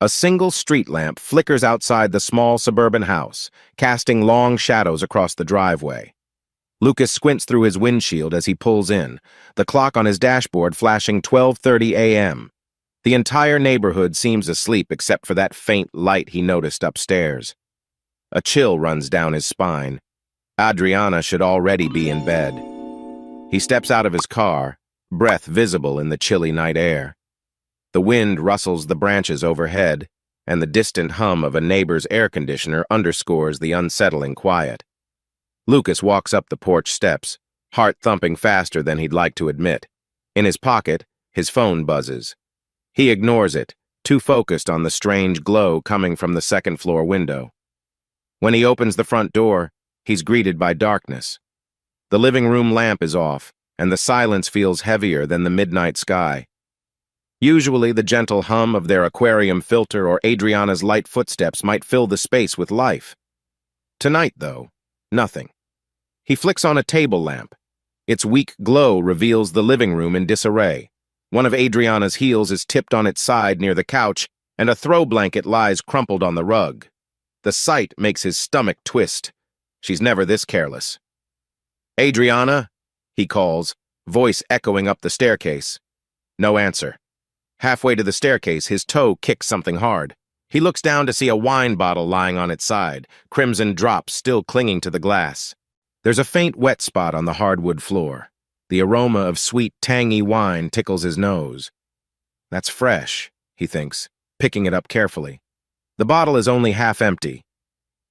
A single street lamp flickers outside the small suburban house, casting long shadows across the driveway. Lucas squints through his windshield as he pulls in, the clock on his dashboard flashing 12:30 a.m. The entire neighborhood seems asleep except for that faint light he noticed upstairs. A chill runs down his spine. Adriana should already be in bed. He steps out of his car, breath visible in the chilly night air. The wind rustles the branches overhead, and the distant hum of a neighbor's air conditioner underscores the unsettling quiet. Lucas walks up the porch steps, heart thumping faster than he'd like to admit. In his pocket, his phone buzzes. He ignores it, too focused on the strange glow coming from the second-floor window. When he opens the front door, he's greeted by darkness. The living room lamp is off, and the silence feels heavier than the midnight sky. Usually, the gentle hum of their aquarium filter or Adriana's light footsteps might fill the space with life. Tonight, though, nothing. He flicks on a table lamp. Its weak glow reveals the living room in disarray. One of Adriana's heels is tipped on its side near the couch, and a throw blanket lies crumpled on the rug. The sight makes his stomach twist. She's never this careless. "Adriana," he calls, voice echoing up the staircase. No answer. Halfway to the staircase, his toe kicks something hard. He looks down to see a wine bottle lying on its side, crimson drops still clinging to the glass. There's a faint wet spot on the hardwood floor. The aroma of sweet, tangy wine tickles his nose. That's fresh, he thinks, picking it up carefully. The bottle is only half empty.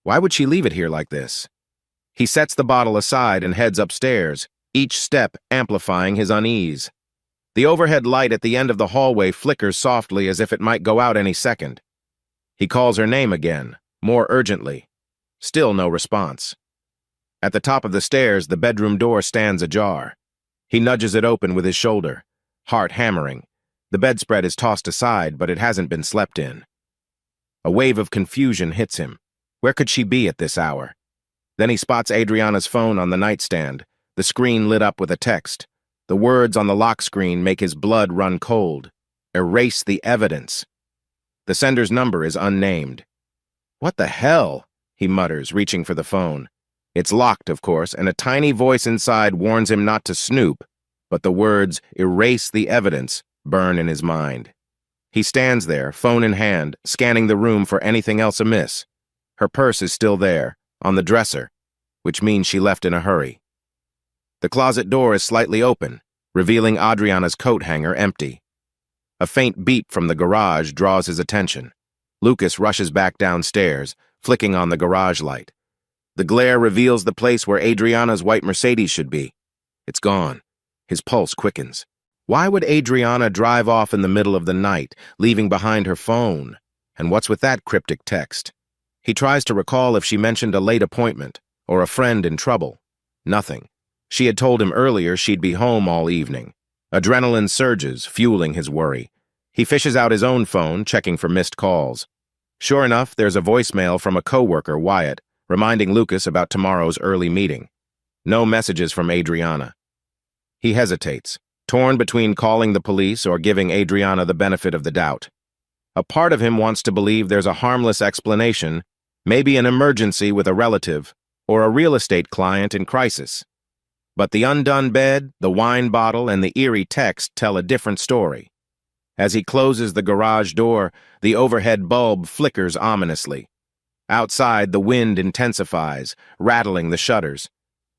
Why would she leave it here like this? He sets the bottle aside and heads upstairs, each step amplifying his unease. The overhead light at the end of the hallway flickers softly as if it might go out any second. He calls her name again, more urgently. Still no response. At the top of the stairs, the bedroom door stands ajar. He nudges it open with his shoulder, heart hammering. The bedspread is tossed aside, but it hasn't been slept in. A wave of confusion hits him. Where could she be at this hour? Then he spots Adriana's phone on the nightstand, the screen lit up with a text. The words on the lock screen make his blood run cold. Erase the evidence. The sender's number is unnamed. "What the hell?" he mutters, reaching for the phone. It's locked, of course, and a tiny voice inside warns him not to snoop, but the words, "erase the evidence," burn in his mind. He stands there, phone in hand, scanning the room for anything else amiss. Her purse is still there, on the dresser, which means she left in a hurry. The closet door is slightly open, revealing Adriana's coat hanger empty. A faint beep from the garage draws his attention. Lucas rushes back downstairs, flicking on the garage light. The glare reveals the place where Adriana's white Mercedes should be. It's gone. His pulse quickens. Why would Adriana drive off in the middle of the night, leaving behind her phone? And what's with that cryptic text? He tries to recall if she mentioned a late appointment or a friend in trouble. Nothing. She had told him earlier she'd be home all evening. Adrenaline surges, fueling his worry. He fishes out his own phone, checking for missed calls. Sure enough, there's a voicemail from a coworker, Wyatt, reminding Lucas about tomorrow's early meeting. No messages from Adriana. He hesitates, torn between calling the police or giving Adriana the benefit of the doubt. A part of him wants to believe there's a harmless explanation, maybe an emergency with a relative, or a real estate client in crisis. But the undone bed, the wine bottle, and the eerie text tell a different story. As he closes the garage door, the overhead bulb flickers ominously. Outside, the wind intensifies, rattling the shutters.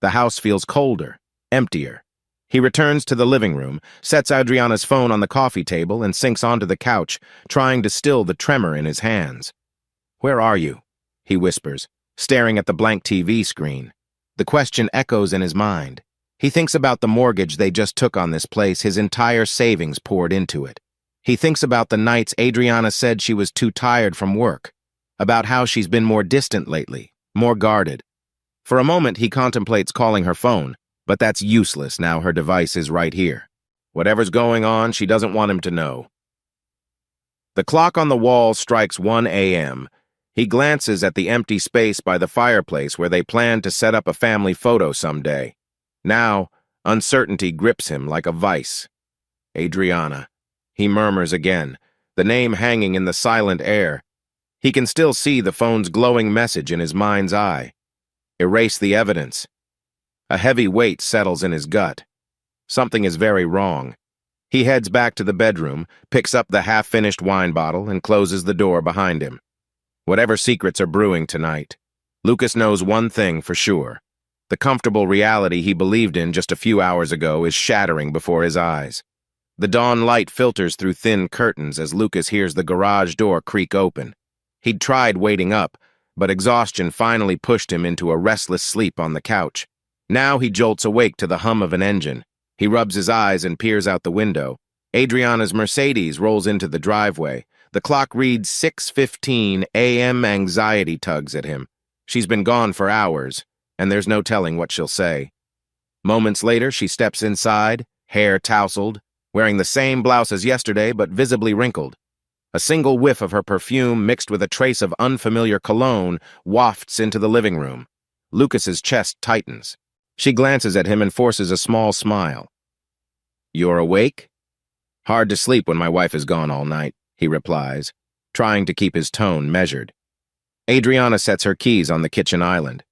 The house feels colder, emptier. He returns to the living room, sets Adriana's phone on the coffee table, and sinks onto the couch, trying to still the tremor in his hands. "Where are you?" he whispers, staring at the blank TV screen. The question echoes in his mind. He thinks about the mortgage they just took on this place, his entire savings poured into it. He thinks about the nights Adriana said she was too tired from work, about how she's been more distant lately, more guarded. For a moment, he contemplates calling her phone, but that's useless now her device is right here. Whatever's going on, she doesn't want him to know. The clock on the wall strikes 1 a.m. He glances at the empty space by the fireplace where they planned to set up a family photo someday. Now, uncertainty grips him like a vice. Adriana. He murmurs again, the name hanging in the silent air. He can still see the phone's glowing message in his mind's eye. Erase the evidence. A heavy weight settles in his gut. Something is very wrong. He heads back to the bedroom, picks up the half-finished wine bottle, and closes the door behind him. Whatever secrets are brewing tonight, Lucas knows one thing for sure. The comfortable reality he believed in just a few hours ago is shattering before his eyes. The dawn light filters through thin curtains as Lucas hears the garage door creak open. He'd tried waiting up, but exhaustion finally pushed him into a restless sleep on the couch. Now he jolts awake to the hum of an engine. He rubs his eyes and peers out the window. Adriana's Mercedes rolls into the driveway. The clock reads 6:15 a.m. Anxiety tugs at him. She's been gone for hours, and there's no telling what she'll say. Moments later, she steps inside, hair tousled, wearing the same blouse as yesterday but visibly wrinkled. A single whiff of her perfume mixed with a trace of unfamiliar cologne wafts into the living room. Lucas's chest tightens. She glances at him and forces a small smile. "You're awake?" "Hard to sleep when my wife is gone all night," he replies, trying to keep his tone measured. Adriana sets her keys on the kitchen island.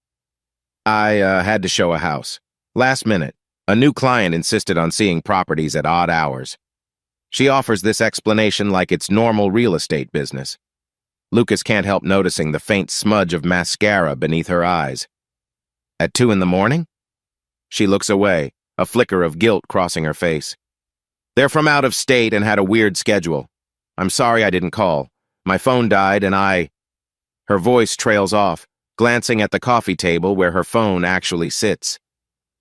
I had to show a house. Last minute, a new client insisted on seeing properties at odd hours. She offers this explanation like it's normal real estate business. Lucas can't help noticing the faint smudge of mascara beneath her eyes. At 2 in the morning? She looks away, a flicker of guilt crossing her face. They're from out of state and had a weird schedule. I'm sorry I didn't call. My phone died and Her voice trails off, glancing at the coffee table where her phone actually sits.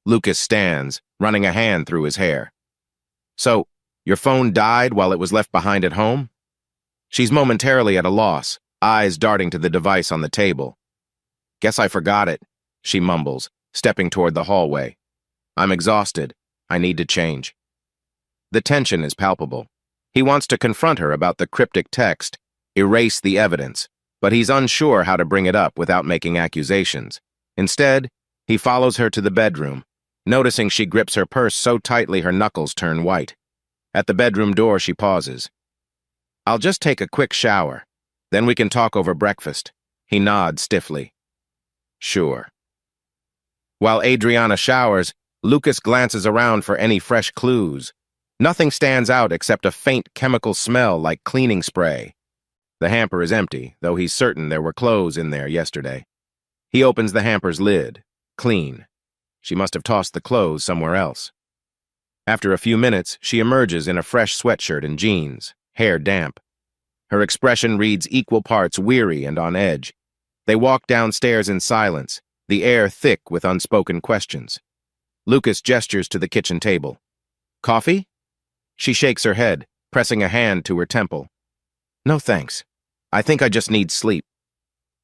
Lucas stands, running a hand through his hair. So, your phone died while it was left behind at home? She's momentarily at a loss, eyes darting to the device on the table. Guess I forgot it, she mumbles, stepping toward the hallway. I'm exhausted. I need to change. The tension is palpable. He wants to confront her about the cryptic text, erase the evidence, but he's unsure how to bring it up without making accusations. Instead, he follows her to the bedroom, noticing she grips her purse so tightly her knuckles turn white. At the bedroom door, she pauses. I'll just take a quick shower. Then we can talk over breakfast. He nods stiffly. Sure. While Adriana showers, Lucas glances around for any fresh clues. Nothing stands out except a faint chemical smell like cleaning spray. The hamper is empty, though he's certain there were clothes in there yesterday. He opens the hamper's lid. Clean. She must have tossed the clothes somewhere else. After a few minutes, she emerges in a fresh sweatshirt and jeans, hair damp. Her expression reads equal parts weary and on edge. They walk downstairs in silence, the air thick with unspoken questions. Lucas gestures to the kitchen table. Coffee? She shakes her head, pressing a hand to her temple. No thanks. I think I just need sleep.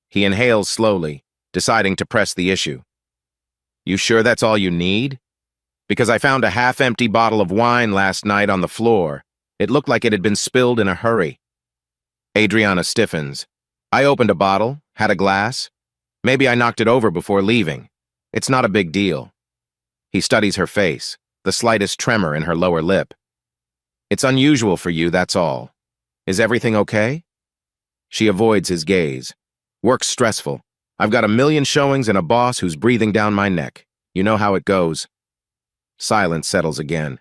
He inhales slowly, deciding to press the issue. You sure that's all you need? Because I found a half-empty bottle of wine last night on the floor. It looked like it had been spilled in a hurry. Adriana stiffens. I opened a bottle, had a glass. Maybe I knocked it over before leaving. It's not a big deal. He studies her face, the slightest tremor in her lower lip. It's unusual for you, that's all. Is everything okay? She avoids his gaze. Work's stressful. I've got a million showings and a boss who's breathing down my neck. You know how it goes. Silence settles again.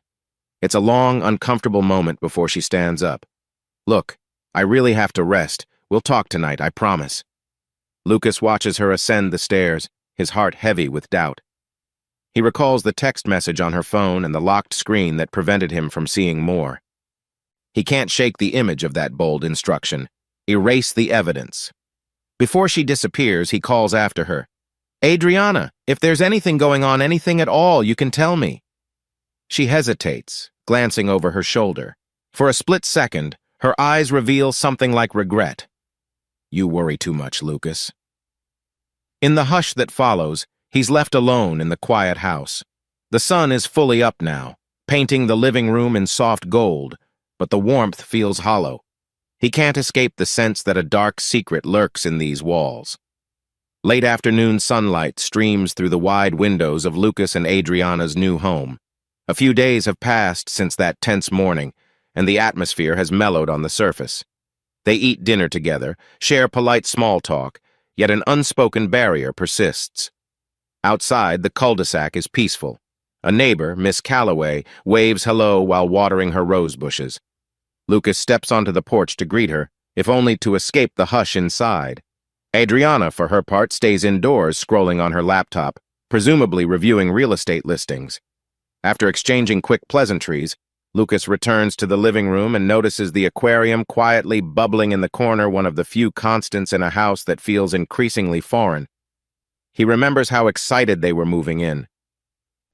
It's a long, uncomfortable moment before she stands up. Look, I really have to rest. We'll talk tonight, I promise. Lucas watches her ascend the stairs, his heart heavy with doubt. He recalls the text message on her phone and the locked screen that prevented him from seeing more. He can't shake the image of that bold instruction. Erase the evidence. Before she disappears, he calls after her. Adriana, if there's anything going on, anything at all, you can tell me. She hesitates, glancing over her shoulder. For a split second, her eyes reveal something like regret. You worry too much, Lucas. In the hush that follows, he's left alone in the quiet house. The sun is fully up now, painting the living room in soft gold, but the warmth feels hollow. He can't escape the sense that a dark secret lurks in these walls. Late afternoon sunlight streams through the wide windows of Lucas and Adriana's new home. A few days have passed since that tense morning, and the atmosphere has mellowed on the surface. They eat dinner together, share polite small talk, yet an unspoken barrier persists. Outside, the cul-de-sac is peaceful. A neighbor, Miss Calloway, waves hello while watering her rose bushes. Lucas steps onto the porch to greet her, if only to escape the hush inside. Adriana, for her part, stays indoors, scrolling on her laptop, presumably reviewing real estate listings. After exchanging quick pleasantries, Lucas returns to the living room and notices the aquarium quietly bubbling in the corner, one of the few constants in a house that feels increasingly foreign. He remembers how excited they were moving in.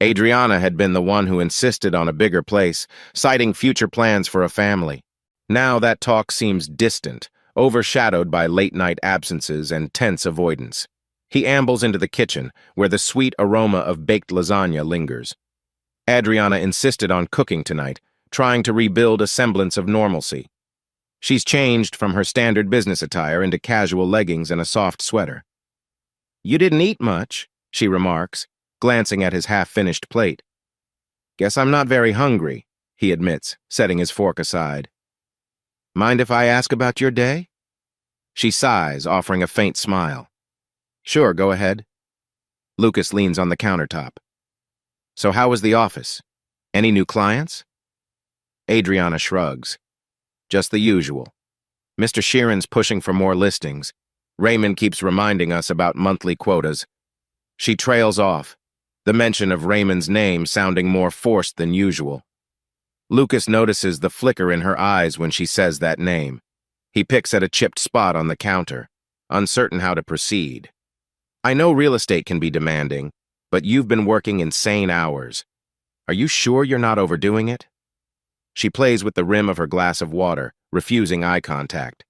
Adriana had been the one who insisted on a bigger place, citing future plans for a family. Now that talk seems distant, overshadowed by late-night absences and tense avoidance. He ambles into the kitchen, where the sweet aroma of baked lasagna lingers. Adriana insisted on cooking tonight, trying to rebuild a semblance of normalcy. She's changed from her standard business attire into casual leggings and a soft sweater. "You didn't eat much," she remarks, glancing at his half-finished plate. "Guess I'm not very hungry," he admits, setting his fork aside. "Mind if I ask about your day?" She sighs, offering a faint smile. "Sure, go ahead." Lucas leans on the countertop. "So how was the office? Any new clients?" Adriana shrugs. "Just the usual. Mr. Sheeran's pushing for more listings. Raymond keeps reminding us about monthly quotas." She trails off, the mention of Raymond's name sounding more forced than usual. Lucas notices the flicker in her eyes when she says that name. He picks at a chipped spot on the counter, uncertain how to proceed. "I know real estate can be demanding, but you've been working insane hours. Are you sure you're not overdoing it?" She plays with the rim of her glass of water, refusing eye contact.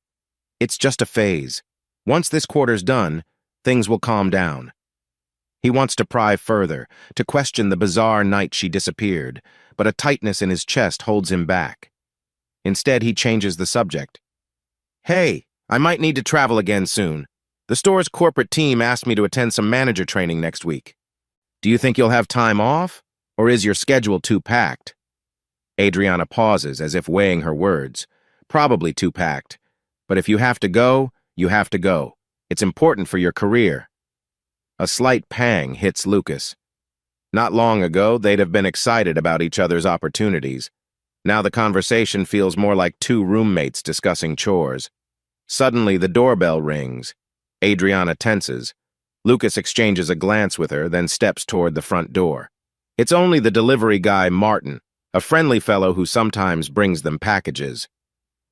"It's just a phase. Once this quarter's done, things will calm down." He wants to pry further, to question the bizarre night she disappeared, but a tightness in his chest holds him back. Instead, he changes the subject. "Hey, I might need to travel again soon. The store's corporate team asked me to attend some manager training next week. Do you think you'll have time off, or is your schedule too packed?" Adriana pauses, as if weighing her words. "Probably too packed. But if you have to go, you have to go. It's important for your career." A slight pang hits Lucas. Not long ago, they'd have been excited about each other's opportunities. Now the conversation feels more like two roommates discussing chores. Suddenly, the doorbell rings. Adriana tenses. Lucas exchanges a glance with her, then steps toward the front door. It's only the delivery guy, Martin, a friendly fellow who sometimes brings them packages.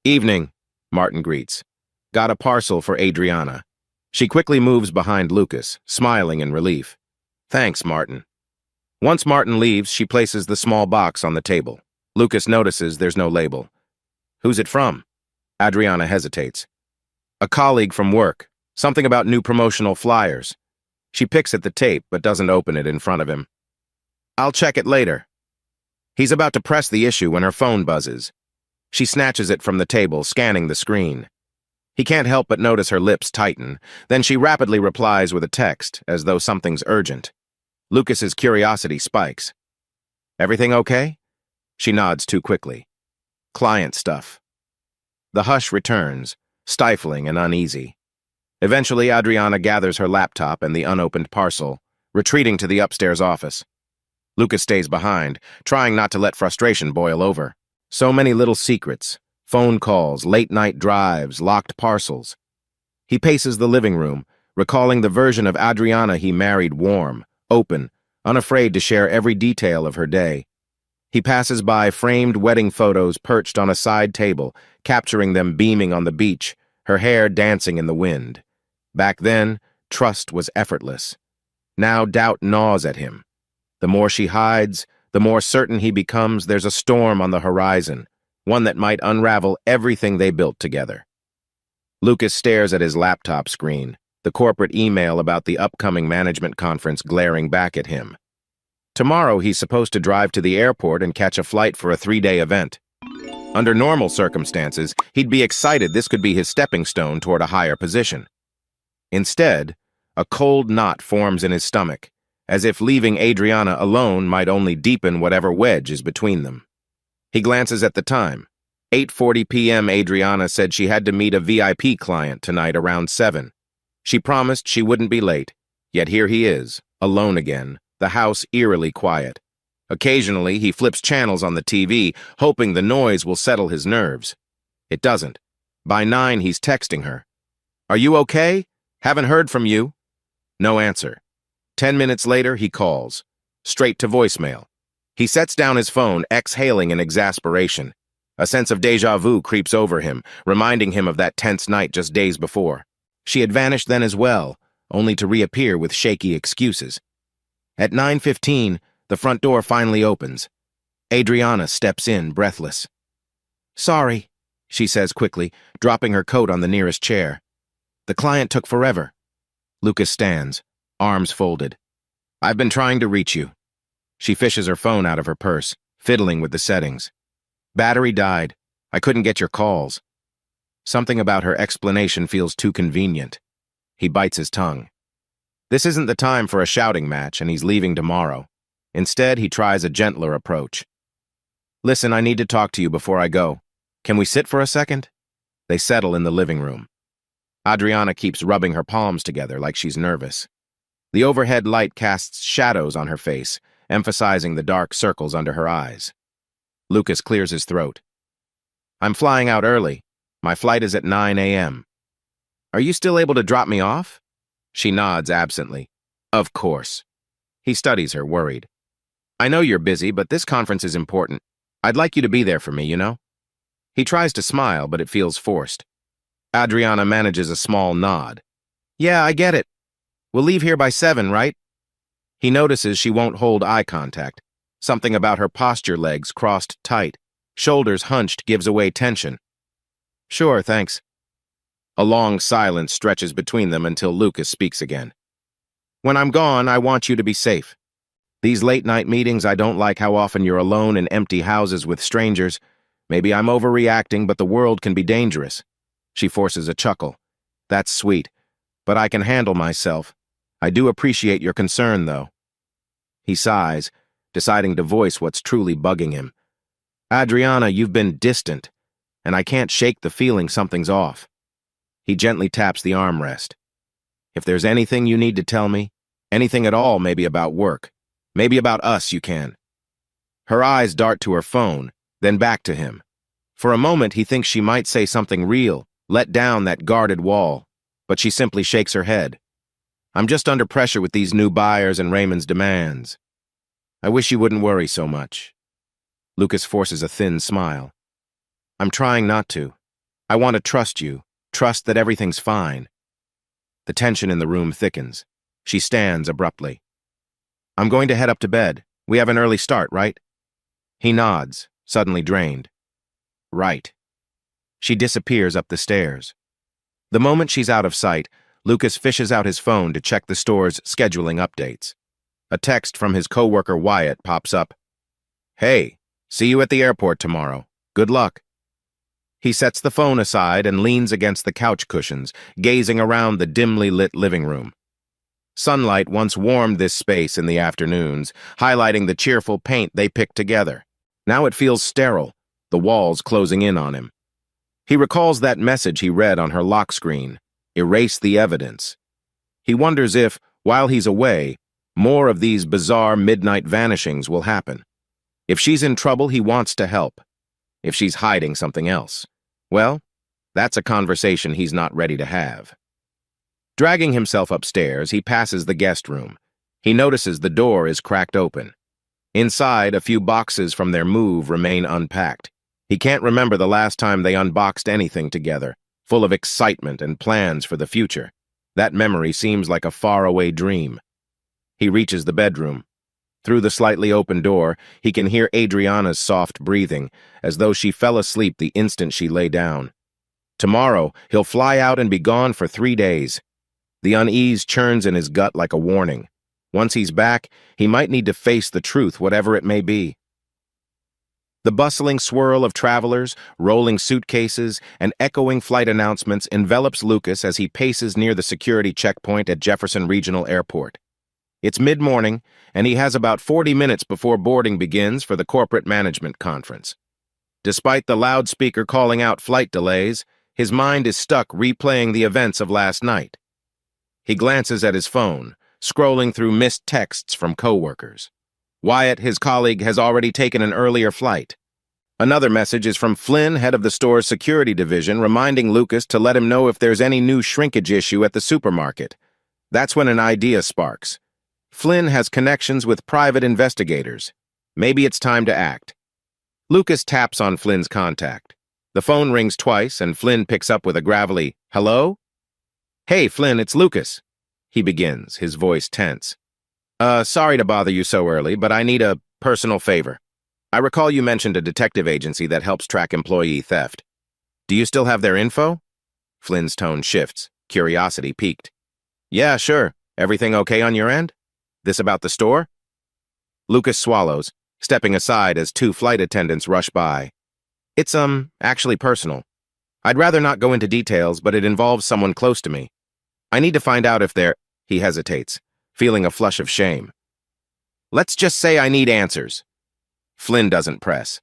"Evening," Martin greets. "Got a parcel for Adriana." She quickly moves behind Lucas, smiling in relief. "Thanks, Martin." Once Martin leaves, she places the small box on the table. Lucas notices there's no label. "Who's it from?" Adriana hesitates. "A colleague from work. Something about new promotional flyers." She picks at the tape, but doesn't open it in front of him. "I'll check it later." He's about to press the issue when her phone buzzes. She snatches it from the table, scanning the screen. He can't help but notice her lips tighten. Then she rapidly replies with a text, as though something's urgent. Lucas's curiosity spikes. "Everything okay?" She nods too quickly. "Client stuff." The hush returns, stifling and uneasy. Eventually, Adriana gathers her laptop and the unopened parcel, retreating to the upstairs office. Lucas stays behind, trying not to let frustration boil over. So many little secrets. Phone calls, late-night drives, locked parcels. He paces the living room, recalling the version of Adriana he married, warm, open, unafraid to share every detail of her day. He passes by framed wedding photos perched on a side table, capturing them beaming on the beach, her hair dancing in the wind. Back then, trust was effortless. Now doubt gnaws at him. The more she hides, the more certain he becomes there's a storm on the horizon, one that might unravel everything they built together. Lucas stares at his laptop screen, the corporate email about the upcoming management conference glaring back at him. Tomorrow he's supposed to drive to the airport and catch a flight for a 3-day event. Under normal circumstances, he'd be excited this could be his stepping stone toward a higher position. Instead, a cold knot forms in his stomach, as if leaving Adriana alone might only deepen whatever wedge is between them. He glances at the time, 8:40 p.m. Adriana said she had to meet a VIP client tonight around 7. She promised she wouldn't be late, yet here he is, alone again, the house eerily quiet. Occasionally, he flips channels on the TV, hoping the noise will settle his nerves. It doesn't. By 9, he's texting her. "Are you okay? Haven't heard from you." No answer. 10 minutes later, he calls. Straight to voicemail. He sets down his phone, exhaling in exasperation. A sense of déjà vu creeps over him, reminding him of that tense night just days before. She had vanished then as well, only to reappear with shaky excuses. At 9:15, the front door finally opens. Adriana steps in, breathless. "Sorry," she says quickly, dropping her coat on the nearest chair. "The client took forever." Lucas stands, arms folded. "I've been trying to reach you." She fishes her phone out of her purse, fiddling with the settings. "Battery died. I couldn't get your calls." Something about her explanation feels too convenient. He bites his tongue. This isn't the time for a shouting match, and he's leaving tomorrow. Instead, he tries a gentler approach. "Listen, I need to talk to you before I go. Can we sit for a second?" They settle in the living room. Adriana keeps rubbing her palms together like she's nervous. The overhead light casts shadows on her face, emphasizing the dark circles under her eyes. Lucas clears his throat. "I'm flying out early. My flight is at 9 a.m. Are you still able to drop me off?" She nods absently. "Of course." He studies her, worried. "I know you're busy, but this conference is important. I'd like you to be there for me, you know?" He tries to smile, but it feels forced. Adriana manages a small nod. "Yeah, I get it. We'll leave here by 7, right?" He notices she won't hold eye contact. Something about her posture, legs crossed tight, shoulders hunched, gives away tension. "Sure, thanks." A long silence stretches between them until Lucas speaks again. "When I'm gone, I want you to be safe. These late-night meetings, I don't like how often you're alone in empty houses with strangers. Maybe I'm overreacting, but the world can be dangerous." She forces a chuckle. "That's sweet, but I can handle myself. I do appreciate your concern, though." He sighs, deciding to voice what's truly bugging him. "Adriana, you've been distant, and I can't shake the feeling something's off." He gently taps the armrest. "If there's anything you need to tell me, anything at all, maybe about work, maybe about us, you can." Her eyes dart to her phone, then back to him. For a moment, he thinks she might say something real, let down that guarded wall, but she simply shakes her head. "I'm just under pressure with these new buyers and Raymond's demands. I wish you wouldn't worry so much." Lucas forces a thin smile. "I'm trying not to. I want to trust you, trust that everything's fine." The tension in the room thickens. She stands abruptly. "I'm going to head up to bed. We have an early start, right?" He nods, suddenly drained. "Right." She disappears up the stairs. The moment she's out of sight, Lucas fishes out his phone to check the store's scheduling updates. A text from his coworker Wyatt pops up. "Hey, see you at the airport tomorrow. Good luck." He sets the phone aside and leans against the couch cushions, gazing around the dimly lit living room. Sunlight once warmed this space in the afternoons, highlighting the cheerful paint they picked together. Now it feels sterile, the walls closing in on him. He recalls that message he read on her lock screen, "Erase the evidence." He wonders if, while he's away, more of these bizarre midnight vanishings will happen. If she's in trouble, he wants to help. If she's hiding something else, well, that's a conversation he's not ready to have. Dragging himself upstairs, he passes the guest room. He notices the door is cracked open. Inside, a few boxes from their move remain unpacked. He can't remember the last time they unboxed anything together, full of excitement and plans for the future. That memory seems like a faraway dream. He reaches the bedroom. Through the slightly open door, he can hear Adriana's soft breathing, as though she fell asleep the instant she lay down. Tomorrow, he'll fly out and be gone for 3 days. The unease churns in his gut like a warning. Once he's back, he might need to face the truth, whatever it may be. The bustling swirl of travelers, rolling suitcases, and echoing flight announcements envelops Lucas as he paces near the security checkpoint at Jefferson Regional Airport. It's mid-morning, and he has about 40 minutes before boarding begins for the corporate management conference. Despite the loudspeaker calling out flight delays, his mind is stuck replaying the events of last night. He glances at his phone, scrolling through missed texts from coworkers. Wyatt, his colleague, has already taken an earlier flight. Another message is from Flynn, head of the store's security division, reminding Lucas to let him know if there's any new shrinkage issue at the supermarket. That's when an idea sparks. Flynn has connections with private investigators. Maybe it's time to act. Lucas taps on Flynn's contact. The phone rings twice, and Flynn picks up with a gravelly, "Hello?" "Hey, Flynn, it's Lucas," he begins, his voice tense. Sorry to bother you so early, but I need a personal favor. I recall you mentioned a detective agency that helps track employee theft. Do you still have their info?" Flynn's tone shifts, curiosity piqued. "Yeah, sure. Everything okay on your end? This about the store?" Lucas swallows, stepping aside as two flight attendants rush by. "It's, actually personal. I'd rather not go into details, but it involves someone close to me. I need to find out if they're—" He hesitates, feeling a flush of shame. "Let's just say I need answers." Flynn doesn't press.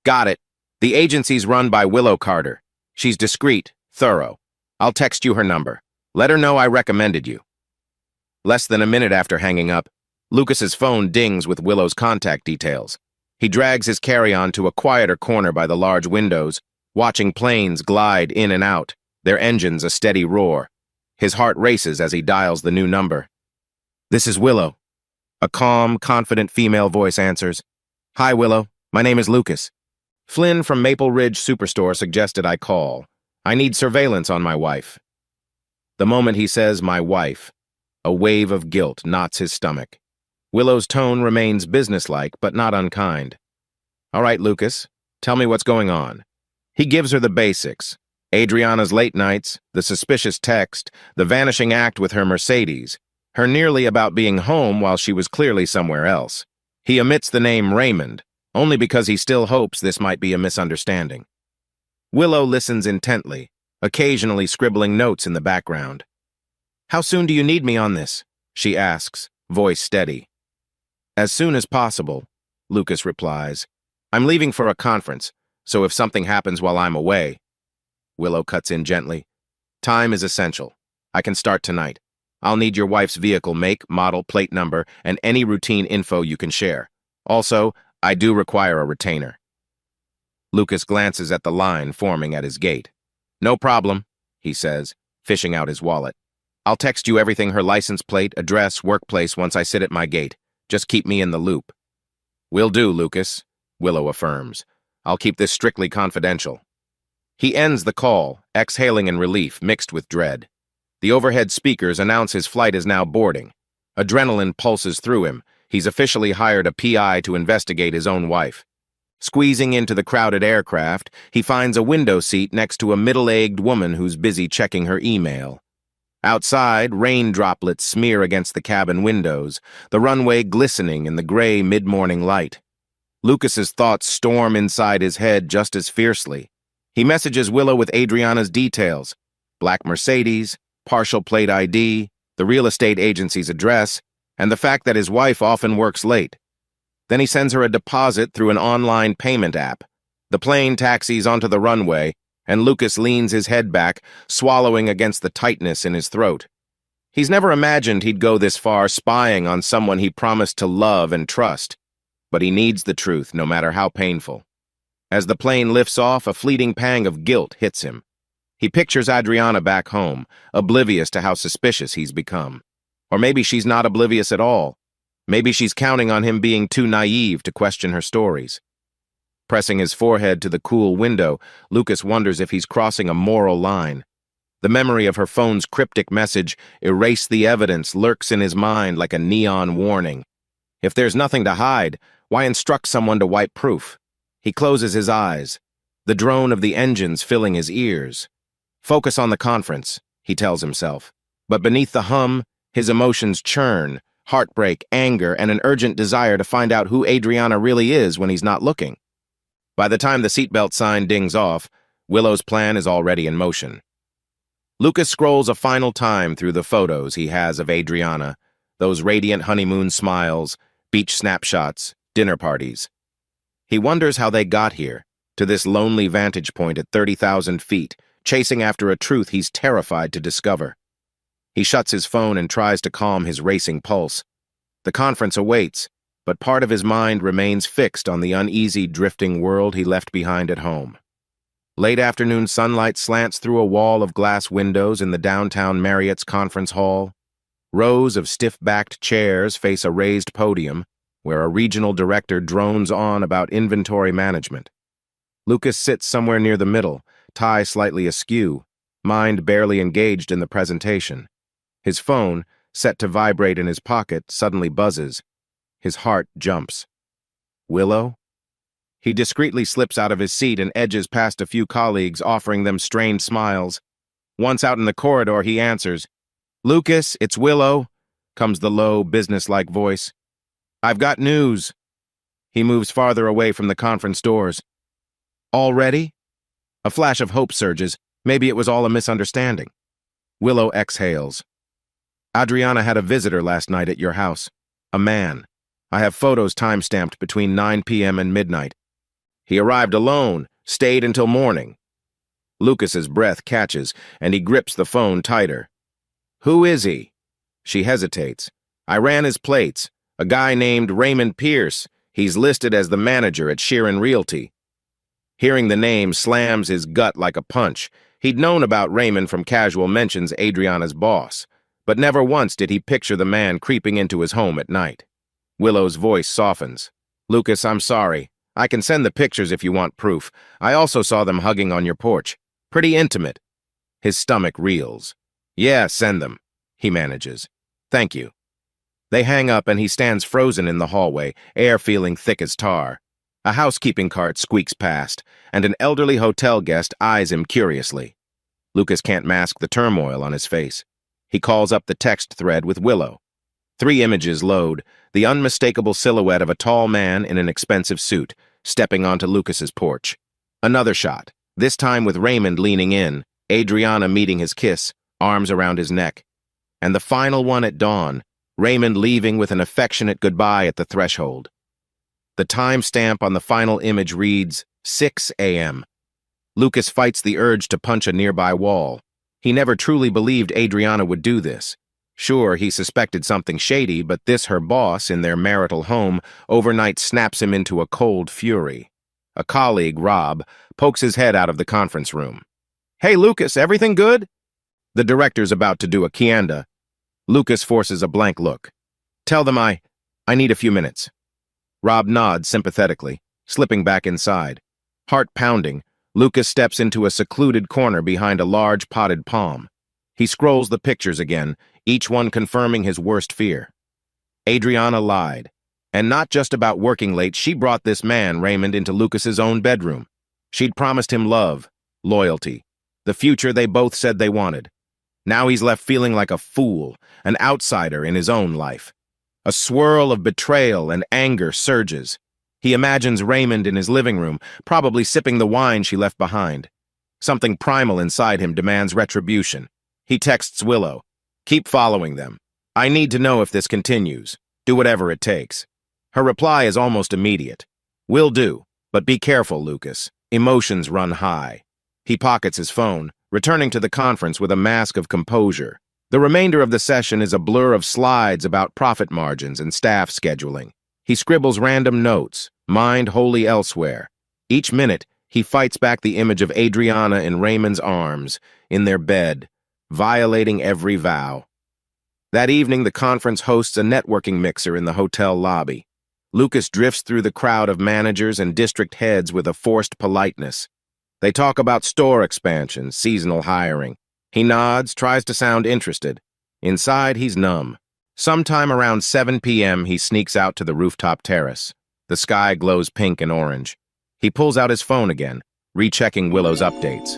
"Got it. The agency's run by Willow Carter. She's discreet, thorough. I'll text you her number. Let her know I recommended you." Less than a minute after hanging up, Lucas's phone dings with Willow's contact details. He drags his carry-on to a quieter corner by the large windows, watching planes glide in and out, their engines a steady roar. His heart races as he dials the new number. "This is Willow." A calm, confident female voice answers. "Hi, Willow. My name is Lucas. Flynn from Maple Ridge Superstore suggested I call. I need surveillance on my wife." The moment he says "my wife," a wave of guilt knots his stomach. Willow's tone remains businesslike, but not unkind. "All right, Lucas, tell me what's going on." He gives her the basics. Adriana's late nights, the suspicious text, the vanishing act with her Mercedes, her nearly about being home while she was clearly somewhere else. He omits the name Raymond, only because he still hopes this might be a misunderstanding. Willow listens intently, occasionally scribbling notes in the background. "How soon do you need me on this?" she asks, voice steady. "As soon as possible," Lucas replies. "I'm leaving for a conference, so if something happens while I'm away—" Willow cuts in gently. "Time is essential. I can start tonight. I'll need your wife's vehicle make, model, plate number, and any routine info you can share. Also, I do require a retainer." Lucas glances at the line forming at his gate. "No problem," he says, fishing out his wallet. "I'll text you everything, her license plate, address, workplace, once I sit at my gate. Just keep me in the loop." "Will do, Lucas," Willow affirms. "I'll keep this strictly confidential." He ends the call, exhaling in relief mixed with dread. The overhead speakers announce his flight is now boarding. Adrenaline pulses through him. He's officially hired a PI to investigate his own wife. Squeezing into the crowded aircraft, he finds a window seat next to a middle-aged woman who's busy checking her email. Outside, rain droplets smear against the cabin windows, the runway glistening in the gray mid-morning light. Lucas's thoughts storm inside his head just as fiercely. He messages Willow with Adriana's details: black Mercedes, partial plate ID, the real estate agency's address, and the fact that his wife often works late. Then he sends her a deposit through an online payment app. The plane taxis onto the runway, and Lucas leans his head back, swallowing against the tightness in his throat. He's never imagined he'd go this far spying on someone he promised to love and trust, but he needs the truth, no matter how painful. As the plane lifts off, a fleeting pang of guilt hits him. He pictures Adriana back home, oblivious to how suspicious he's become. Or maybe she's not oblivious at all. Maybe she's counting on him being too naive to question her stories. Pressing his forehead to the cool window, Lucas wonders if he's crossing a moral line. The memory of her phone's cryptic message, "Erase the evidence," lurks in his mind like a neon warning. If there's nothing to hide, why instruct someone to wipe proof? He closes his eyes, the drone of the engines filling his ears. Focus on the conference, he tells himself. But beneath the hum, his emotions churn, heartbreak, anger, and an urgent desire to find out who Adriana really is when he's not looking. By the time the seatbelt sign dings off, Willow's plan is already in motion. Lucas scrolls a final time through the photos he has of Adriana, those radiant honeymoon smiles, beach snapshots, dinner parties. He wonders how they got here, To this lonely vantage point at 30,000 feet, chasing after a truth he's terrified to discover. He shuts his phone and tries to calm his racing pulse. The conference awaits, but part of his mind remains fixed on the uneasy, drifting world he left behind at home. Late afternoon sunlight slants through a wall of glass windows in the downtown Marriott's conference hall. Rows of stiff-backed chairs face a raised podium, where a regional director drones on about inventory management. Lucas sits somewhere near the middle, tie slightly askew, mind barely engaged in the presentation. His phone, set to vibrate in his pocket, suddenly buzzes. His heart jumps. Willow? He discreetly slips out of his seat and edges past a few colleagues, offering them strained smiles. Once out in the corridor, he answers. "Lucas, it's Willow," comes the low, businesslike voice. "I've got news." He moves farther away from the conference doors. "Already?" A flash of hope surges. Maybe it was all a misunderstanding. Willow exhales. "Adriana had a visitor last night at your house. A man. I have photos time-stamped between 9 p.m. and midnight. He arrived alone, stayed until morning." Lucas's breath catches, and he grips the phone tighter. "Who is he?" She hesitates. "I ran his plates. A guy named Raymond Pierce. He's listed as the manager at Sheeran Realty." Hearing the name slams his gut like a punch. He'd known about Raymond from casual mentions Adriana's boss, but never once did he picture the man creeping into his home at night. Willow's voice softens. "Lucas, I'm sorry. I can send the pictures if you want proof. I also saw them hugging on your porch. Pretty intimate." His stomach reels. "Yeah, send them," he manages. "Thank you." They hang up and he stands frozen in the hallway, air feeling thick as tar. A housekeeping cart squeaks past, and an elderly hotel guest eyes him curiously. Lucas can't mask the turmoil on his face. He calls up the text thread with Willow. 3 images load, the unmistakable silhouette of a tall man in an expensive suit, stepping onto Lucas's porch. Another shot, this time with Raymond leaning in, Adriana meeting his kiss, arms around his neck. And the final one at dawn, Raymond leaving with an affectionate goodbye at the threshold. The timestamp on the final image reads 6 a.m. Lucas fights the urge to punch a nearby wall. He never truly believed Adriana would do this. Sure, he suspected something shady, but this, her boss, in their marital home, overnight snaps him into a cold fury. A colleague, Rob, pokes his head out of the conference room. "Hey, Lucas, everything good?" The director's about to do a kianda. Lucas forces a blank look. "Tell them I need a few minutes." Rob nods sympathetically, slipping back inside. Heart pounding, Lucas steps into a secluded corner behind a large potted palm. He scrolls the pictures again, each one confirming his worst fear. Adriana lied. And not just about working late, she brought this man, Raymond, into Lucas's own bedroom. She'd promised him love, loyalty, the future they both said they wanted. Now he's left feeling like a fool, an outsider in his own life. A swirl of betrayal and anger surges. He imagines Raymond in his living room, probably sipping the wine she left behind. Something primal inside him demands retribution. He texts Willow, "Keep following them. I need to know if this continues. Do whatever it takes." Her reply is almost immediate. "Will do, but be careful, Lucas. Emotions run high." He pockets his phone, returning to the conference with a mask of composure. The remainder of the session is a blur of slides about profit margins and staff scheduling. He scribbles random notes, mind wholly elsewhere. Each minute, he fights back the image of Adriana in Raymond's arms, in their bed, violating every vow. That evening, the conference hosts a networking mixer in the hotel lobby. Lucas drifts through the crowd of managers and district heads with a forced politeness. They talk about store expansion, seasonal hiring. He nods, tries to sound interested. Inside, he's numb. Sometime around 7 p.m., he sneaks out to the rooftop terrace. The sky glows pink and orange. He pulls out his phone again, rechecking Willow's updates.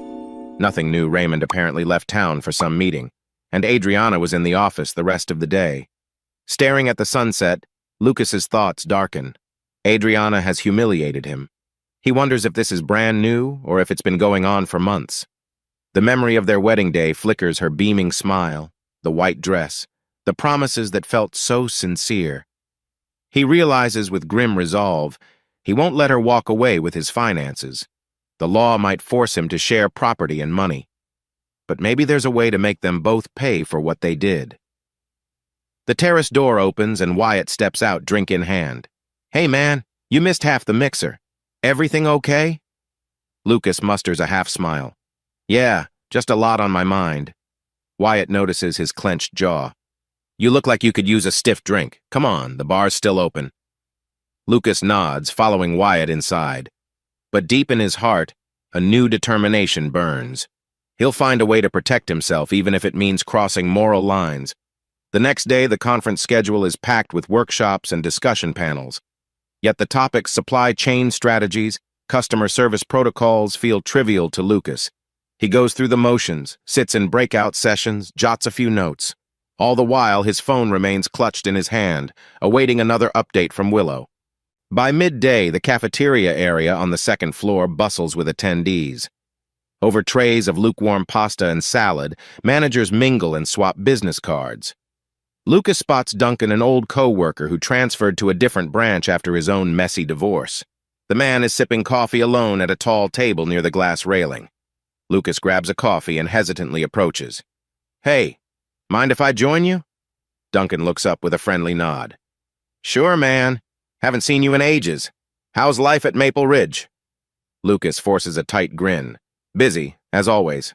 Nothing new. Raymond apparently left town for some meeting, and Adriana was in the office the rest of the day. Staring at the sunset, Lucas's thoughts darken. Adriana has humiliated him. He wonders if this is brand new or if it's been going on for months. The memory of their wedding day flickers her beaming smile, the white dress, the promises that felt so sincere. He realizes with grim resolve he won't let her walk away with his finances. The law might force him to share property and money. But maybe there's a way to make them both pay for what they did. The terrace door opens and Wyatt steps out, drink in hand. "Hey man, you missed half the mixer. Everything okay?" Lucas musters a half smile. "Yeah, just a lot on my mind." Wyatt notices his clenched jaw. "You look like you could use a stiff drink. Come on, the bar's still open." Lucas nods, following Wyatt inside. But deep in his heart, a new determination burns. He'll find a way to protect himself, even if it means crossing moral lines. The next day, the conference schedule is packed with workshops and discussion panels. Yet the topics supply chain strategies, customer service protocols feel trivial to Lucas. He goes through the motions, sits in breakout sessions, jots a few notes. All the while, his phone remains clutched in his hand, awaiting another update from Willow. By midday, the cafeteria area on the second floor bustles with attendees. Over trays of lukewarm pasta and salad, managers mingle and swap business cards. Lucas spots Duncan, an old co-worker who transferred to a different branch after his own messy divorce. The man is sipping coffee alone at a tall table near the glass railing. Lucas grabs a coffee and hesitantly approaches. "Hey, mind if I join you?" Duncan looks up with a friendly nod. "Sure, man. Haven't seen you in ages. How's life at Maple Ridge?" Lucas forces a tight grin. Busy, as always.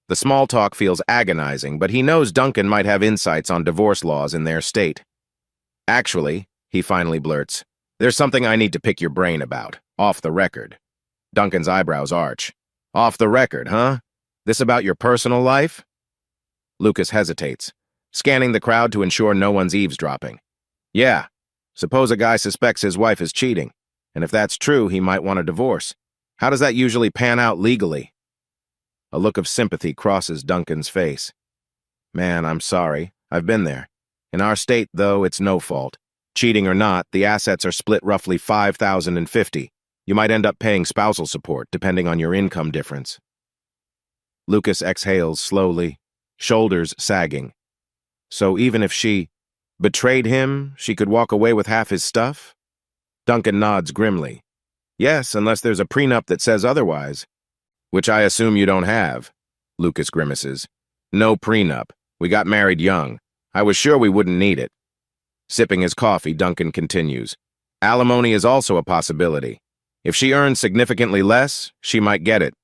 The small talk feels agonizing, but he knows Duncan might have insights on divorce laws in their state. "Actually," he finally blurts, "there's something I need to pick your brain about, off the record." Duncan's eyebrows arch. "Off the record, huh? This about your personal life?" Lucas hesitates, scanning the crowd to ensure no one's eavesdropping. "Yeah, suppose a guy suspects his wife is cheating, and if that's true, he might want a divorce. How does that usually pan out legally?" A look of sympathy crosses Duncan's face. "Man, I'm sorry. I've been there. In our state, though, it's no fault. Cheating or not, the assets are split roughly 5,050. You might end up paying spousal support, depending on your income difference." Lucas exhales slowly, shoulders sagging. So even if she betrayed him, she could walk away with half his stuff? Duncan nods grimly. "Yes, unless there's a prenup that says otherwise." "Which I assume you don't have," Lucas grimaces. "No prenup. We got married young. I was sure we wouldn't need it." Sipping his coffee, Duncan continues. "Alimony is also a possibility. If she earns significantly less, she might get it.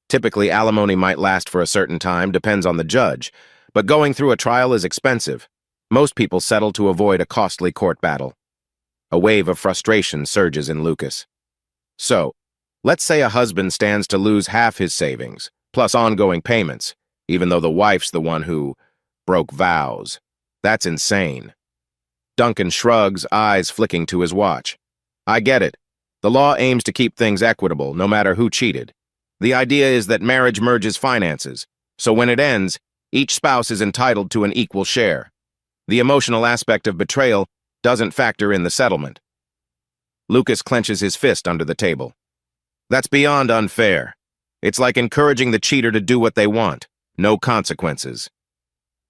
Typically, alimony might last for a certain time, depends on the judge, but going through a trial is expensive. Most people settle to avoid a costly court battle." A wave of frustration surges in Lucas. "So, let's say a husband stands to lose half his savings, plus ongoing payments, even though the wife's the one who broke vows. That's insane." Duncan shrugs, eyes flicking to his watch. "I get it. The law aims to keep things equitable, no matter who cheated. The idea is that marriage merges finances, so when it ends, each spouse is entitled to an equal share. The emotional aspect of betrayal doesn't factor in the settlement." Lucas clenches his fist under the table. "That's beyond unfair. It's like encouraging the cheater to do what they want. No consequences."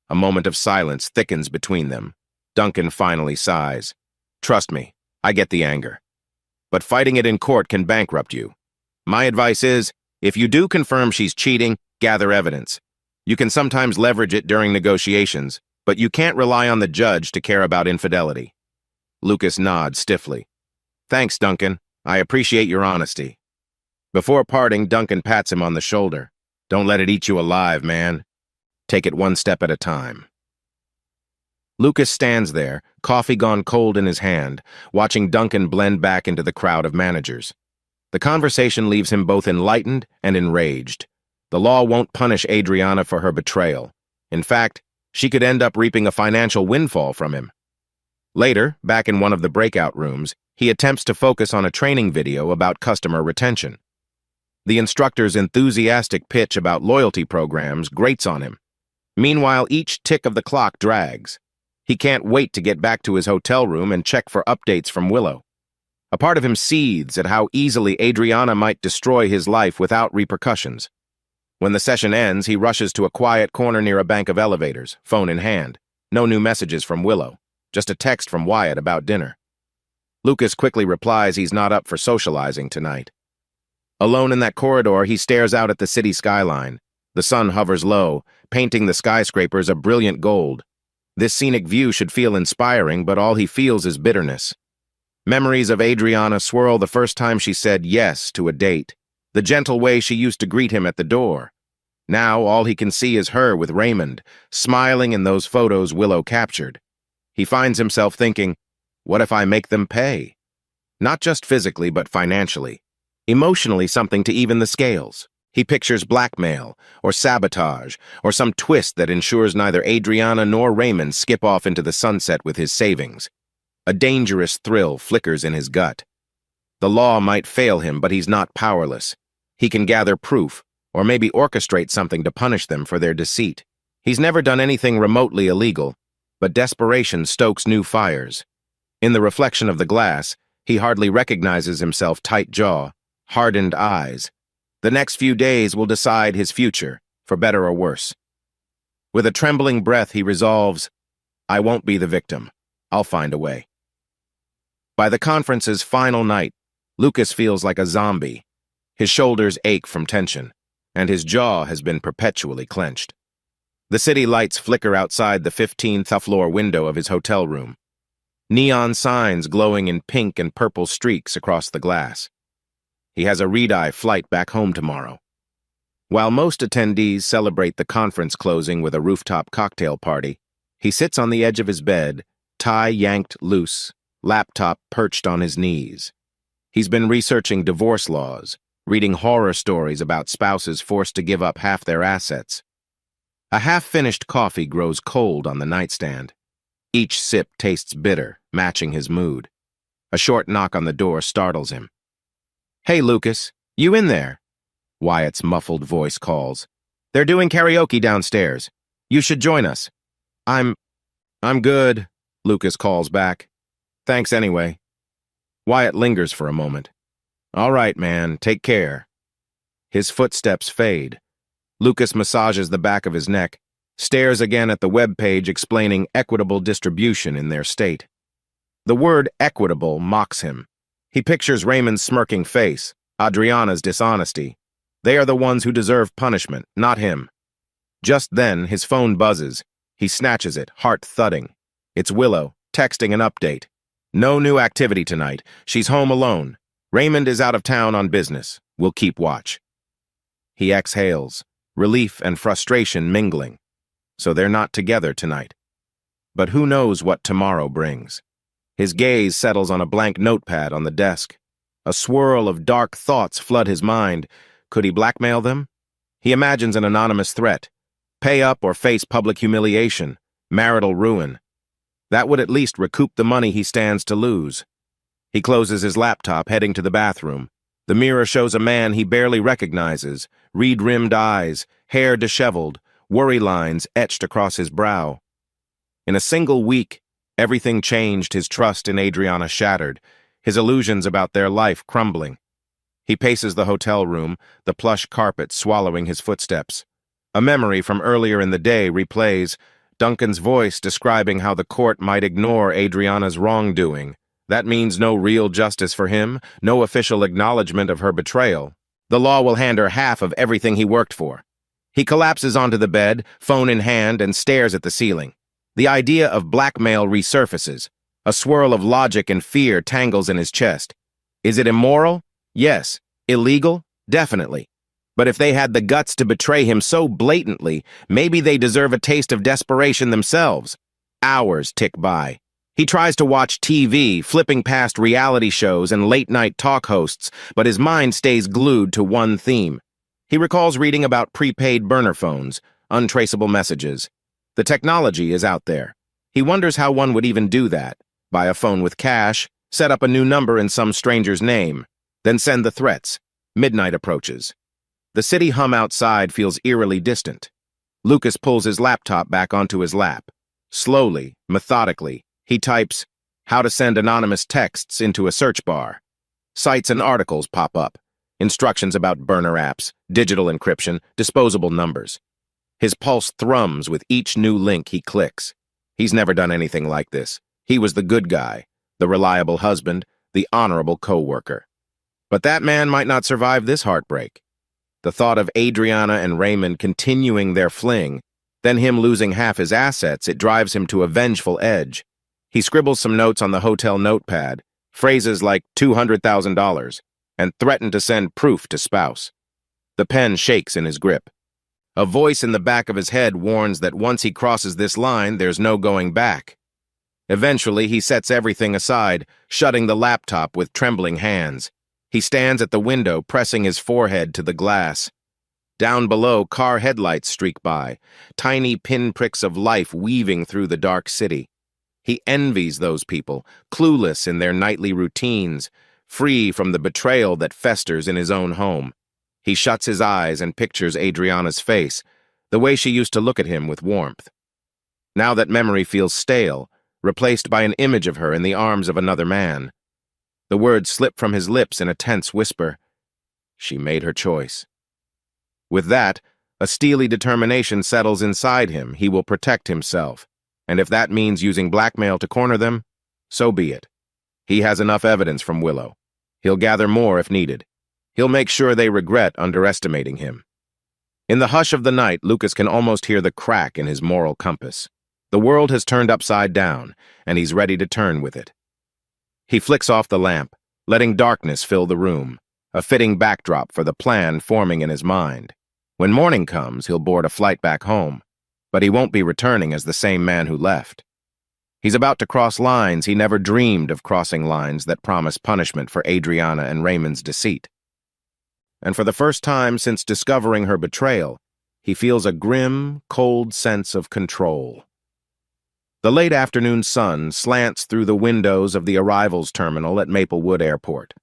A moment of silence thickens between them. Duncan finally sighs. "Trust me, I get the anger. But fighting it in court can bankrupt you. My advice is, if you do confirm she's cheating, gather evidence. You can sometimes leverage it during negotiations, but you can't rely on the judge to care about infidelity." Lucas nods stiffly. "Thanks, Duncan. I appreciate your honesty." Before parting, Duncan pats him on the shoulder. "Don't let it eat you alive, man. Take it one step at a time." Lucas stands there, coffee gone cold in his hand, watching Duncan blend back into the crowd of managers. The conversation leaves him both enlightened and enraged. The law won't punish Adriana for her betrayal. In fact, she could end up reaping a financial windfall from him. Later, back in one of the breakout rooms, he attempts to focus on a training video about customer retention. The instructor's enthusiastic pitch about loyalty programs grates on him. Meanwhile, each tick of the clock drags. He can't wait to get back to his hotel room and check for updates from Willow. A part of him seethes at how easily Adriana might destroy his life without repercussions. When the session ends, he rushes to a quiet corner near a bank of elevators, phone in hand. No new messages from Willow, just a text from Wyatt about dinner. Lucas quickly replies he's not up for socializing tonight. Alone in that corridor, he stares out at the city skyline. The sun hovers low, painting the skyscrapers a brilliant gold. This scenic view should feel inspiring, but all he feels is bitterness. Memories of Adriana swirl the first time she said yes to a date, the gentle way she used to greet him at the door. Now all he can see is her with Raymond, smiling in those photos Willow captured. He finds himself thinking, what if I make them pay? Not just physically, but financially. Emotionally, something to even the scales. He pictures blackmail, or sabotage, or some twist that ensures neither Adriana nor Raymond skip off into the sunset with his savings. A dangerous thrill flickers in his gut. The law might fail him, but he's not powerless. He can gather proof, or maybe orchestrate something to punish them for their deceit. He's never done anything remotely illegal, but desperation stokes new fires. In the reflection of the glass, he hardly recognizes himself, tight jaw, hardened eyes. The next few days will decide his future, for better or worse. With a trembling breath, he resolves, I won't be the victim. I'll find a way. By the conference's final night, Lucas feels like a zombie. His shoulders ache from tension, and his jaw has been perpetually clenched. The city lights flicker outside the 15th floor window of his hotel room. Neon signs glowing in pink and purple streaks across the glass. He has a red-eye flight back home tomorrow. While most attendees celebrate the conference closing with a rooftop cocktail party, he sits on the edge of his bed, tie yanked loose, laptop perched on his knees. He's been researching divorce laws, reading horror stories about spouses forced to give up half their assets. A half-finished coffee grows cold on the nightstand. Each sip tastes bitter, matching his mood. A short knock on the door startles him. Hey, Lucas, you in there? Wyatt's muffled voice calls. They're doing karaoke downstairs. You should join us. I'm good, Lucas calls back. Thanks anyway. Wyatt lingers for a moment. All right, man, take care. His footsteps fade. Lucas massages the back of his neck, stares again at the web page explaining equitable distribution in their state. The word equitable mocks him. He pictures Raymond's smirking face, Adriana's dishonesty. They are the ones who deserve punishment, not him. Just then, his phone buzzes. He snatches it, heart thudding. It's Willow, texting an update. No new activity tonight. She's home alone. Raymond is out of town on business. We'll keep watch. He exhales, relief and frustration mingling. So they're not together tonight. But who knows what tomorrow brings? His gaze settles on a blank notepad on the desk. A swirl of dark thoughts flood his mind. Could he blackmail them? He imagines an anonymous threat. Pay up or face public humiliation, marital ruin. That would at least recoup the money he stands to lose. He closes his laptop, heading to the bathroom. The mirror shows a man he barely recognizes, reed-rimmed eyes, hair disheveled, worry lines etched across his brow. In a single week, everything changed, his trust in Adriana shattered, his illusions about their life crumbling. He paces the hotel room, the plush carpet swallowing his footsteps. A memory from earlier in the day replays, Duncan's voice describing how the court might ignore Adriana's wrongdoing. That means no real justice for him, no official acknowledgement of her betrayal. The law will hand her half of everything he worked for. He collapses onto the bed, phone in hand, and stares at the ceiling. The idea of blackmail resurfaces. A swirl of logic and fear tangles in his chest. Is it immoral? Yes. Illegal? Definitely. But if they had the guts to betray him so blatantly, maybe they deserve a taste of desperation themselves. Hours tick by. He tries to watch TV, flipping past reality shows and late-night talk hosts, but his mind stays glued to one theme. He recalls reading about prepaid burner phones, untraceable messages. The technology is out there. He wonders how one would even do that. Buy a phone with cash, set up a new number in some stranger's name, then send the threats. Midnight approaches. The city hum outside feels eerily distant. Lucas pulls his laptop back onto his lap. Slowly, methodically, he types, how to send anonymous texts into a search bar. Sites and articles pop up. Instructions about burner apps, digital encryption, disposable numbers. His pulse thrums with each new link he clicks. He's never done anything like this. He was the good guy, the reliable husband, the honorable co-worker. But that man might not survive this heartbreak. The thought of Adriana and Raymond continuing their fling, then him losing half his assets, it drives him to a vengeful edge. He scribbles some notes on the hotel notepad, phrases like $200,000, and threatened to send proof to spouse. The pen shakes in his grip. A voice in the back of his head warns that once he crosses this line, there's no going back. Eventually, he sets everything aside, shutting the laptop with trembling hands. He stands at the window, pressing his forehead to the glass. Down below, car headlights streak by, tiny pinpricks of life weaving through the dark city. He envies those people, clueless in their nightly routines, free from the betrayal that festers in his own home. He shuts his eyes and pictures Adriana's face, the way she used to look at him with warmth. Now that memory feels stale, replaced by an image of her in the arms of another man. The words slip from his lips in a tense whisper. She made her choice. With that, a steely determination settles inside him. He will protect himself, and if that means using blackmail to corner them, so be it. He has enough evidence from Willow. He'll gather more if needed. He'll make sure they regret underestimating him. In the hush of the night, Lucas can almost hear the crack in his moral compass. The world has turned upside down, and he's ready to turn with it. He flicks off the lamp, letting darkness fill the room, a fitting backdrop for the plan forming in his mind. When morning comes, he'll board a flight back home, but he won't be returning as the same man who left. He's about to cross lines he never dreamed of crossing, lines that promise punishment for Adriana and Raymond's deceit. And for the first time since discovering her betrayal, he feels a grim, cold sense of control. The late afternoon sun slants through the windows of the arrivals terminal at Maplewood Airport.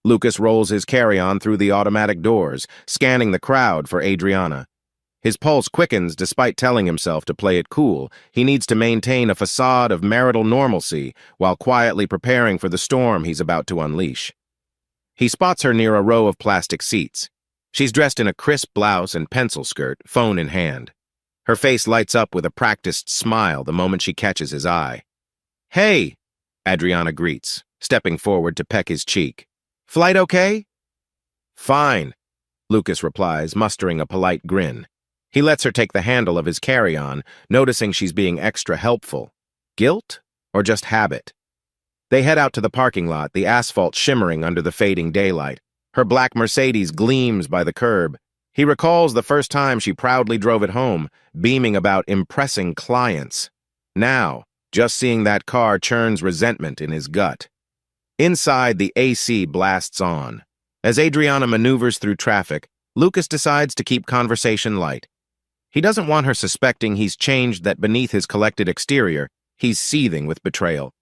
Lucas rolls his carry-on through the automatic doors, scanning the crowd for Adriana. His pulse quickens despite telling himself to play it cool. He needs to maintain a facade of marital normalcy while quietly preparing for the storm he's about to unleash. He spots her near a row of plastic seats. She's dressed in a crisp blouse and pencil skirt, phone in hand. Her face lights up with a practiced smile the moment she catches his eye. "Hey," Adriana greets, stepping forward to peck his cheek. "Flight okay?" "Fine," Lucas replies, mustering a polite grin. He lets her take the handle of his carry-on, noticing she's being extra helpful. Guilt or just habit? They head out to the parking lot, the asphalt shimmering under the fading daylight. Her black Mercedes gleams by the curb. He recalls the first time she proudly drove it home, beaming about impressing clients. Now, just seeing that car churns resentment in his gut. Inside, the AC blasts on. As Adriana maneuvers through traffic, Lucas decides to keep conversation light. He doesn't want her suspecting he's changed, that beneath his collected exterior, he's seething with betrayal.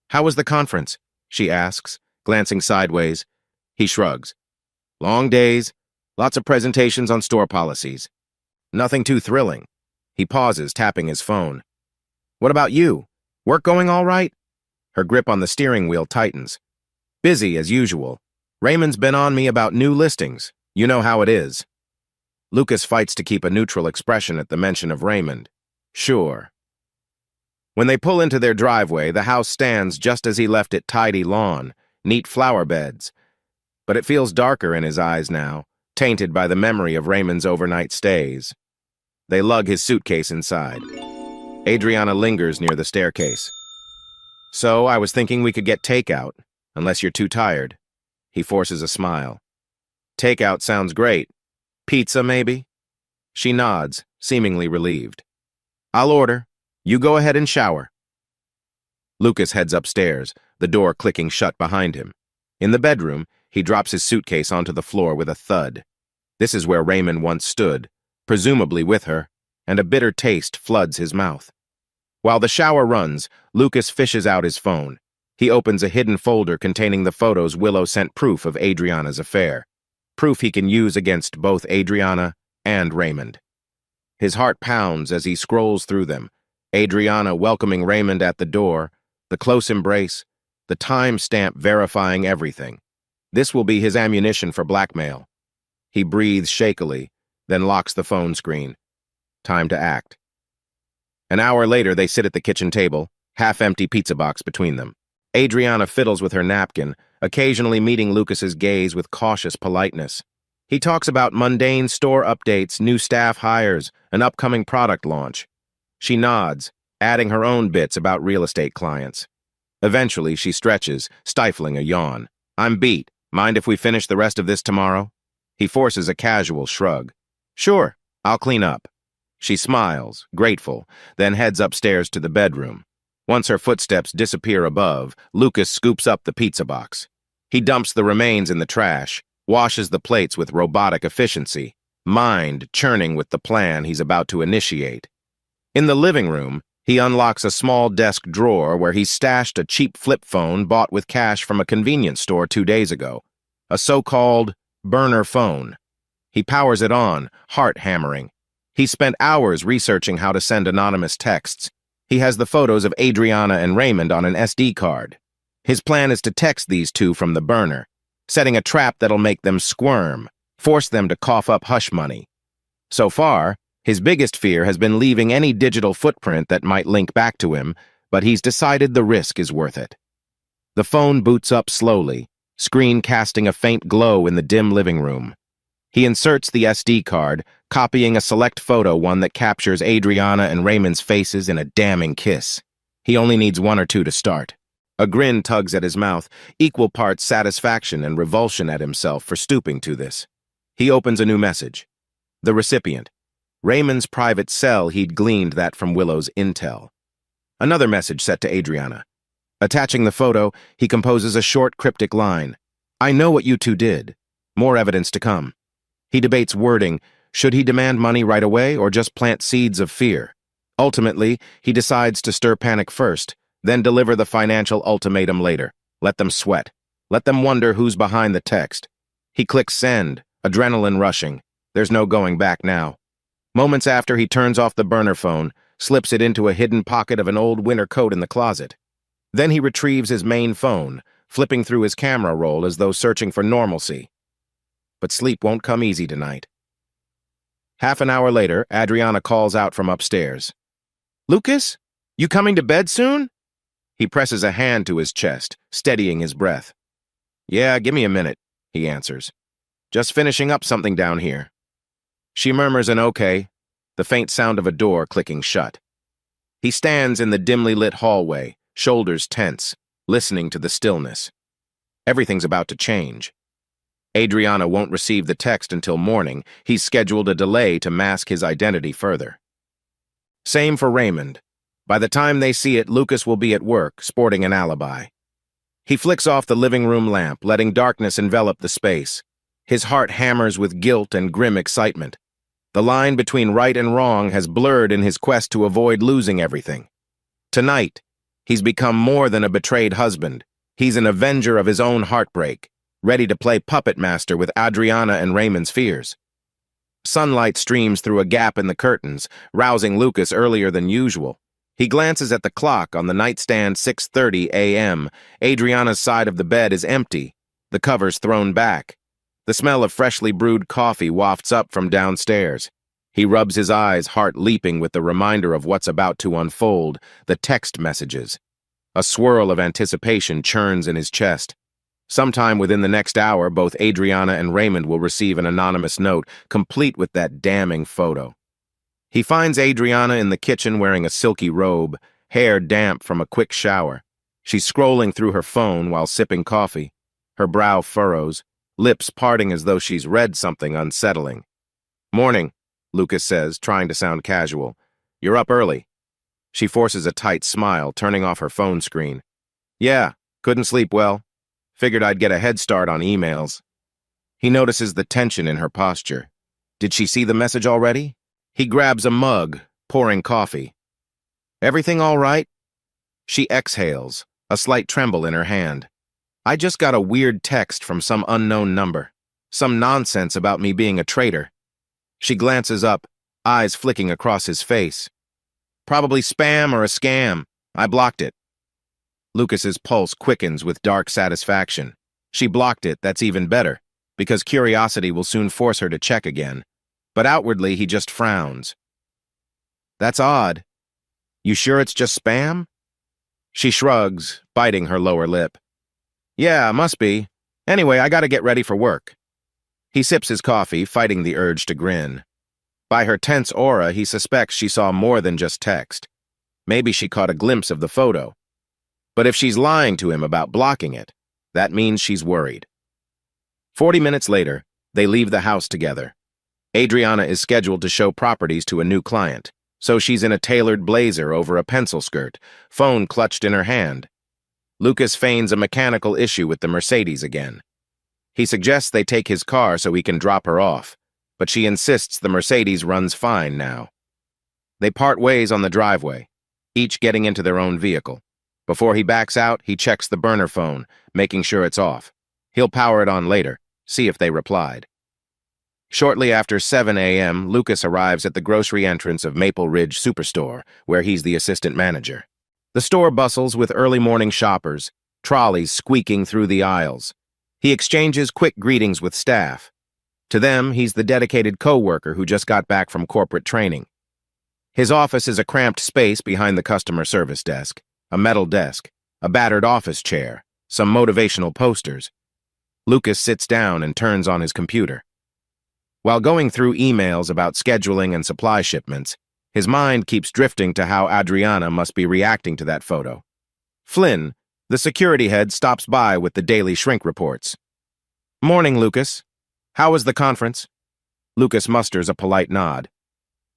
"How was the conference?" she asks, glancing sideways. He shrugs. "Long days, lots of presentations on store policies. Nothing too thrilling." He pauses, tapping his phone. "What about you? Work going all right?" Her grip on the steering wheel tightens. "Busy as usual. Raymond's been on me about new listings. You know how it is." Lucas fights to keep a neutral expression at the mention of Raymond. "Sure." When they pull into their driveway, the house stands just as he left it: tidy lawn, neat flower beds. But it feels darker in his eyes now, tainted by the memory of Raymond's overnight stays. They lug his suitcase inside. Adriana lingers near the staircase. "So, I was thinking we could get takeout, unless you're too tired." He forces a smile. "Takeout sounds great. Pizza, maybe?" She nods, seemingly relieved. "I'll order. You go ahead and shower." Lucas heads upstairs, the door clicking shut behind him. In the bedroom, he drops his suitcase onto the floor with a thud. This is where Raymond once stood, presumably with her, and a bitter taste floods his mouth. While the shower runs, Lucas fishes out his phone. He opens a hidden folder containing the photos Willow sent proof of Adriana's affair. Proof he can use against both Adriana and Raymond. His heart pounds as he scrolls through them. Adriana welcoming Raymond at the door, the close embrace, the time-stamp verifying everything. This will be his ammunition for blackmail. He breathes shakily, then locks the phone screen. Time to act. An hour later, they sit at the kitchen table, half-empty pizza box between them. Adriana fiddles with her napkin, occasionally meeting Lucas's gaze with cautious politeness. He talks about mundane store updates, new staff hires, an upcoming product launch. She nods, adding her own bits about real estate clients. Eventually, she stretches, stifling a yawn. I'm beat. Mind if we finish the rest of this tomorrow? He forces a casual shrug. Sure, I'll clean up. She smiles, grateful, then heads upstairs to the bedroom. Once her footsteps disappear above, Lucas scoops up the pizza box. He dumps the remains in the trash, washes the plates with robotic efficiency, mind churning with the plan he's about to initiate. In the living room, he unlocks a small desk drawer where he stashed a cheap flip phone bought with cash from a convenience store 2 days ago, a so-called burner phone. He powers it on, heart hammering. He spent hours researching how to send anonymous texts. He has the photos of Adriana and Raymond on an SD card. His plan is to text these two from the burner, setting a trap that'll make them squirm, force them to cough up hush money. So far, his biggest fear has been leaving any digital footprint that might link back to him, but he's decided the risk is worth it. The phone boots up slowly, screen casting a faint glow in the dim living room. He inserts the SD card, copying a select photo, one that captures Adriana and Raymond's faces in a damning kiss. He only needs 1 or 2 to start. A grin tugs at his mouth, equal parts satisfaction and revulsion at himself for stooping to this. He opens a new message. The recipient. Raymond's private cell, he'd gleaned that from Willow's intel. Another message set to Adriana. Attaching the photo, he composes a short, cryptic line. I know what you two did. More evidence to come. He debates wording. Should he demand money right away or just plant seeds of fear? Ultimately, he decides to stir panic first, then deliver the financial ultimatum later. Let them sweat. Let them wonder who's behind the text. He clicks send, adrenaline rushing. There's no going back now. Moments after, he turns off the burner phone, slips it into a hidden pocket of an old winter coat in the closet. Then he retrieves his main phone, flipping through his camera roll as though searching for normalcy. But sleep won't come easy tonight. Half an hour later, Adriana calls out from upstairs. Lucas, you coming to bed soon? He presses a hand to his chest, steadying his breath. Yeah, give me a minute, he answers. Just finishing up something down here. She murmurs an okay, the faint sound of a door clicking shut. He stands in the dimly lit hallway, shoulders tense, listening to the stillness. Everything's about to change. Adriana won't receive the text until morning. He's scheduled a delay to mask his identity further. Same for Raymond. By the time they see it, Lucas will be at work, sporting an alibi. He flicks off the living room lamp, letting darkness envelop the space. His heart hammers with guilt and grim excitement. The line between right and wrong has blurred in his quest to avoid losing everything. Tonight, he's become more than a betrayed husband. He's an avenger of his own heartbreak, ready to play puppet master with Adriana and Raymond's fears. Sunlight streams through a gap in the curtains, rousing Lucas earlier than usual. He glances at the clock on the nightstand, 6:30 a.m. Adriana's side of the bed is empty, the covers thrown back. The smell of freshly brewed coffee wafts up from downstairs. He rubs his eyes, heart leaping with the reminder of what's about to unfold, the text messages. A swirl of anticipation churns in his chest. Sometime within the next hour, both Adriana and Raymond will receive an anonymous note, complete with that damning photo. He finds Adriana in the kitchen wearing a silky robe, hair damp from a quick shower. She's scrolling through her phone while sipping coffee. Her brow furrows, lips parting as though she's read something unsettling. Morning, Lucas says, trying to sound casual. You're up early. She forces a tight smile, turning off her phone screen. Yeah, couldn't sleep well. Figured I'd get a head start on emails. He notices the tension in her posture. Did she see the message already? He grabs a mug, pouring coffee. Everything all right? She exhales, a slight tremble in her hand. I just got a weird text from some unknown number. Some nonsense about me being a traitor. She glances up, eyes flicking across his face. Probably spam or a scam. I blocked it. Lucas's pulse quickens with dark satisfaction. She blocked it, that's even better, because curiosity will soon force her to check again. But outwardly, he just frowns. That's odd. You sure it's just spam? She shrugs, biting her lower lip. Yeah, must be. Anyway, I gotta get ready for work. He sips his coffee, fighting the urge to grin. By her tense aura, he suspects she saw more than just text. Maybe she caught a glimpse of the photo. But if she's lying to him about blocking it, that means she's worried. 40 minutes later, they leave the house together. Adriana is scheduled to show properties to a new client, so she's in a tailored blazer over a pencil skirt, phone clutched in her hand. Lucas feigns a mechanical issue with the Mercedes again. He suggests they take his car so he can drop her off, but she insists the Mercedes runs fine now. They part ways on the driveway, each getting into their own vehicle. Before he backs out, he checks the burner phone, making sure it's off. He'll power it on later, see if they replied. Shortly after 7 a.m., Lucas arrives at the grocery entrance of Maple Ridge Superstore, where he's the assistant manager. The store bustles with early morning shoppers, trolleys squeaking through the aisles. He exchanges quick greetings with staff. To them, he's the dedicated co-worker who just got back from corporate training. His office is a cramped space behind the customer service desk, a metal desk, a battered office chair, some motivational posters. Lucas sits down and turns on his computer. While going through emails about scheduling and supply shipments, his mind keeps drifting to how Adriana must be reacting to that photo. Flynn, the security head, stops by with the daily shrink reports. "Morning, Lucas. How was the conference?" Lucas musters a polite nod.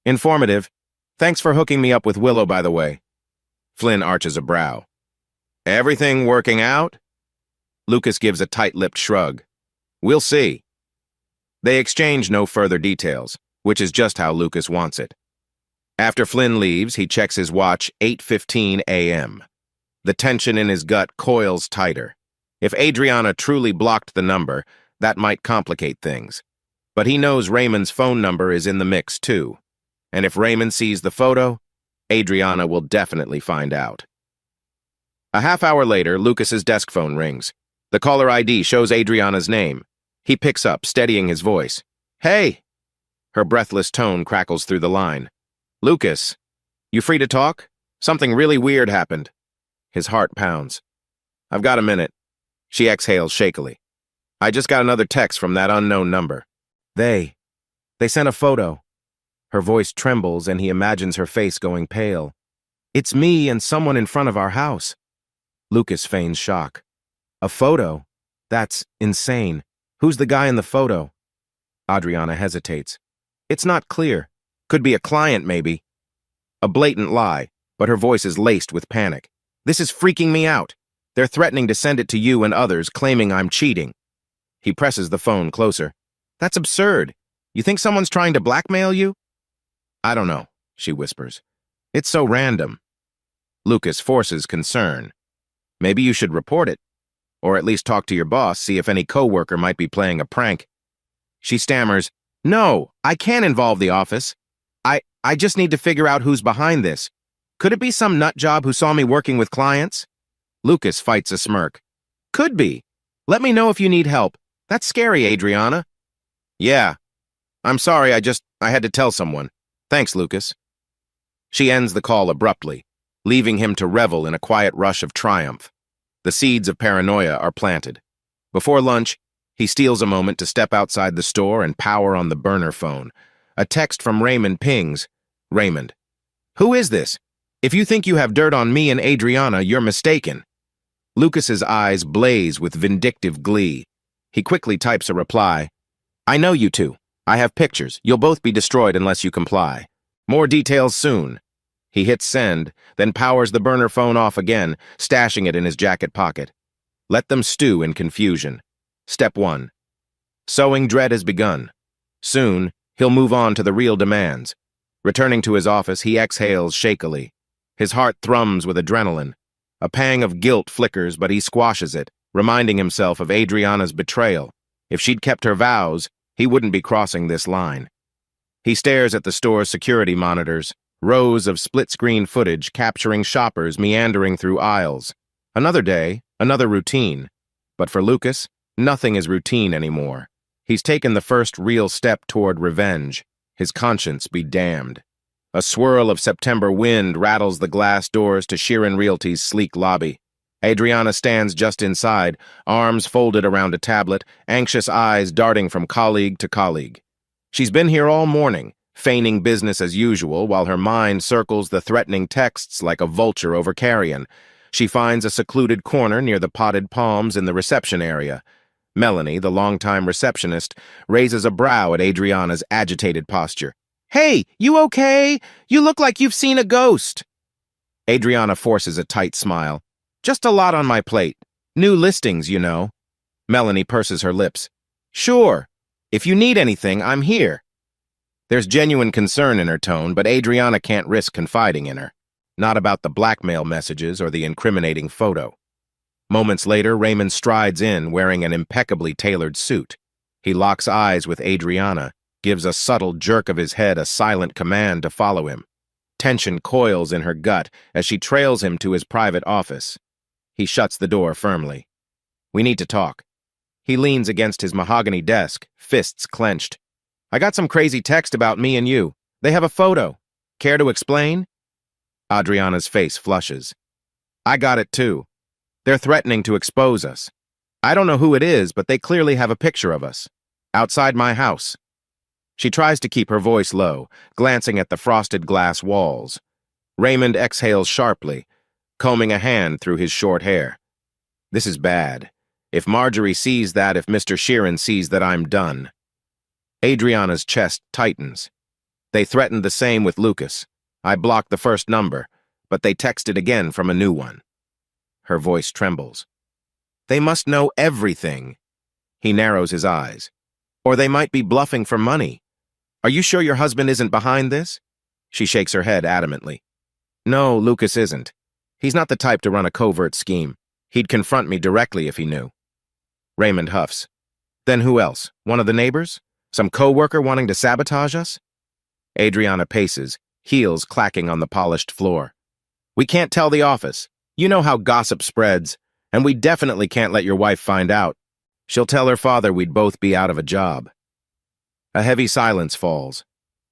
"Informative. Thanks for hooking me up with Willow, by the way." Flynn arches a brow. "Everything working out?" Lucas gives a tight-lipped shrug. "We'll see." They exchange no further details, which is just how Lucas wants it. After Flynn leaves, he checks his watch, 8:15 a.m. The tension in his gut coils tighter. If Adriana truly blocked the number, that might complicate things. But he knows Raymond's phone number is in the mix, too. And if Raymond sees the photo, Adriana will definitely find out. A half hour later, Lucas's desk phone rings. The caller ID shows Adriana's name. He picks up, steadying his voice. "Hey!" Her breathless tone crackles through the line. "Lucas, you free to talk? Something really weird happened." His heart pounds. "I've got a minute." She exhales shakily. "I just got another text from that unknown number. They sent a photo." Her voice trembles and he imagines her face going pale. "It's me and someone in front of our house." Lucas feigns shock. "A photo? That's insane. Who's the guy in the photo?" Adriana hesitates. "It's not clear. Could be a client, maybe." A blatant lie, but her voice is laced with panic. "This is freaking me out. They're threatening to send it to you and others, claiming I'm cheating." He presses the phone closer. "That's absurd. You think someone's trying to blackmail you?" "I don't know," she whispers. "It's so random." Lucas forces concern. "Maybe you should report it. Or at least talk to your boss, see if any coworker might be playing a prank." She stammers, "No, I can't involve the office. I just need to figure out who's behind this. Could it be some nut job who saw me working with clients?" Lucas fights a smirk. "Could be. Let me know if you need help. That's scary, Adriana." "Yeah. I'm sorry, I had to tell someone. Thanks, Lucas." She ends the call abruptly, leaving him to revel in a quiet rush of triumph. The seeds of paranoia are planted. Before lunch, he steals a moment to step outside the store and power on the burner phone. A text from Raymond pings. Raymond: "Who is this? If you think you have dirt on me and Adriana, you're mistaken." Lucas's eyes blaze with vindictive glee. He quickly types a reply. "I know you two. I have pictures. You'll both be destroyed unless you comply. More details soon." He hits send, then powers the burner phone off again, stashing it in his jacket pocket. Let them stew in confusion. Step 1. Sowing dread has begun. Soon, he'll move on to the real demands. Returning to his office, he exhales shakily. His heart thrums with adrenaline. A pang of guilt flickers, but he squashes it, reminding himself of Adriana's betrayal. If she'd kept her vows, he wouldn't be crossing this line. He stares at the store's security monitors, rows of split-screen footage capturing shoppers meandering through aisles. Another day, another routine. But for Lucas, nothing is routine anymore. He's taken the first real step toward revenge. His conscience be damned. A swirl of September wind rattles the glass doors to Sheeran Realty's sleek lobby. Adriana stands just inside, arms folded around a tablet, anxious eyes darting from colleague to colleague. She's been here all morning, feigning business as usual while her mind circles the threatening texts like a vulture over carrion. She finds a secluded corner near the potted palms in the reception area. Melanie, the longtime receptionist, raises a brow at Adriana's agitated posture. "Hey, you okay? You look like you've seen a ghost." Adriana forces a tight smile. "Just a lot on my plate. New listings, you know." Melanie purses her lips. "Sure. If you need anything, I'm here." There's genuine concern in her tone, but Adriana can't risk confiding in her. Not about the blackmail messages or the incriminating photo. Moments later, Raymond strides in, wearing an impeccably tailored suit. He locks eyes with Adriana, gives a subtle jerk of his head a silent command to follow him. Tension coils in her gut as she trails him to his private office. He shuts the door firmly. "We need to talk." He leans against his mahogany desk, fists clenched. "I got some crazy text about me and you. They have a photo. Care to explain?" Adriana's face flushes. "I got it too. They're threatening to expose us. I don't know who it is, but they clearly have a picture of us. Outside my house." She tries to keep her voice low, glancing at the frosted glass walls. Raymond exhales sharply, combing a hand through his short hair. "This is bad. If Marjorie sees that, if Mr. Sheeran sees that, I'm done." Adriana's chest tightens. "They threatened the same with Lucas. I blocked the first number, but they texted again from a new one." Her voice trembles. "They must know everything." He narrows his eyes. "Or they might be bluffing for money. Are you sure your husband isn't behind this?" She shakes her head adamantly. "No, Lucas isn't. He's not the type to run a covert scheme. He'd confront me directly if he knew." Raymond huffs. "Then who else? One of the neighbors? Some co-worker wanting to sabotage us?" Adriana paces, heels clacking on the polished floor. "We can't tell the office. You know how gossip spreads, and we definitely can't let your wife find out. She'll tell her father we'd both be out of a job." A heavy silence falls.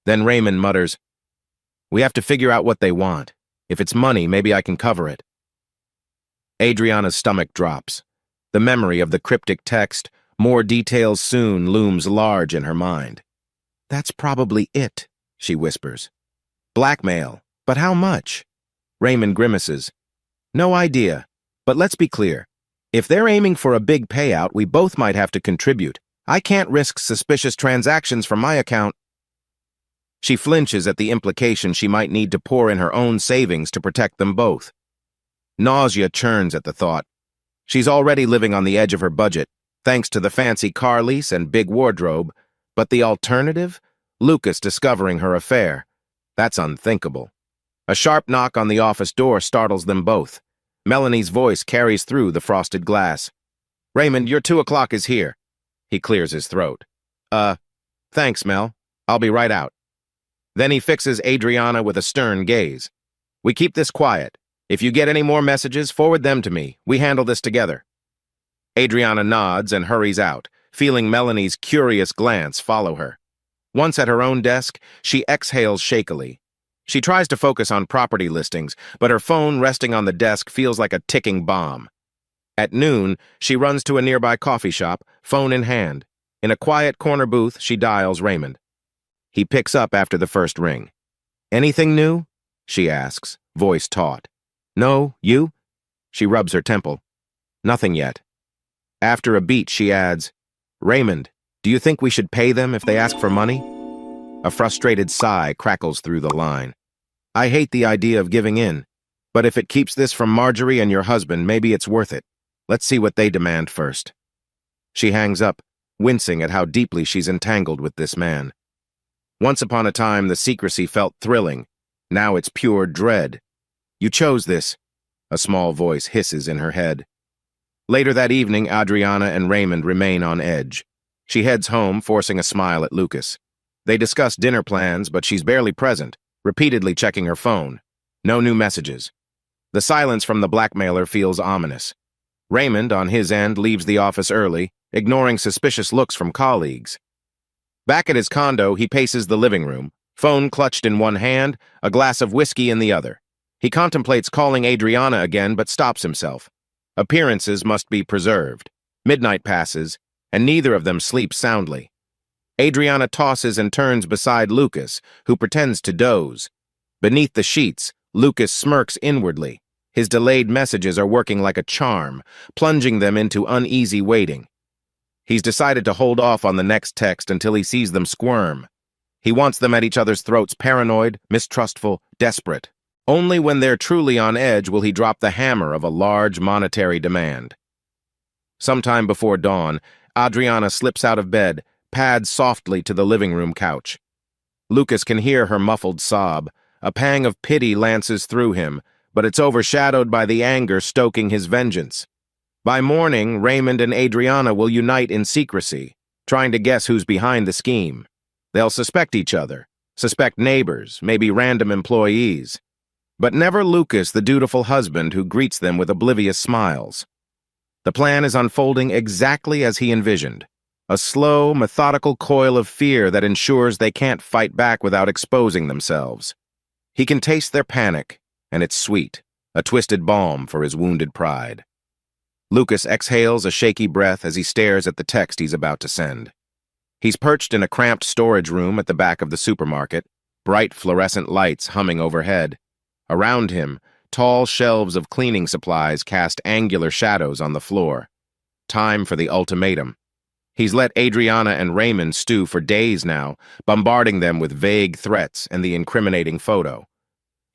Then Raymond mutters, "We have to figure out what they want. If it's money, maybe I can cover it." Adriana's stomach drops. The memory of the cryptic text, "More details soon," looms large in her mind. "That's probably it," she whispers. "Blackmail. But how much?" Raymond grimaces. "No idea. But let's be clear. If they're aiming for a big payout, we both might have to contribute. I can't risk suspicious transactions from my account." She flinches at the implication she might need to pour in her own savings to protect them both. Nausea churns at the thought. She's already living on the edge of her budget, thanks to the fancy car lease and big wardrobe, but the alternative? Lucas discovering her affair. That's unthinkable. A sharp knock on the office door startles them both. Melanie's voice carries through the frosted glass. "Raymond, your 2 o'clock is here." He clears his throat. Thanks, Mel. I'll be right out." Then he fixes Adriana with a stern gaze. "We keep this quiet. If you get any more messages, forward them to me. We handle this together." Adriana nods and hurries out, feeling Melanie's curious glance follow her. Once at her own desk, she exhales shakily. She tries to focus on property listings, but her phone resting on the desk feels like a ticking bomb. At noon, she runs to a nearby coffee shop, phone in hand. In a quiet corner booth, she dials Raymond. He picks up after the first ring. "Anything new?" she asks, voice taut. "No, you?" She rubs her temple. "Nothing yet." After a beat, she adds, "Raymond, do you think we should pay them if they ask for money?" A frustrated sigh crackles through the line. "I hate the idea of giving in, but if it keeps this from Marjorie and your husband, maybe it's worth it. Let's see what they demand first." She hangs up, wincing at how deeply she's entangled with this man. Once upon a time, the secrecy felt thrilling. Now it's pure dread. "You chose this," a small voice hisses in her head. Later that evening, Adriana and Raymond remain on edge. She heads home, forcing a smile at Lucas. They discuss dinner plans, but she's barely present, repeatedly checking her phone. No new messages. The silence from the blackmailer feels ominous. Raymond, on his end, leaves the office early, ignoring suspicious looks from colleagues. Back at his condo, he paces the living room, phone clutched in one hand, a glass of whiskey in the other. He contemplates calling Adriana again, but stops himself. Appearances must be preserved. Midnight passes, and neither of them sleeps soundly. Adriana tosses and turns beside Lucas, who pretends to doze. Beneath the sheets, Lucas smirks inwardly. His delayed messages are working like a charm, plunging them into uneasy waiting. He's decided to hold off on the next text until he sees them squirm. He wants them at each other's throats, paranoid, mistrustful, desperate. Only when they're truly on edge will he drop the hammer of a large monetary demand. Sometime before dawn, Adriana slips out of bed, pads softly to the living room couch. Lucas can hear her muffled sob. A pang of pity lances through him, but it's overshadowed by the anger stoking his vengeance. By morning, Raymond and Adriana will unite in secrecy, trying to guess who's behind the scheme. They'll suspect each other, suspect neighbors, maybe random employees. But never Lucas, the dutiful husband who greets them with oblivious smiles. The plan is unfolding exactly as he envisioned. A slow, methodical coil of fear that ensures they can't fight back without exposing themselves. He can taste their panic, and it's sweet, a twisted balm for his wounded pride. Lucas exhales a shaky breath as he stares at the text he's about to send. He's perched in a cramped storage room at the back of the supermarket, bright fluorescent lights humming overhead. Around him, tall shelves of cleaning supplies cast angular shadows on the floor. Time for the ultimatum. He's let Adriana and Raymond stew for days now, bombarding them with vague threats and the incriminating photo.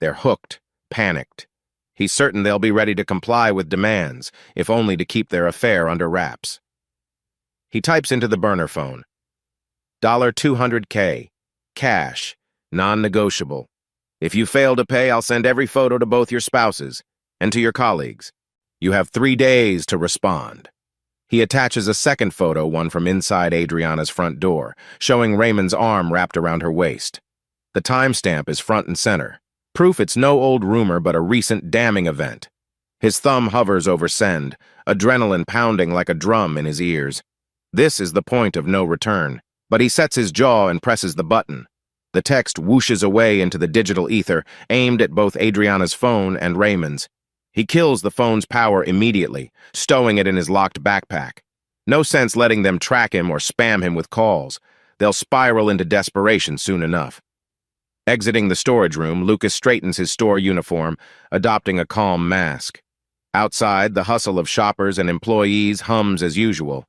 They're hooked, panicked. He's certain they'll be ready to comply with demands, if only to keep their affair under wraps. He types into the burner phone. $200K. Cash. Non-negotiable. If you fail to pay, I'll send every photo to both your spouses and to your colleagues. You have 3 days to respond. He attaches a second photo, one from inside Adriana's front door, showing Raymond's arm wrapped around her waist. The timestamp is front and center. Proof it's no old rumor but a recent damning event. His thumb hovers over send, adrenaline pounding like a drum in his ears. This is the point of no return, but he sets his jaw and presses the button. The text whooshes away into the digital ether, aimed at both Adriana's phone and Raymond's. He kills the phone's power immediately, stowing it in his locked backpack. No sense letting them track him or spam him with calls. They'll spiral into desperation soon enough. Exiting the storage room, Lucas straightens his store uniform, adopting a calm mask. Outside, the hustle of shoppers and employees hums as usual.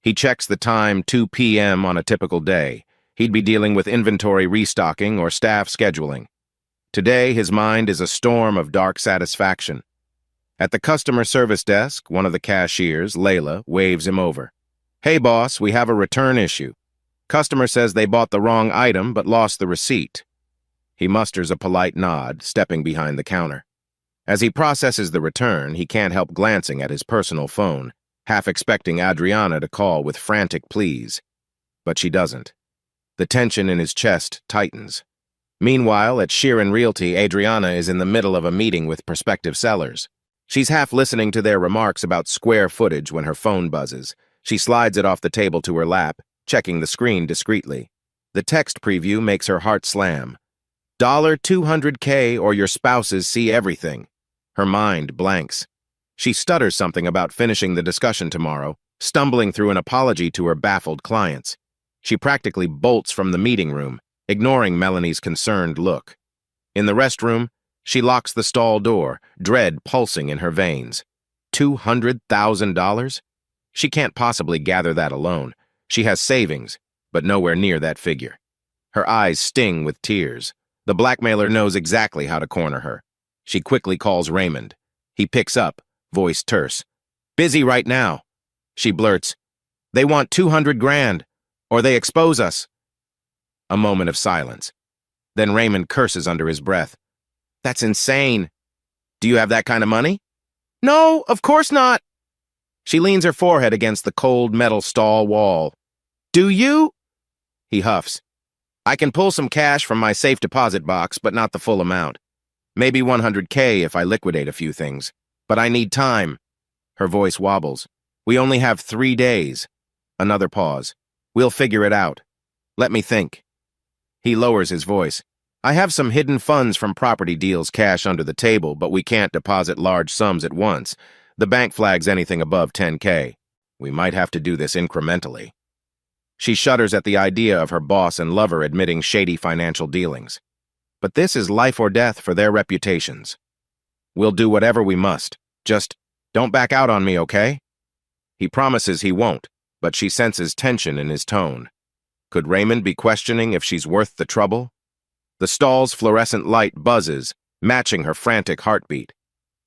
He checks the time, 2 p.m. on a typical day. He'd be dealing with inventory restocking or staff scheduling. Today, his mind is a storm of dark satisfaction. At the customer service desk, one of the cashiers, Layla, waves him over. "Hey, boss, we have a return issue. Customer says they bought the wrong item but lost the receipt." He musters a polite nod, stepping behind the counter. As he processes the return, he can't help glancing at his personal phone, half expecting Adriana to call with frantic pleas. But she doesn't. The tension in his chest tightens. Meanwhile, at Sheeran Realty, Adriana is in the middle of a meeting with prospective sellers. She's half listening to their remarks about square footage when her phone buzzes. She slides it off the table to her lap, checking the screen discreetly. The text preview makes her heart slam. $200K or your spouses see everything. Her mind blanks. She stutters something about finishing the discussion tomorrow, stumbling through an apology to her baffled clients. She practically bolts from the meeting room, ignoring Melanie's concerned look. In the restroom, she locks the stall door, dread pulsing in her veins. $200,000? She can't possibly gather that alone. She has savings, but nowhere near that figure. Her eyes sting with tears. The blackmailer knows exactly how to corner her. She quickly calls Raymond. He picks up, voice terse. "Busy right now." She blurts, "They want 200 grand, or they expose us." A moment of silence. Then Raymond curses under his breath. "That's insane. Do you have that kind of money?" "No, of course not." She leans her forehead against the cold metal stall wall. "Do you?" He huffs. "I can pull some cash from my safe deposit box, but not the full amount. Maybe 100K if I liquidate a few things. But I need time." Her voice wobbles. "We only have 3 days." Another pause. "We'll figure it out. Let me think." He lowers his voice. "I have some hidden funds from property deals cash under the table, but we can't deposit large sums at once. The bank flags anything above 10K. We might have to do this incrementally. She shudders at the idea of her boss and lover admitting shady financial dealings. But this is life or death for their reputations. We'll do whatever we must. Just don't back out on me, okay? He promises he won't, but she senses tension in his tone. Could Raymond be questioning if she's worth the trouble? The stall's fluorescent light buzzes, matching her frantic heartbeat.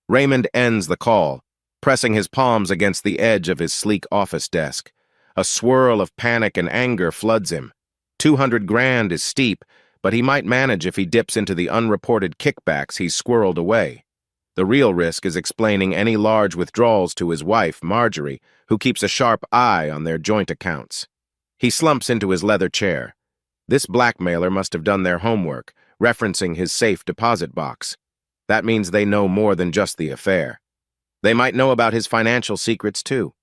Raymond ends the call, pressing his palms against the edge of his sleek office desk. A swirl of panic and anger floods him. 200 grand is steep, but he might manage if he dips into the unreported kickbacks he's squirreled away. The real risk is explaining any large withdrawals to his wife, Marjorie, who keeps a sharp eye on their joint accounts. He slumps into his leather chair. This blackmailer must have done their homework, referencing his safe deposit box. That means they know more than just the affair. They might know about his financial secrets, too.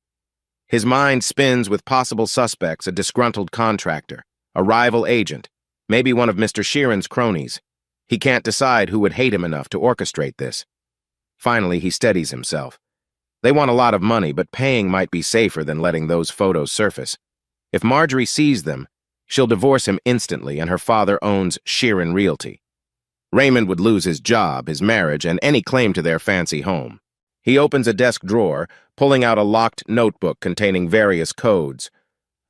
His mind spins with possible suspects: a disgruntled contractor, a rival agent, maybe one of Mr. Sheeran's cronies. He can't decide who would hate him enough to orchestrate this. Finally, he steadies himself. They want a lot of money, but paying might be safer than letting those photos surface. If Marjorie sees them, she'll divorce him instantly, and her father owns Sheeran Realty. Raymond would lose his job, his marriage, and any claim to their fancy home. He opens a desk drawer, pulling out a locked notebook containing various codes.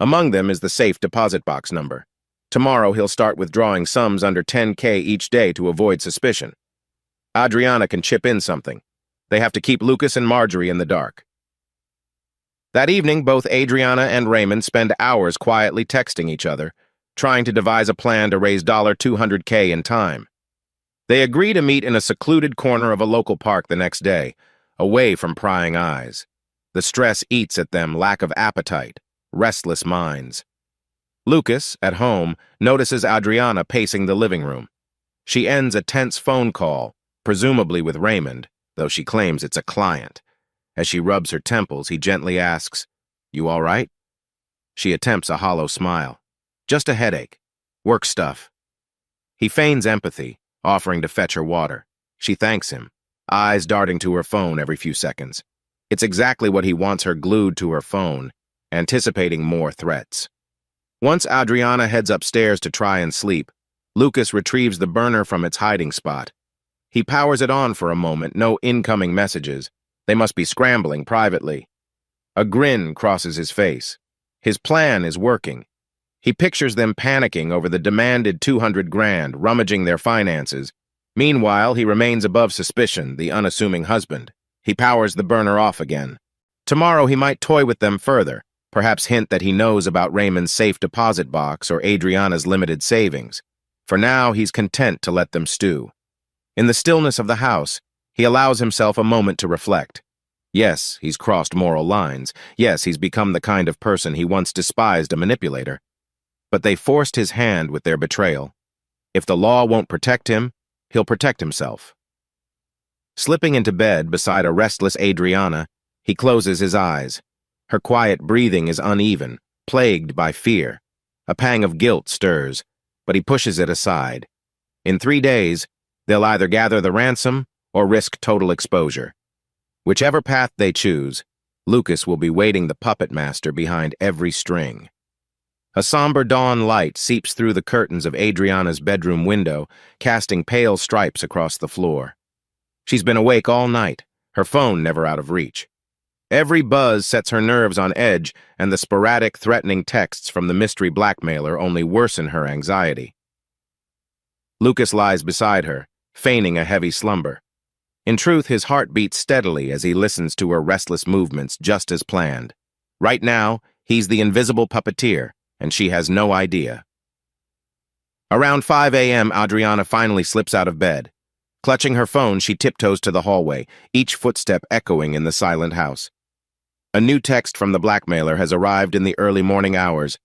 Among them is the safe deposit box number. Tomorrow he'll start withdrawing sums under 10K each day to avoid suspicion. Adriana can chip in something. They have to keep Lucas and Marjorie in the dark. That evening, both Adriana and Raymond spend hours quietly texting each other, trying to devise a plan to raise $200K in time. They agree to meet in a secluded corner of a local park the next day, away from prying eyes. The stress eats at them: lack of appetite, restless minds. Lucas, at home, notices Adriana pacing the living room. She ends a tense phone call, presumably with Raymond, though she claims it's a client. As she rubs her temples, he gently asks, "You all right?" She attempts a hollow smile. "Just a headache. Work stuff." He feigns empathy, offering to fetch her water. She thanks him, eyes darting to her phone every few seconds. It's exactly what he wants her glued to her phone, anticipating more threats. Once Adriana heads upstairs to try and sleep, Lucas retrieves the burner from its hiding spot. He powers it on for a moment, no incoming messages. They must be scrambling privately. A grin crosses his face. His plan is working. He pictures them panicking over the demanded 200 grand, rummaging their finances. Meanwhile, he remains above suspicion, the unassuming husband. He powers the burner off again. Tomorrow he might toy with them further, perhaps hint that he knows about Raymond's safe deposit box or Adriana's limited savings. For now, he's content to let them stew. In the stillness of the house, he allows himself a moment to reflect. Yes, he's crossed moral lines. Yes, he's become the kind of person he once despised, a manipulator. But they forced his hand with their betrayal. If the law won't protect him, he'll protect himself. Slipping into bed beside a restless Adriana, he closes his eyes. Her quiet breathing is uneven, plagued by fear. A pang of guilt stirs, but he pushes it aside. In 3 days, they'll either gather the ransom or risk total exposure. Whichever path they choose, Lucas will be waiting the puppet master behind every string. A somber dawn light seeps through the curtains of Adriana's bedroom window, casting pale stripes across the floor. She's been awake all night, her phone never out of reach. Every buzz sets her nerves on edge, and the sporadic, threatening texts from the mystery blackmailer only worsen her anxiety. Lucas lies beside her, feigning a heavy slumber. In truth, his heart beats steadily as he listens to her restless movements, just as planned. Right now, he's the invisible puppeteer, and she has no idea. Around 5 a.m., Adriana finally slips out of bed. Clutching her phone, she tiptoes to the hallway, each footstep echoing in the silent house. A new text from the blackmailer has arrived in the early morning hours.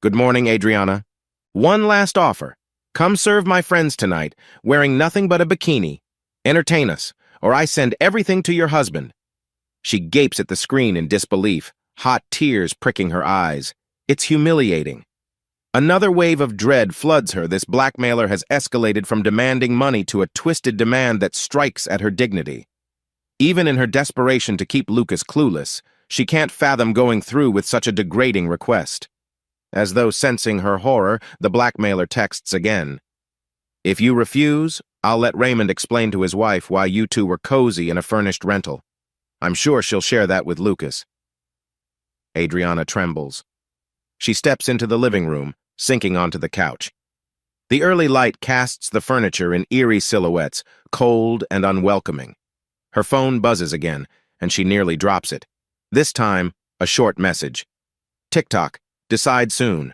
"Good morning, Adriana. One last offer. Come serve my friends tonight, wearing nothing but a bikini. Entertain us, or I send everything to your husband." She gapes at the screen in disbelief, hot tears pricking her eyes. It's humiliating. Another wave of dread floods her. This blackmailer has escalated from demanding money to a twisted demand that strikes at her dignity. Even in her desperation to keep Lucas clueless, she can't fathom going through with such a degrading request. As though sensing her horror, the blackmailer texts again. "If you refuse, I'll let Raymond explain to his wife why you two were cozy in a furnished rental. I'm sure she'll share that with Lucas." Adriana trembles. She steps into the living room, sinking onto the couch. The early light casts the furniture in eerie silhouettes, cold and unwelcoming. Her phone buzzes again, and she nearly drops it. This time, a short message. "TikTok, decide soon."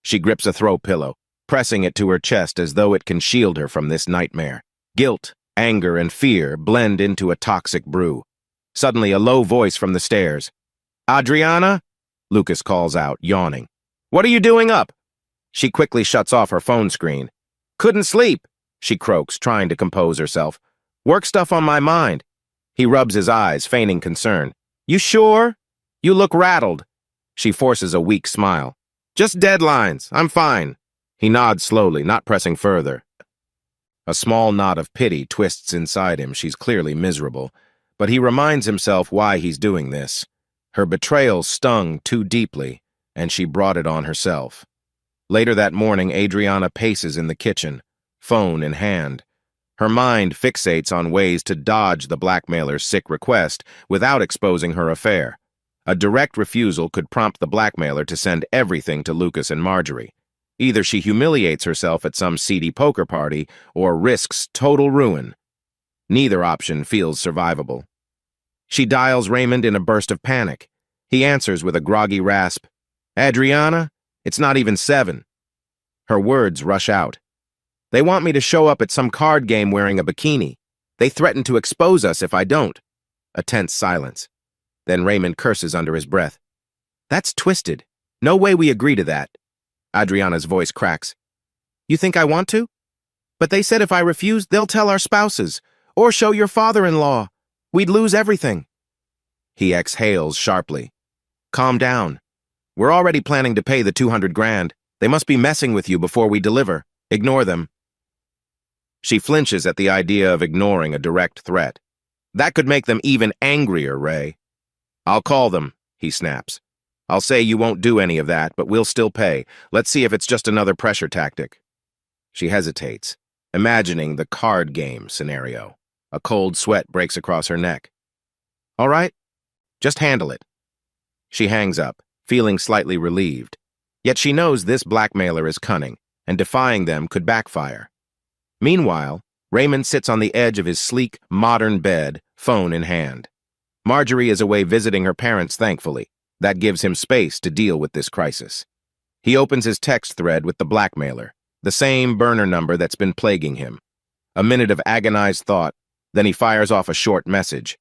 She grips a throw pillow, pressing it to her chest as though it can shield her from this nightmare. Guilt, anger, and fear blend into a toxic brew. Suddenly, a low voice from the stairs. "Adriana?" Lucas calls out, yawning. "What are you doing up?" She quickly shuts off her phone screen. "Couldn't sleep," she croaks, trying to compose herself. "Work stuff on my mind." He rubs his eyes, feigning concern. "You sure? You look rattled." She forces a weak smile. "Just deadlines. I'm fine." He nods slowly, not pressing further. A small knot of pity twists inside him. She's clearly miserable, but he reminds himself why he's doing this. Her betrayal stung too deeply, and she brought it on herself. Later that morning, Adriana paces in the kitchen, phone in hand. Her mind fixates on ways to dodge the blackmailer's sick request without exposing her affair. A direct refusal could prompt the blackmailer to send everything to Lucas and Marjorie. Either she humiliates herself at some seedy poker party or risks total ruin. Neither option feels survivable. She dials Raymond in a burst of panic. He answers with a groggy rasp. "Adriana? It's not even 7. Her words rush out. "They want me to show up at some card game wearing a bikini. They threaten to expose us if I don't." A tense silence. Then Raymond curses under his breath. "That's twisted. No way we agree to that." Adriana's voice cracks. "You think I want to? But they said if I refuse, they'll tell our spouses, or show your father-in-law. We'd lose everything." He exhales sharply. "Calm down. We're already planning to pay the 200 grand. They must be messing with you before we deliver. Ignore them." She flinches at the idea of ignoring a direct threat. "That could make them even angrier, Ray." "I'll call them," he snaps. "I'll say you won't do any of that, but we'll still pay. Let's see if it's just another pressure tactic." She hesitates, imagining the card game scenario. A cold sweat breaks across her neck. "All right, just handle it." She hangs up, feeling slightly relieved. Yet she knows this blackmailer is cunning, and defying them could backfire. Meanwhile, Raymond sits on the edge of his sleek, modern bed, phone in hand. Marjorie is away visiting her parents, thankfully. That gives him space to deal with this crisis. He opens his text thread with the blackmailer, the same burner number that's been plaguing him. A minute of agonized thought, then he fires off a short message.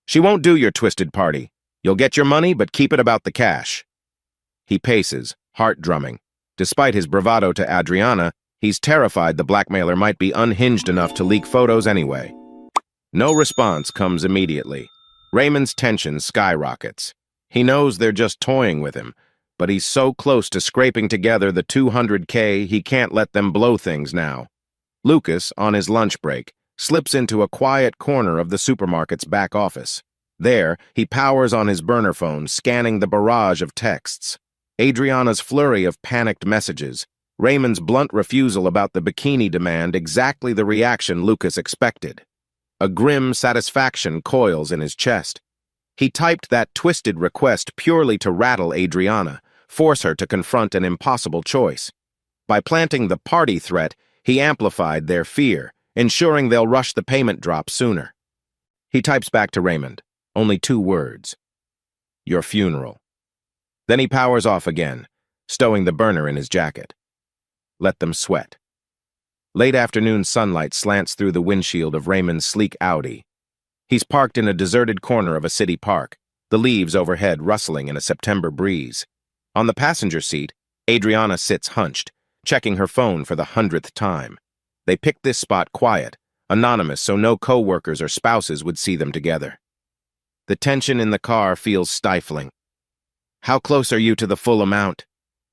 "She won't do your twisted party. You'll get your money, but keep it about the cash." He paces, heart drumming. Despite his bravado to Adriana, he's terrified the blackmailer might be unhinged enough to leak photos anyway. No response comes immediately. Raymond's tension skyrockets. He knows they're just toying with him, but he's so close to scraping together the 200K he can't let them blow things now. Lucas, on his lunch break, slips into a quiet corner of the supermarket's back office. There, he powers on his burner phone, scanning the barrage of texts. Adriana's flurry of panicked messages, Raymond's blunt refusal about the bikini demand, exactly the reaction Lucas expected. A grim satisfaction coils in his chest. He typed that twisted request purely to rattle Adriana, force her to confront an impossible choice. By planting the party threat, he amplified their fear, ensuring they'll rush the payment drop sooner. He types back to Raymond, only 2 words. "Your funeral." Then he powers off again, stowing the burner in his jacket. Let them sweat. Late afternoon sunlight slants through the windshield of Raymond's sleek Audi. He's parked in a deserted corner of a city park, the leaves overhead rustling in a September breeze. On the passenger seat, Adriana sits hunched, checking her phone for the 100th time. They picked this spot quiet, anonymous, so no co-workers or spouses would see them together. The tension in the car feels stifling. "How close are you to the full amount?"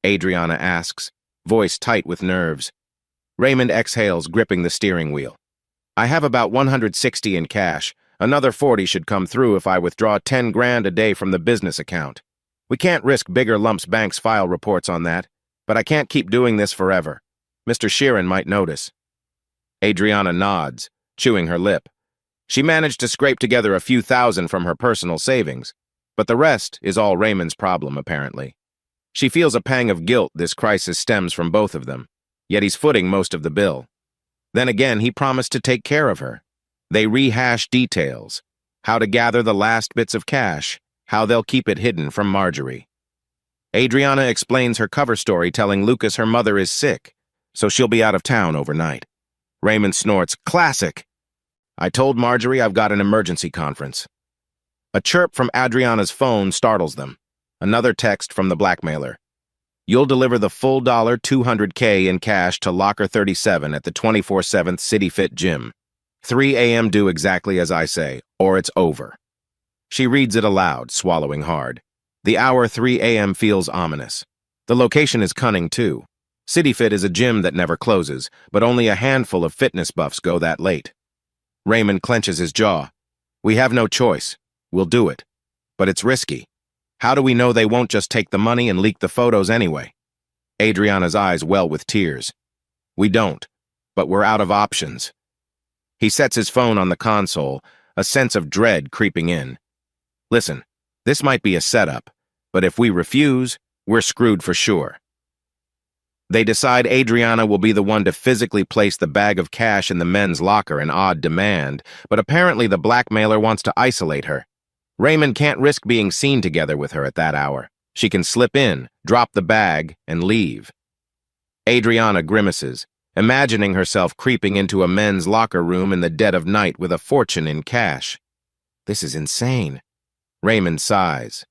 Adriana asks, voice tight with nerves. Raymond exhales, gripping the steering wheel. "I have about 160 in cash, Another 40 should come through if I withdraw 10 grand a day from the business account. We can't risk bigger lumps. Banks file reports on that, but I can't keep doing this forever. Mr. Sheeran might notice. Adriana nods, chewing her lip. She managed to scrape together a few thousand from her personal savings, but the rest is all Raymond's problem, apparently. She feels a pang of guilt this crisis stems from both of them, yet he's footing most of the bill. Then again, he promised to take care of her. They rehash details, how to gather the last bits of cash, how they'll keep it hidden from Marjorie. Adriana explains her cover story telling Lucas her mother is sick, so she'll be out of town overnight. Raymond snorts, "Classic! I told Marjorie I've got an emergency conference." A chirp from Adriana's phone startles them. Another text from the blackmailer. "You'll deliver the full $200K in cash to Locker 37 at the 24/7 City Fit Gym. 3 a.m. do exactly as I say, or it's over." She reads it aloud, swallowing hard. The hour 3 a.m. feels ominous. The location is cunning, too. CityFit is a gym that never closes, but only a handful of fitness buffs go that late. Raymond clenches his jaw. "We have no choice. We'll do it. But it's risky. How do we know they won't just take the money and leak the photos anyway?" Adriana's eyes well with tears. "We don't, but we're out of options." He sets his phone on the console, a sense of dread creeping in. "Listen, this might be a setup, but if we refuse, we're screwed for sure." They decide Adriana will be the one to physically place the bag of cash in the men's locker, an odd demand, but apparently the blackmailer wants to isolate her. Raymond can't risk being seen together with her at that hour. She can slip in, drop the bag, and leave. Adriana grimaces, imagining herself creeping into a men's locker room in the dead of night with a fortune in cash. This is insane. Raymond sighs.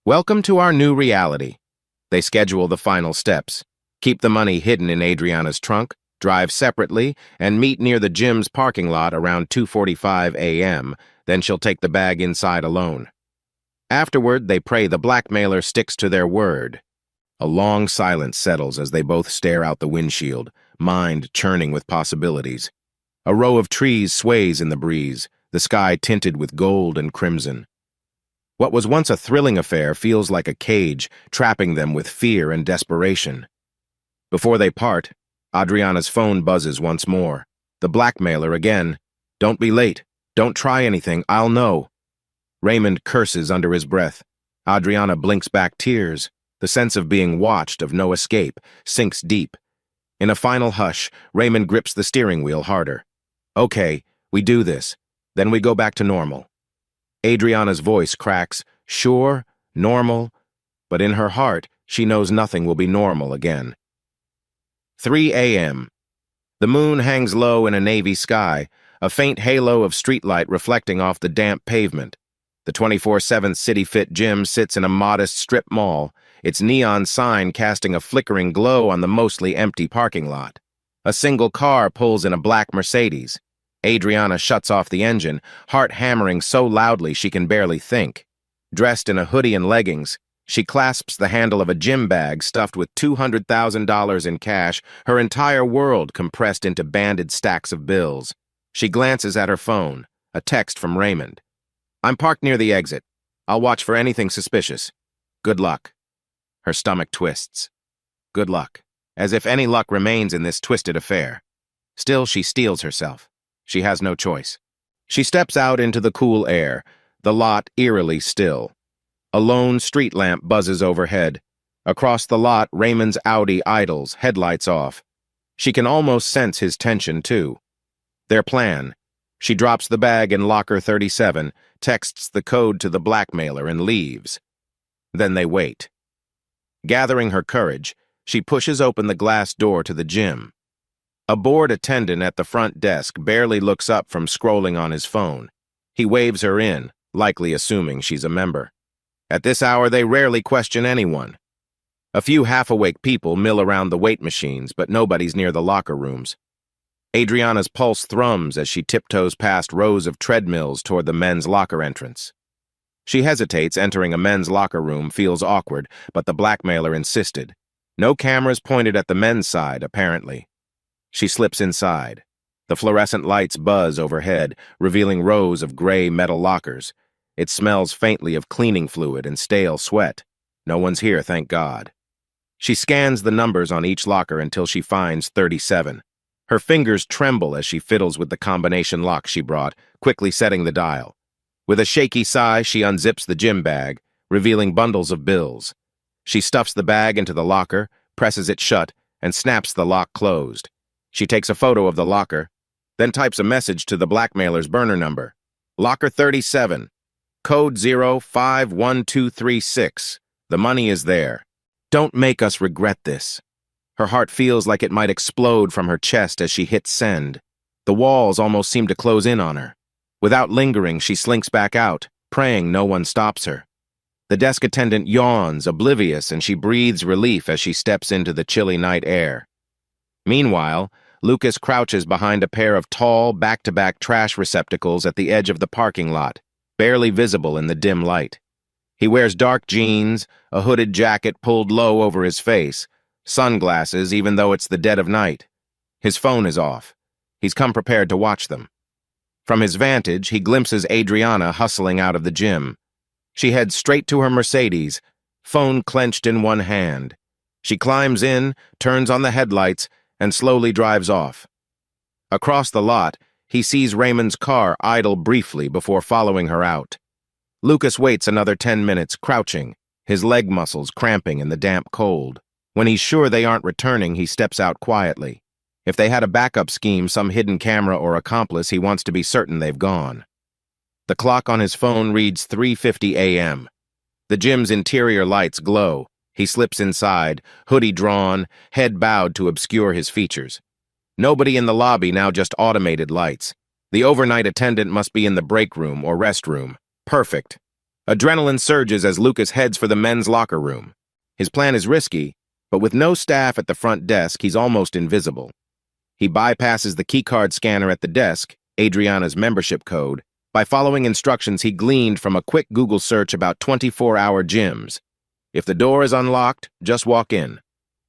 Welcome to our new reality. They schedule the final steps. Keep the money hidden in Adriana's trunk, drive separately, and meet near the gym's parking lot around 2:45 a.m., then she'll take the bag inside alone. Afterward, they pray the blackmailer sticks to their word. A long silence settles as they both stare out the windshield, mind churning with possibilities. A row of trees sways in the breeze, the sky tinted with gold and crimson. What was once a thrilling affair feels like a cage, trapping them with fear and desperation. Before they part, Adriana's phone buzzes once more. The blackmailer again. "Don't be late. Don't try anything. I'll know." Raymond curses under his breath. Adriana blinks back tears. The sense of being watched, of no escape, sinks deep. In a final hush, Raymond grips the steering wheel harder. "Okay, we do this. Then we go back to normal." Adriana's voice cracks. Sure, normal. But in her heart, she knows nothing will be normal again. 3 a.m. The moon hangs low in a navy sky, a faint halo of streetlight reflecting off the damp pavement. The 24/7 City Fit Gym sits in a modest strip mall, its neon sign casting a flickering glow on the mostly empty parking lot. A single car pulls in a black Mercedes. Adriana shuts off the engine, heart hammering so loudly she can barely think. Dressed in a hoodie and leggings, she clasps the handle of a gym bag stuffed with $200,000 in cash, her entire world compressed into banded stacks of bills. She glances at her phone, a text from Raymond. "I'm parked near the exit. I'll watch for anything suspicious. Good luck." Her stomach twists. Good luck. As if any luck remains in this twisted affair. Still, she steels herself. She has no choice. She steps out into the cool air, the lot eerily still. A lone street lamp buzzes overhead. Across the lot, Raymond's Audi idles, headlights off. She can almost sense his tension, too. Their plan. She drops the bag in locker 37, texts the code to the blackmailer, and leaves. Then they wait. Gathering her courage, she pushes open the glass door to the gym. A bored attendant at the front desk barely looks up from scrolling on his phone. He waves her in, likely assuming she's a member. At this hour, they rarely question anyone. A few half-awake people mill around the weight machines, but nobody's near the locker rooms. Adriana's pulse thrums as she tiptoes past rows of treadmills toward the men's locker entrance. She hesitates. Entering a men's locker room feels awkward, but the blackmailer insisted. No cameras pointed at the men's side, apparently. She slips inside. The fluorescent lights buzz overhead, revealing rows of gray metal lockers. It smells faintly of cleaning fluid and stale sweat. No one's here, thank God. She scans the numbers on each locker until she finds 37. Her fingers tremble as she fiddles with the combination lock she brought, quickly setting the dial. With a shaky sigh, she unzips the gym bag, revealing bundles of bills. She stuffs the bag into the locker, presses it shut, and snaps the lock closed. She takes a photo of the locker, then types a message to the blackmailer's burner number. Locker 37, code 051236. The money is there. Don't make us regret this. Her heart feels like it might explode from her chest as she hits send. The walls almost seem to close in on her. Without lingering, she slinks back out, praying no one stops her. The desk attendant yawns, oblivious, and she breathes relief as she steps into the chilly night air. Meanwhile, Lucas crouches behind a pair of tall, back-to-back trash receptacles at the edge of the parking lot, barely visible in the dim light. He wears dark jeans, a hooded jacket pulled low over his face, sunglasses even though it's the dead of night. His phone is off. He's come prepared to watch them. From his vantage, he glimpses Adriana hustling out of the gym. She heads straight to her Mercedes, phone clenched in one hand. She climbs in, turns on the headlights, and slowly drives off. Across the lot, he sees Raymond's car idle briefly before following her out. Lucas waits another 10 minutes, crouching, his leg muscles cramping in the damp cold. When he's sure they aren't returning, he steps out quietly. If they had a backup scheme, some hidden camera or accomplice, he wants to be certain they've gone. The clock on his phone reads 3:50 a.m. The gym's interior lights glow. He slips inside, hoodie drawn, head bowed to obscure his features. Nobody in the lobby, now just automated lights. The overnight attendant must be in the break room or restroom. Perfect. Adrenaline surges as Lucas heads for the men's locker room. His plan is risky, but with no staff at the front desk, he's almost invisible. He bypasses the keycard scanner at the desk, Adriana's membership code, by following instructions he gleaned from a quick Google search about 24-hour gyms. If the door is unlocked, just walk in.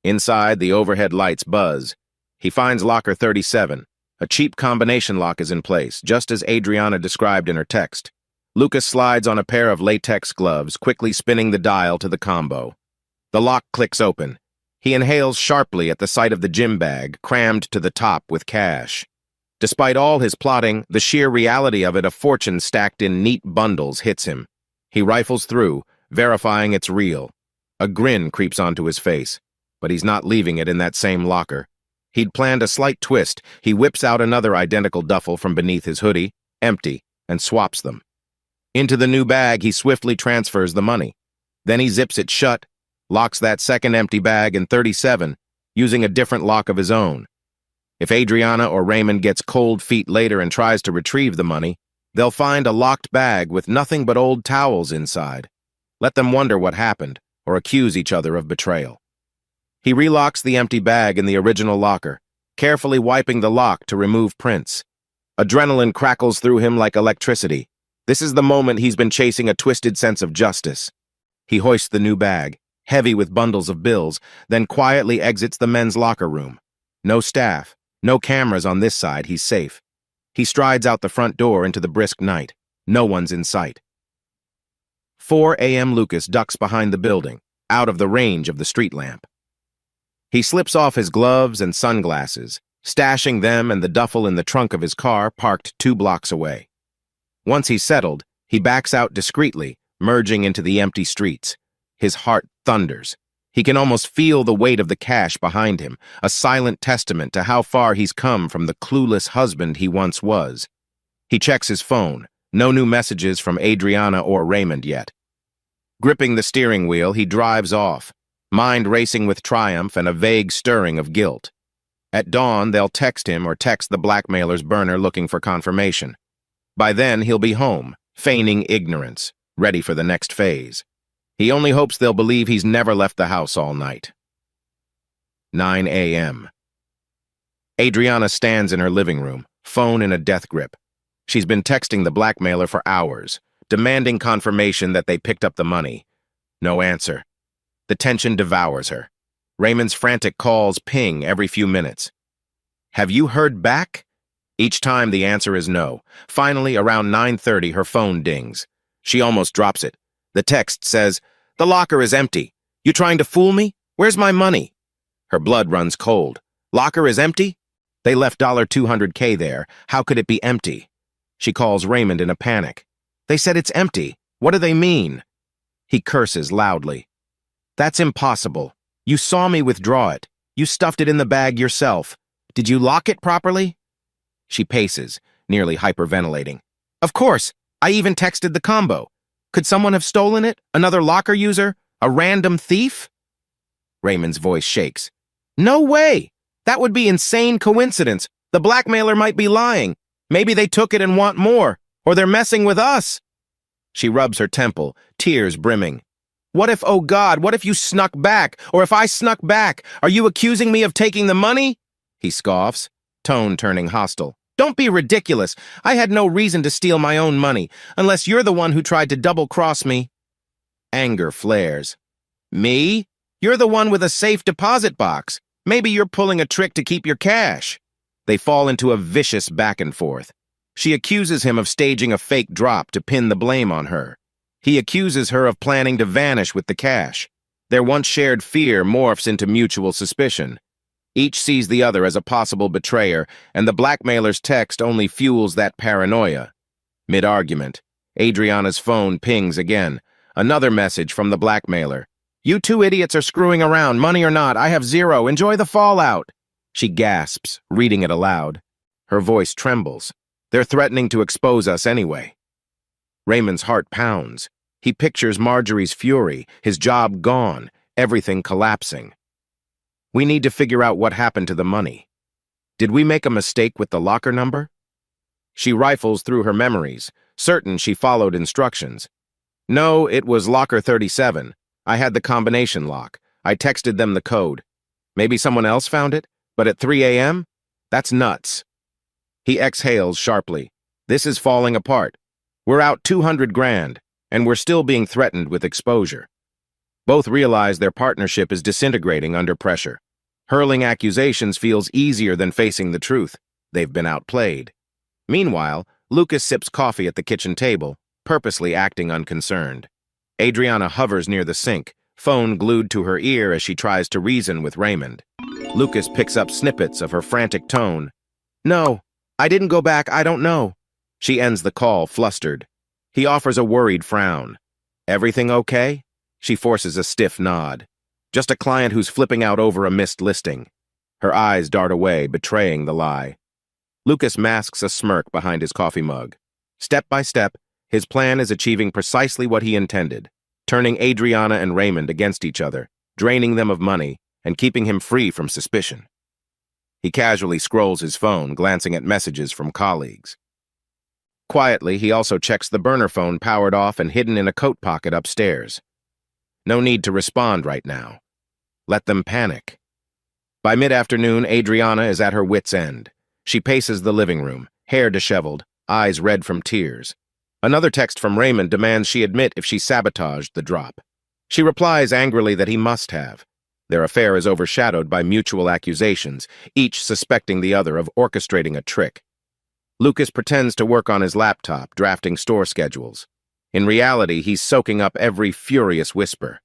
Inside, the overhead lights buzz. He finds locker 37. A cheap combination lock is in place, just as Adriana described in her text. Lucas slides on a pair of latex gloves, quickly spinning the dial to the combo. The lock clicks open. He inhales sharply at the sight of the gym bag, crammed to the top with cash. Despite all his plotting, the sheer reality of it, a fortune stacked in neat bundles, hits him. He rifles through, verifying it's real. A grin creeps onto his face, but he's not leaving it in that same locker. He'd planned a slight twist. He whips out another identical duffel from beneath his hoodie, empty, and swaps them. Into the new bag, he swiftly transfers the money. Then he zips it shut, locks that second empty bag in 37, using a different lock of his own. If Adriana or Raymond gets cold feet later and tries to retrieve the money, they'll find a locked bag with nothing but old towels inside. Let them wonder what happened, or accuse each other of betrayal. He relocks the empty bag in the original locker, carefully wiping the lock to remove prints. Adrenaline crackles through him like electricity. This is the moment he's been chasing, a twisted sense of justice. He hoists the new bag, heavy with bundles of bills, then quietly exits the men's locker room. No staff, no cameras on this side, he's safe. He strides out the front door into the brisk night. No one's in sight. 4 a.m. Lucas ducks behind the building, out of the range of the street lamp. He slips off his gloves and sunglasses, stashing them and the duffel in the trunk of his car parked 2 blocks away. Once he's settled, he backs out discreetly, merging into the empty streets. His heart thunders. He can almost feel the weight of the cash behind him, a silent testament to how far he's come from the clueless husband he once was. He checks his phone. No new messages from Adriana or Raymond yet. Gripping the steering wheel, he drives off, mind racing with triumph and a vague stirring of guilt. At dawn, they'll text him or text the blackmailer's burner looking for confirmation. By then, he'll be home, feigning ignorance, ready for the next phase. He only hopes they'll believe he's never left the house all night. 9 a.m. Adriana stands in her living room, phone in a death grip. She's been texting the blackmailer for hours, demanding confirmation that they picked up the money. No answer. The tension devours her. Raymond's frantic calls ping every few minutes. "Have you heard back?" Each time the answer is no. Finally, around 9:30, her phone dings. She almost drops it. The text says, "The locker is empty. You trying to fool me? Where's my money?" Her blood runs cold. Locker is empty? They left $200K there. How could it be empty? She calls Raymond in a panic. They said it's empty. What do they mean? He curses loudly. That's impossible. You saw me withdraw it. You stuffed it in the bag yourself. Did you lock it properly? She paces, nearly hyperventilating. Of course. I even texted the combo. Could someone have stolen it? Another locker user? A random thief? Raymond's voice shakes. No way! That would be insane coincidence. The blackmailer might be lying. Maybe they took it and want more. Or they're messing with us. She rubs her temple, tears brimming. What if, oh God, what if you snuck back? Or if I snuck back? Are you accusing me of taking the money? He scoffs, tone turning hostile. Don't be ridiculous. I had no reason to steal my own money, unless you're the one who tried to double-cross me. Anger flares. Me? You're the one with a safe deposit box. Maybe you're pulling a trick to keep your cash. They fall into a vicious back and forth. She accuses him of staging a fake drop to pin the blame on her. He accuses her of planning to vanish with the cash. Their once shared fear morphs into mutual suspicion. Each sees the other as a possible betrayer, and the blackmailer's text only fuels that paranoia. Mid-argument, Adriana's phone pings again. Another message from the blackmailer. You two idiots are screwing around, money or not. I have zero. Enjoy the fallout. She gasps, reading it aloud. Her voice trembles. They're threatening to expose us anyway. Raymond's heart pounds. He pictures Marjorie's fury, his job gone, everything collapsing. We need to figure out what happened to the money. Did we make a mistake with the locker number? She rifles through her memories, certain she followed instructions. No, it was locker 37. I had the combination lock. I texted them the code. Maybe someone else found it? But at 3 a.m.? That's nuts. He exhales sharply. This is falling apart. We're out 200 grand, and we're still being threatened with exposure. Both realize their partnership is disintegrating under pressure. Hurling accusations feels easier than facing the truth. They've been outplayed. Meanwhile, Lucas sips coffee at the kitchen table, purposely acting unconcerned. Adriana hovers near the sink, phone glued to her ear as she tries to reason with Raymond. Lucas picks up snippets of her frantic tone. No, I didn't go back, I don't know. She ends the call, flustered. He offers a worried frown. Everything okay? She forces a stiff nod. Just a client who's flipping out over a missed listing. Her eyes dart away, betraying the lie. Lucas masks a smirk behind his coffee mug. Step by step, his plan is achieving precisely what he intended, turning Adriana and Raymond against each other, draining them of money, and keeping him free from suspicion. He casually scrolls his phone, glancing at messages from colleagues. Quietly, he also checks the burner phone powered off and hidden in a coat pocket upstairs. No need to respond right now. Let them panic. By mid-afternoon, Adriana is at her wit's end. She paces the living room, hair disheveled, eyes red from tears. Another text from Raymond demands she admit if she sabotaged the drop. She replies angrily that he must have. Their affair is overshadowed by mutual accusations, each suspecting the other of orchestrating a trick. Lucas pretends to work on his laptop, drafting store schedules. In reality, he's soaking up every furious whisper.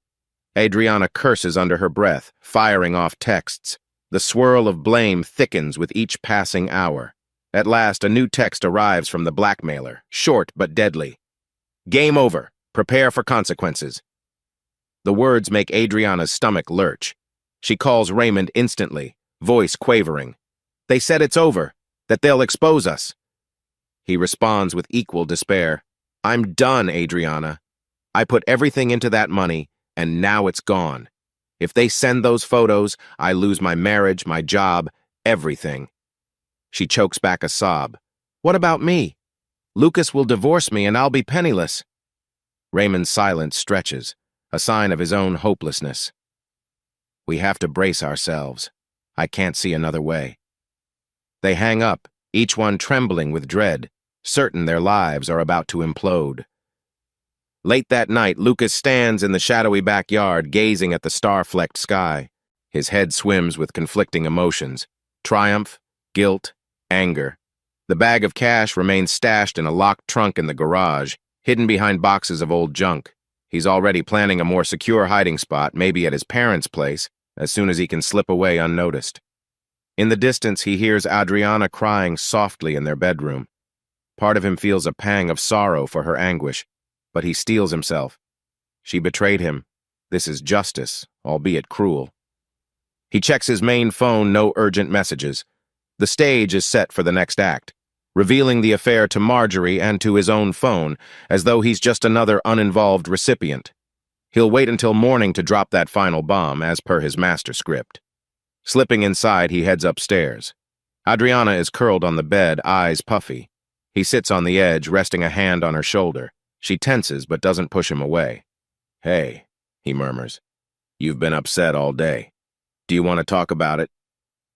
Adriana curses under her breath, firing off texts. The swirl of blame thickens with each passing hour. At last, a new text arrives from the blackmailer, short but deadly. Game over. Prepare for consequences. The words make Adriana's stomach lurch. She calls Raymond instantly, voice quavering. They said it's over, that they'll expose us. He responds with equal despair. I'm done, Adriana. I put everything into that money, and now it's gone. If they send those photos, I lose my marriage, my job, everything. She chokes back a sob. What about me? Lucas will divorce me and I'll be penniless. Raymond's silence stretches, a sign of his own hopelessness. We have to brace ourselves. I can't see another way. They hang up, each one trembling with dread, certain their lives are about to implode. Late that night, Lucas stands in the shadowy backyard, gazing at the star-flecked sky. His head swims with conflicting emotions, triumph, guilt, anger. The bag of cash remains stashed in a locked trunk in the garage, hidden behind boxes of old junk. He's already planning a more secure hiding spot, maybe at his parents' place, as soon as he can slip away unnoticed. In the distance, he hears Adriana crying softly in their bedroom. Part of him feels a pang of sorrow for her anguish, but he steels himself. She betrayed him. This is justice, albeit cruel. He checks his main phone, no urgent messages. The stage is set for the next act, revealing the affair to Marjorie and to his own phone, as though he's just another uninvolved recipient. He'll wait until morning to drop that final bomb, as per his master script. Slipping inside, he heads upstairs. Adriana is curled on the bed, eyes puffy. He sits on the edge, resting a hand on her shoulder. She tenses, but doesn't push him away. "Hey," he murmurs. "You've been upset all day. Do you want to talk about it?"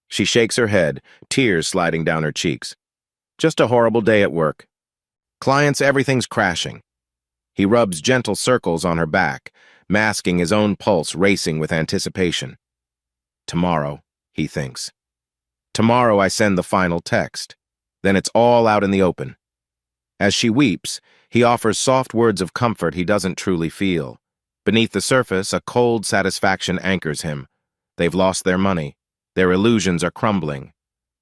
She shakes her head, tears sliding down her cheeks. "Just a horrible day at work. Clients, everything's crashing." He rubs gentle circles on her back, masking his own pulse racing with anticipation. Tomorrow, he thinks. Tomorrow I send the final text. Then it's all out in the open. As she weeps, he offers soft words of comfort he doesn't truly feel. Beneath the surface, a cold satisfaction anchors him. They've lost their money. Their illusions are crumbling.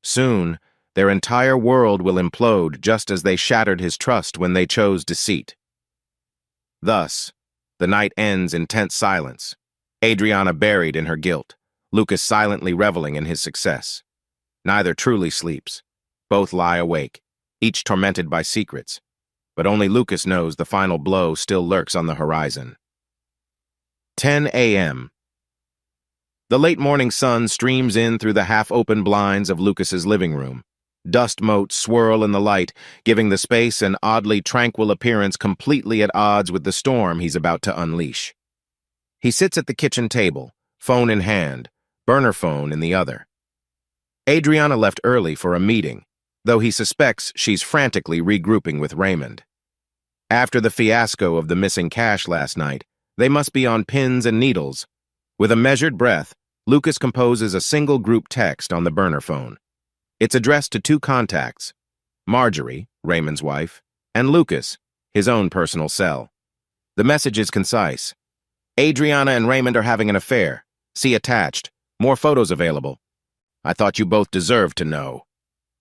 Soon, their entire world will implode just as they shattered his trust when they chose deceit. Thus, the night ends in tense silence. Adriana buried in her guilt, Lucas silently reveling in his success. Neither truly sleeps. Both lie awake, each tormented by secrets. But only Lucas knows the final blow still lurks on the horizon. 10 a.m. The late morning sun streams in through the half-open blinds of Lucas's living room. Dust motes swirl in the light, giving the space an oddly tranquil appearance completely at odds with the storm he's about to unleash. He sits at the kitchen table, phone in hand, burner phone in the other. Adriana left early for a meeting, though he suspects she's frantically regrouping with Raymond. After the fiasco of the missing cash last night, they must be on pins and needles. With a measured breath, Lucas composes a single group text on the burner phone. It's addressed to two contacts, Marjorie, Raymond's wife, and Lucas, his own personal cell. The message is concise. "Adriana and Raymond are having an affair. See attached. More photos available. I thought you both deserved to know."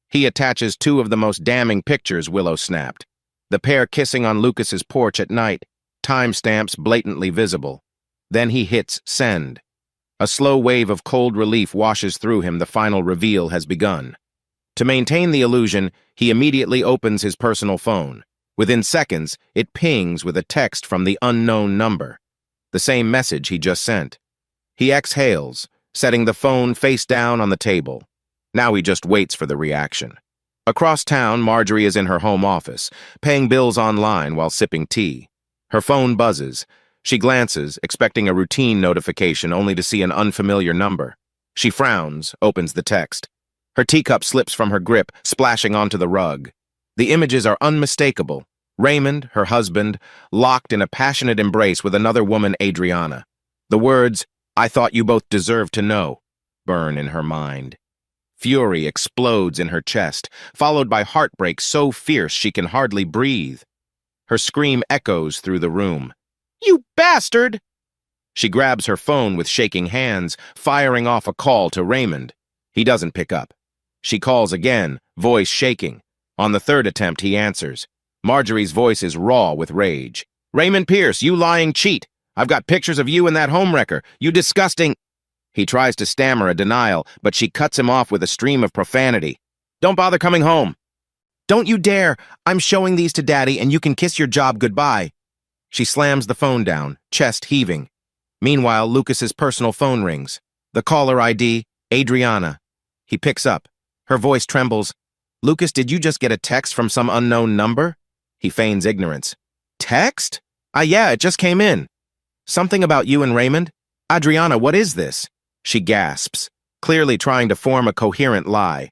He attaches two of the most damning pictures Willow snapped. The pair kissing on Lucas's porch at night, timestamps blatantly visible. Then he hits send. A slow wave of cold relief washes through him. The final reveal has begun. To maintain the illusion, he immediately opens his personal phone. Within seconds, it pings with a text from the unknown number. The same message he just sent. He exhales, setting the phone face down on the table. Now he just waits for the reaction. Across town, Marjorie is in her home office, paying bills online while sipping tea. Her phone buzzes. She glances, expecting a routine notification, only to see an unfamiliar number. She frowns, opens the text. Her teacup slips from her grip, splashing onto the rug. The images are unmistakable. Raymond, her husband, locked in a passionate embrace with another woman, Adriana. The words, "I thought you both deserved to know," burn in her mind. Fury explodes in her chest, followed by heartbreak so fierce she can hardly breathe. Her scream echoes through the room. "You bastard!" She grabs her phone with shaking hands, firing off a call to Raymond. He doesn't pick up. She calls again, voice shaking. On the third attempt, he answers. Marjorie's voice is raw with rage. "Raymond Pierce, you lying cheat! I've got pictures of you and that homewrecker, you disgusting—" He tries to stammer a denial, but she cuts him off with a stream of profanity. "Don't bother coming home." "Don't you dare! I'm showing these to Daddy and you can kiss your job goodbye." She slams the phone down, chest heaving. Meanwhile, Lucas's personal phone rings. The caller ID, Adriana. He picks up. Her voice trembles. "Lucas, did you just get a text from some unknown number?" He feigns ignorance. "Text? Yeah, it just came in. Something about you and Raymond? Adriana, what is this?" She gasps, clearly trying to form a coherent lie.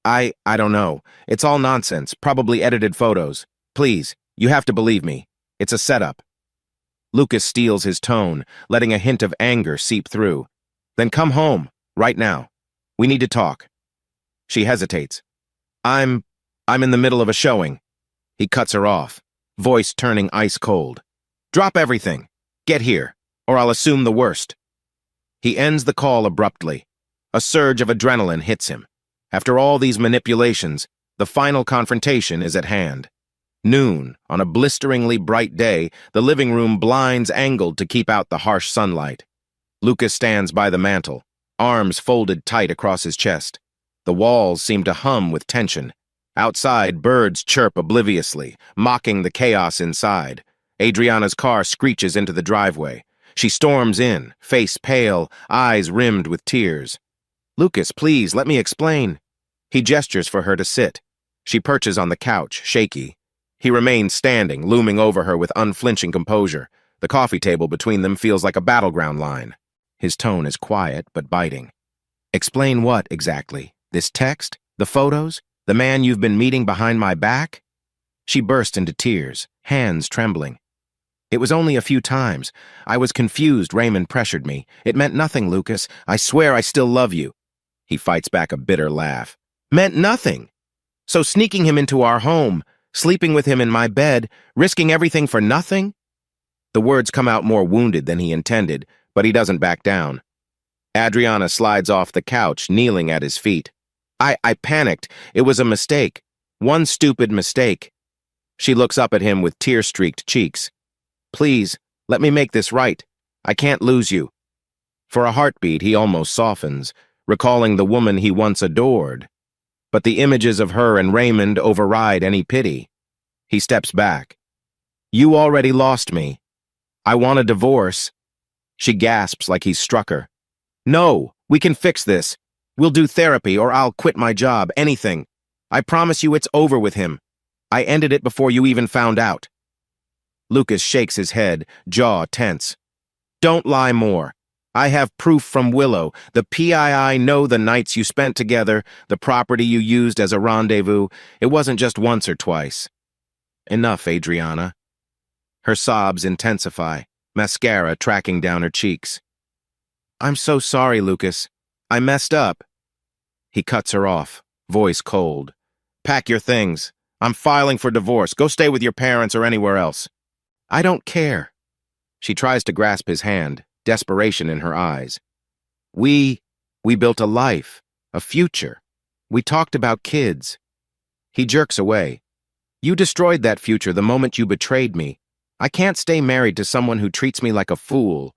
I don't know. It's all nonsense, probably edited photos. Please, you have to believe me. It's a setup." Lucas steals his tone, letting a hint of anger seep through. "Then come home, right now. We need to talk." She hesitates. I'm in the middle of a showing. He cuts her off, voice turning ice cold. Drop everything. Get here, or I'll assume the worst. He ends the call abruptly. A surge of adrenaline hits him. After all these manipulations, the final confrontation is at hand. Noon, on a blisteringly bright day, the living room blinds angled to keep out the harsh sunlight. Lucas stands by the mantel, arms folded tight across his chest. The walls seem to hum with tension. Outside, birds chirp obliviously, mocking the chaos inside. Adriana's car screeches into the driveway. She storms in, face pale, eyes rimmed with tears. Lucas, please, let me explain. He gestures for her to sit. She perches on the couch, shaky. He remains standing, looming over her with unflinching composure. The coffee table between them feels like a battleground line. His tone is quiet but biting. Explain what, exactly? This text? The photos? The man you've been meeting behind my back? She burst into tears, hands trembling. It was only a few times. I was confused. Raymond pressured me. It meant nothing, Lucas. I swear I still love you. He fights back a bitter laugh. Meant nothing. So sneaking him into our home, sleeping with him in my bed, risking everything for nothing? The words come out more wounded than he intended, but he doesn't back down. Adriana slides off the couch, kneeling at his feet. I panicked. It was a mistake. One stupid mistake. She looks up at him with tear-streaked cheeks. Please, let me make this right. I can't lose you. For a heartbeat, he almost softens, recalling the woman he once adored. But the images of her and Raymond override any pity. He steps back. You already lost me. I want a divorce. She gasps like he's struck her. No, we can fix this. We'll do therapy or I'll quit my job, anything. I promise you it's over with him. I ended it before you even found out. Lucas shakes his head, jaw tense. Don't lie more. I have proof from Willow. The PII know the nights you spent together, the property you used as a rendezvous. It wasn't just once or twice. Enough, Adriana. Her sobs intensify, mascara tracking down her cheeks. I'm so sorry, Lucas. I messed up. He cuts her off, voice cold. Pack your things. I'm filing for divorce. Go stay with your parents or anywhere else. I don't care. She tries to grasp his hand, desperation in her eyes. We built a life, a future. We talked about kids. He jerks away. You destroyed that future the moment you betrayed me. I can't stay married to someone who treats me like a fool.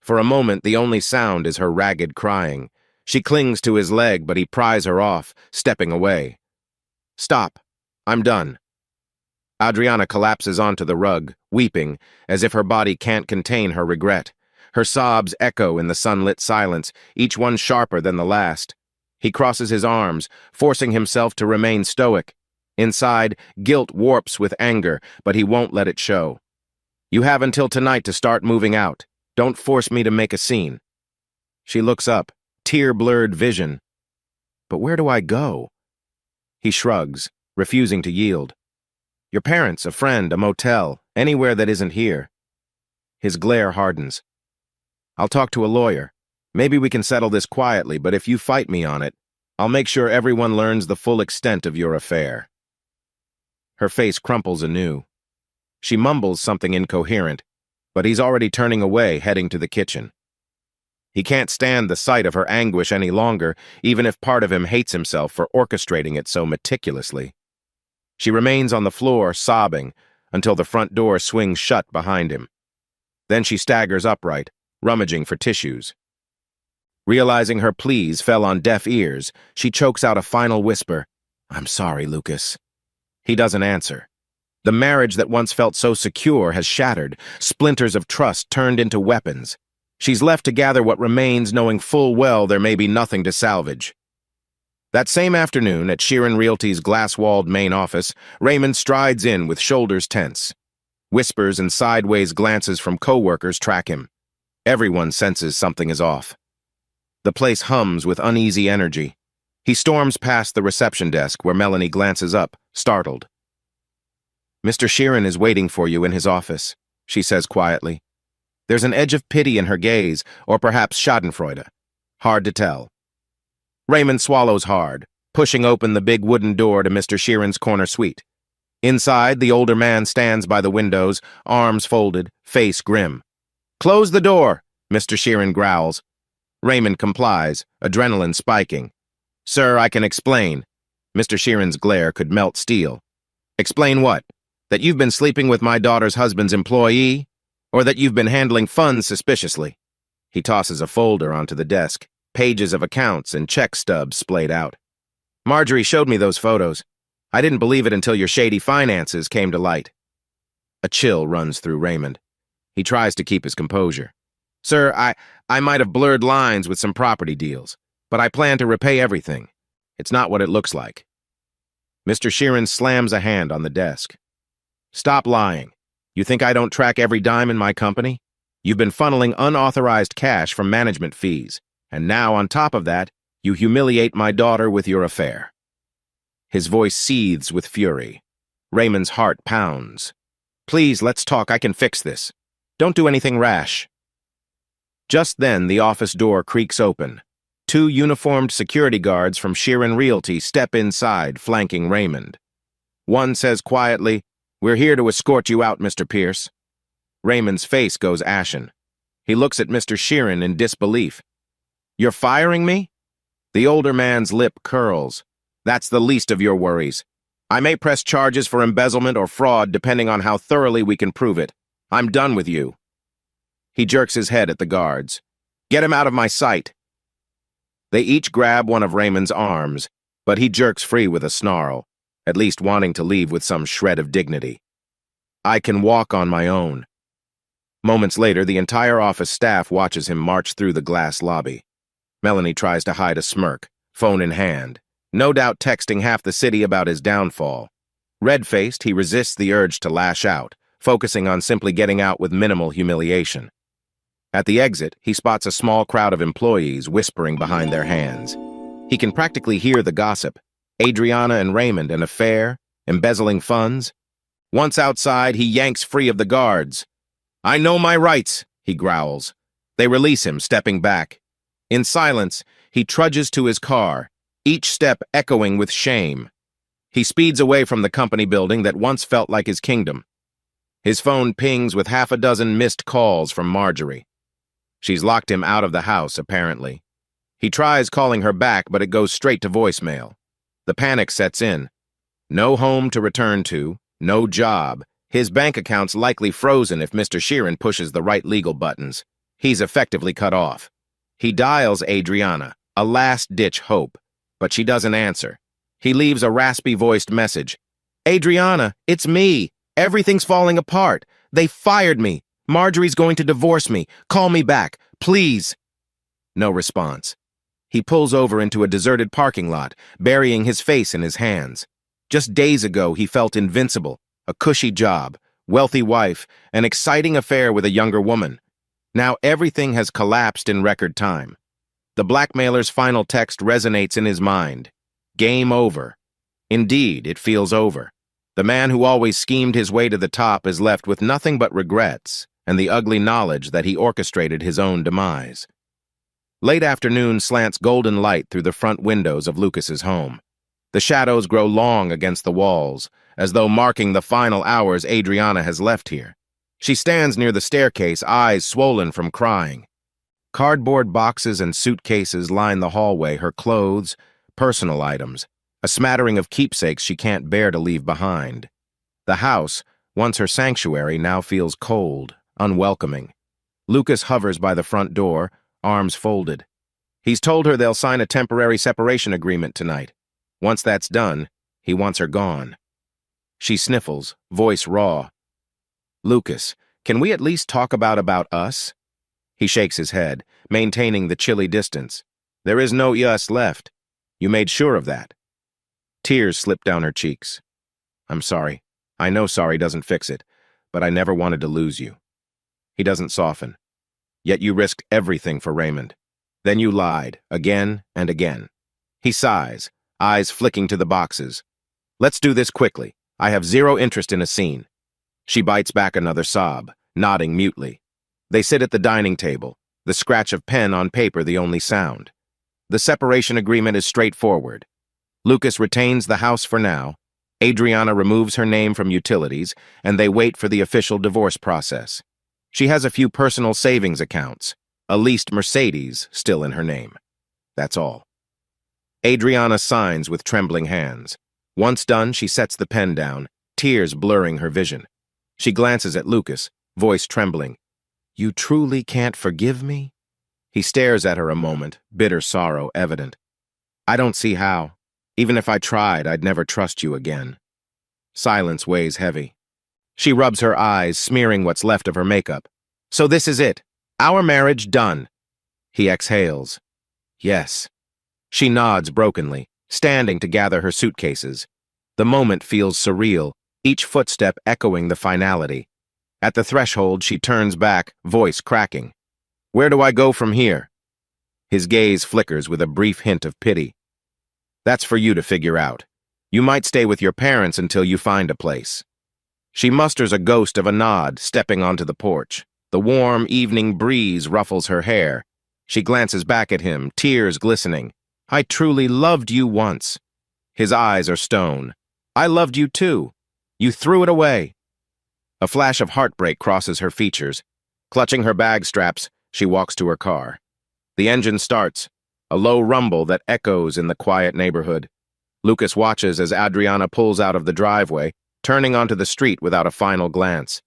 For a moment, the only sound is her ragged crying. She clings to his leg, but he pries her off, stepping away. Stop. I'm done. Adriana collapses onto the rug, weeping, as if her body can't contain her regret. Her sobs echo in the sunlit silence, each one sharper than the last. He crosses his arms, forcing himself to remain stoic. Inside, guilt warps with anger, but he won't let it show. You have until tonight to start moving out. Don't force me to make a scene. She looks up, tear-blurred vision. But where do I go? He shrugs, refusing to yield. Your parents, a friend, a motel, anywhere that isn't here. His glare hardens. I'll talk to a lawyer. Maybe we can settle this quietly, but if you fight me on it, I'll make sure everyone learns the full extent of your affair. Her face crumples anew. She mumbles something incoherent, but he's already turning away, heading to the kitchen. He can't stand the sight of her anguish any longer, even if part of him hates himself for orchestrating it so meticulously. She remains on the floor, sobbing, until the front door swings shut behind him. Then she staggers upright, rummaging for tissues. Realizing her pleas fell on deaf ears, she chokes out a final whisper, I'm sorry, Lucas. He doesn't answer. The marriage that once felt so secure has shattered, splinters of trust turned into weapons. She's left to gather what remains, knowing full well there may be nothing to salvage. That same afternoon, at Sheeran Realty's glass-walled main office, Raymond strides in with shoulders tense. Whispers and sideways glances from co-workers track him. Everyone senses something is off. The place hums with uneasy energy. He storms past the reception desk where Melanie glances up, startled. Mr. Sheeran is waiting for you in his office, she says quietly. There's an edge of pity in her gaze, or perhaps schadenfreude. Hard to tell. Raymond swallows hard, pushing open the big wooden door to Mr. Sheeran's corner suite. Inside, the older man stands by the windows, arms folded, face grim. "Close the door," Mr. Sheeran growls. Raymond complies, adrenaline spiking. "Sir, I can explain." Mr. Sheeran's glare could melt steel. "Explain what? That you've been sleeping with my daughter's husband's employee? Or that you've been handling funds suspiciously?" He tosses a folder onto the desk, pages of accounts and check stubs splayed out. "Marjorie showed me those photos. I didn't believe it until your shady finances came to light." A chill runs through Raymond. He tries to keep his composure. "Sir, I might have blurred lines with some property deals, but I plan to repay everything. It's not what it looks like." Mr. Sheeran slams a hand on the desk. "Stop lying. You think I don't track every dime in my company? You've been funneling unauthorized cash from management fees, and now, on top of that, you humiliate my daughter with your affair." His voice seethes with fury. Raymond's heart pounds. "Please, let's talk. I can fix this. Don't do anything rash." Just then, the office door creaks open. Two uniformed security guards from Sheeran Realty step inside, flanking Raymond. One says quietly, "We're here to escort you out, Mr. Pierce." Raymond's face goes ashen. He looks at Mr. Sheeran in disbelief. "You're firing me?" The older man's lip curls. "That's the least of your worries. I may press charges for embezzlement or fraud depending on how thoroughly we can prove it. I'm done with you." He jerks his head at the guards. "Get him out of my sight." They each grab one of Raymond's arms, but he jerks free with a snarl, at least wanting to leave with some shred of dignity. "I can walk on my own." Moments later, the entire office staff watches him march through the glass lobby. Melanie tries to hide a smirk, phone in hand, no doubt texting half the city about his downfall. Red-faced, he resists the urge to lash out, focusing on simply getting out with minimal humiliation. At the exit, he spots a small crowd of employees whispering behind their hands. He can practically hear the gossip. Adriana and Raymond, an affair, embezzling funds. Once outside, he yanks free of the guards. "I know my rights," he growls. They release him, stepping back. In silence, he trudges to his car, each step echoing with shame. He speeds away from the company building that once felt like his kingdom. His phone pings with half a dozen missed calls from Marjorie. She's locked him out of the house, apparently. He tries calling her back, but it goes straight to voicemail. The panic sets in. No home to return to, no job. His bank account's likely frozen if Mr. Sheeran pushes the right legal buttons. He's effectively cut off. He dials Adriana, a last-ditch hope, but she doesn't answer. He leaves a raspy-voiced message. "Adriana, it's me. Everything's falling apart. They fired me. Marjorie's going to divorce me. Call me back, please." No response. He pulls over into a deserted parking lot, burying his face in his hands. Just days ago, he felt invincible. A cushy job, wealthy wife, an exciting affair with a younger woman. Now everything has collapsed in record time. The blackmailer's final text resonates in his mind. Game over. Indeed, it feels over. The man who always schemed his way to the top is left with nothing but regrets and the ugly knowledge that he orchestrated his own demise. Late afternoon slants golden light through the front windows of Lucas's home. The shadows grow long against the walls, as though marking the final hours Adriana has left here. She stands near the staircase, eyes swollen from crying. Cardboard boxes and suitcases line the hallway, her clothes, personal items, a smattering of keepsakes she can't bear to leave behind. The house, once her sanctuary, now feels cold, unwelcoming. Lucas hovers by the front door, arms folded. He's told her they'll sign a temporary separation agreement tonight. Once that's done, he wants her gone. She sniffles, voice raw. "Lucas, can we at least talk about us?" He shakes his head, maintaining the chilly distance. "There is no us left. You made sure of that." Tears slip down her cheeks. "I'm sorry. I know sorry doesn't fix it, but I never wanted to lose you." He doesn't soften. "Yet you risked everything for Raymond. Then you lied, again and again." He sighs, eyes flicking to the boxes. "Let's do this quickly. I have zero interest in a scene." She bites back another sob, nodding mutely. They sit at the dining table, the scratch of pen on paper the only sound. The separation agreement is straightforward. Lucas retains the house for now. Adriana removes her name from utilities, and they wait for the official divorce process. She has a few personal savings accounts, a leased Mercedes still in her name. That's all. Adriana signs with trembling hands. Once done, she sets the pen down, tears blurring her vision. She glances at Lucas, voice trembling. "You truly can't forgive me?" He stares at her a moment, bitter sorrow evident. "I don't see how. Even if I tried, I'd never trust you again." Silence weighs heavy. She rubs her eyes, smearing what's left of her makeup. "So this is it. Our marriage done." He exhales. "Yes." She nods brokenly, standing to gather her suitcases. The moment feels surreal, each footstep echoing the finality. At the threshold, she turns back, voice cracking. "Where do I go from here?" His gaze flickers with a brief hint of pity. "That's for you to figure out. You might stay with your parents until you find a place." She musters a ghost of a nod, stepping onto the porch. The warm evening breeze ruffles her hair. She glances back at him, tears glistening. "I truly loved you once." His eyes are stone. "I loved you too. You threw it away." A flash of heartbreak crosses her features. Clutching her bag straps, she walks to her car. The engine starts, a low rumble that echoes in the quiet neighborhood. Lucas watches as Adriana pulls out of the driveway, turning onto the street without a final glance.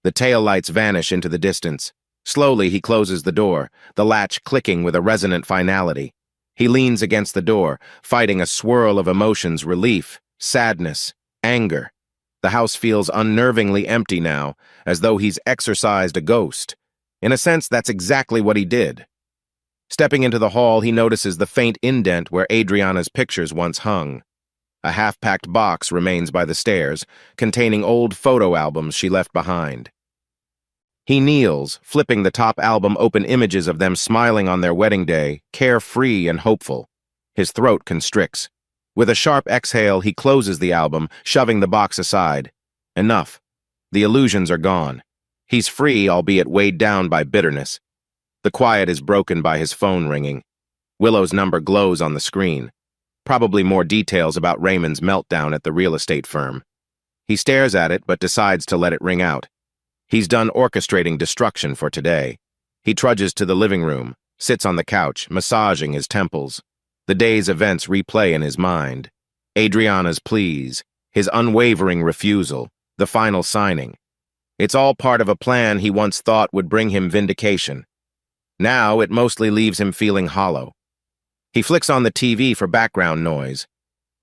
The taillights vanish into the distance. Slowly, he closes the door, the latch clicking with a resonant finality. He leans against the door, fighting a swirl of emotions: relief, sadness, anger. The house feels unnervingly empty now, as though he's exorcised a ghost. In a sense, that's exactly what he did. Stepping into the hall, he notices the faint indent where Adriana's pictures once hung. A half-packed box remains by the stairs, containing old photo albums she left behind. He kneels, flipping the top album open, images of them smiling on their wedding day, carefree and hopeful. His throat constricts. With a sharp exhale, he closes the album, shoving the box aside. Enough. The illusions are gone. He's free, albeit weighed down by bitterness. The quiet is broken by his phone ringing. Willow's number glows on the screen. Probably more details about Raymond's meltdown at the real estate firm. He stares at it, but decides to let it ring out. He's done orchestrating destruction for today. He trudges to the living room, sits on the couch, massaging his temples. The day's events replay in his mind. Adriana's pleas, his unwavering refusal, the final signing. It's all part of a plan he once thought would bring him vindication. Now it mostly leaves him feeling hollow. He flicks on the TV for background noise.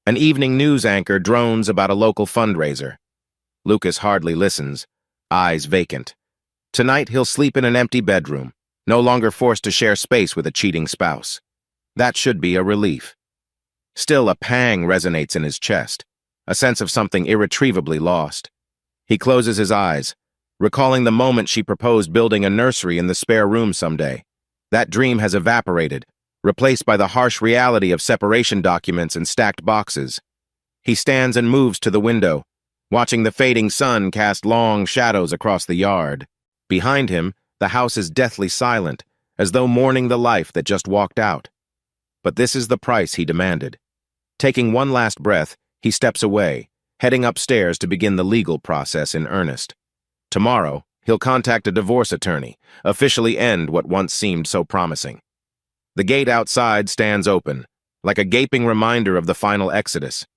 An evening news anchor drones about a local fundraiser. Lucas hardly listens, eyes vacant. Tonight he'll sleep in an empty bedroom, no longer forced to share space with a cheating spouse. That should be a relief. Still, a pang resonates in his chest, a sense of something irretrievably lost. He closes his eyes, recalling the moment she proposed building a nursery in the spare room someday. That dream has evaporated, replaced by the harsh reality of separation documents and stacked boxes. He stands and moves to the window, watching the fading sun cast long shadows across the yard. Behind him, the house is deathly silent, as though mourning the life that just walked out. But this is the price he demanded. Taking one last breath, he steps away, heading upstairs to begin the legal process in earnest. Tomorrow, he'll contact a divorce attorney, officially end what once seemed so promising. The gate outside stands open, like a gaping reminder of the final exodus.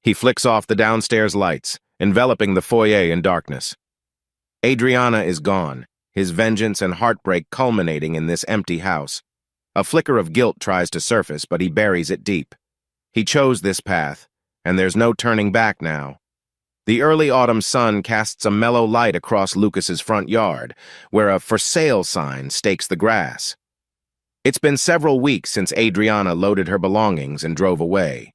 He flicks off the downstairs lights, enveloping the foyer in darkness. Adriana is gone, his vengeance and heartbreak culminating in this empty house. A flicker of guilt tries to surface, but he buries it deep. He chose this path, and there's no turning back now. The early autumn sun casts a mellow light across Lucas's front yard, where a "for sale" sign stakes the grass. It's been several weeks since Adriana loaded her belongings and drove away.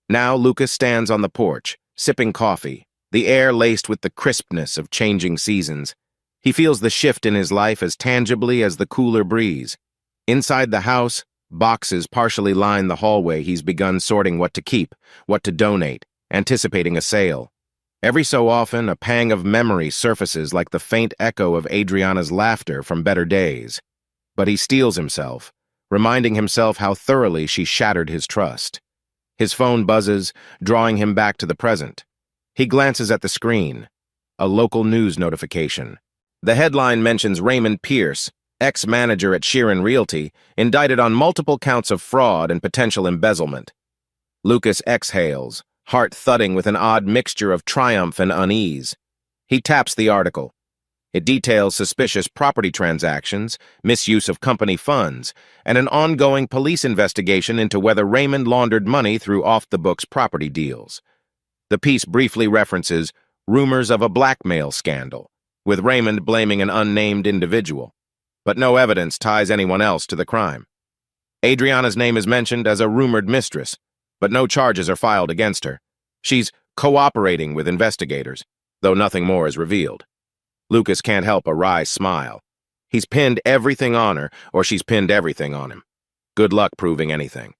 Now Lucas stands on the porch, sipping coffee, the air laced with the crispness of changing seasons. He feels the shift in his life as tangibly as the cooler breeze. Inside the house, boxes partially line the hallway. He's begun sorting what to keep, what to donate, anticipating a sale. Every so often, a pang of memory surfaces like the faint echo of Adriana's laughter from better days. But he steels himself, reminding himself how thoroughly she shattered his trust. His phone buzzes, drawing him back to the present. He glances at the screen. A local news notification. The headline mentions Raymond Pierce, ex-manager at Sheeran Realty, indicted on multiple counts of fraud and potential embezzlement. Lucas exhales, heart thudding with an odd mixture of triumph and unease. He taps the article. It details suspicious property transactions, misuse of company funds, and an ongoing police investigation into whether Raymond laundered money through off-the-books property deals. The piece briefly references rumors of a blackmail scandal, with Raymond blaming an unnamed individual, but no evidence ties anyone else to the crime. Adriana's name is mentioned as a rumored mistress, but no charges are filed against her. She's cooperating with investigators, though nothing more is revealed. Lucas can't help a wry smile. He's pinned everything on her, or she's pinned everything on him. Good luck proving anything.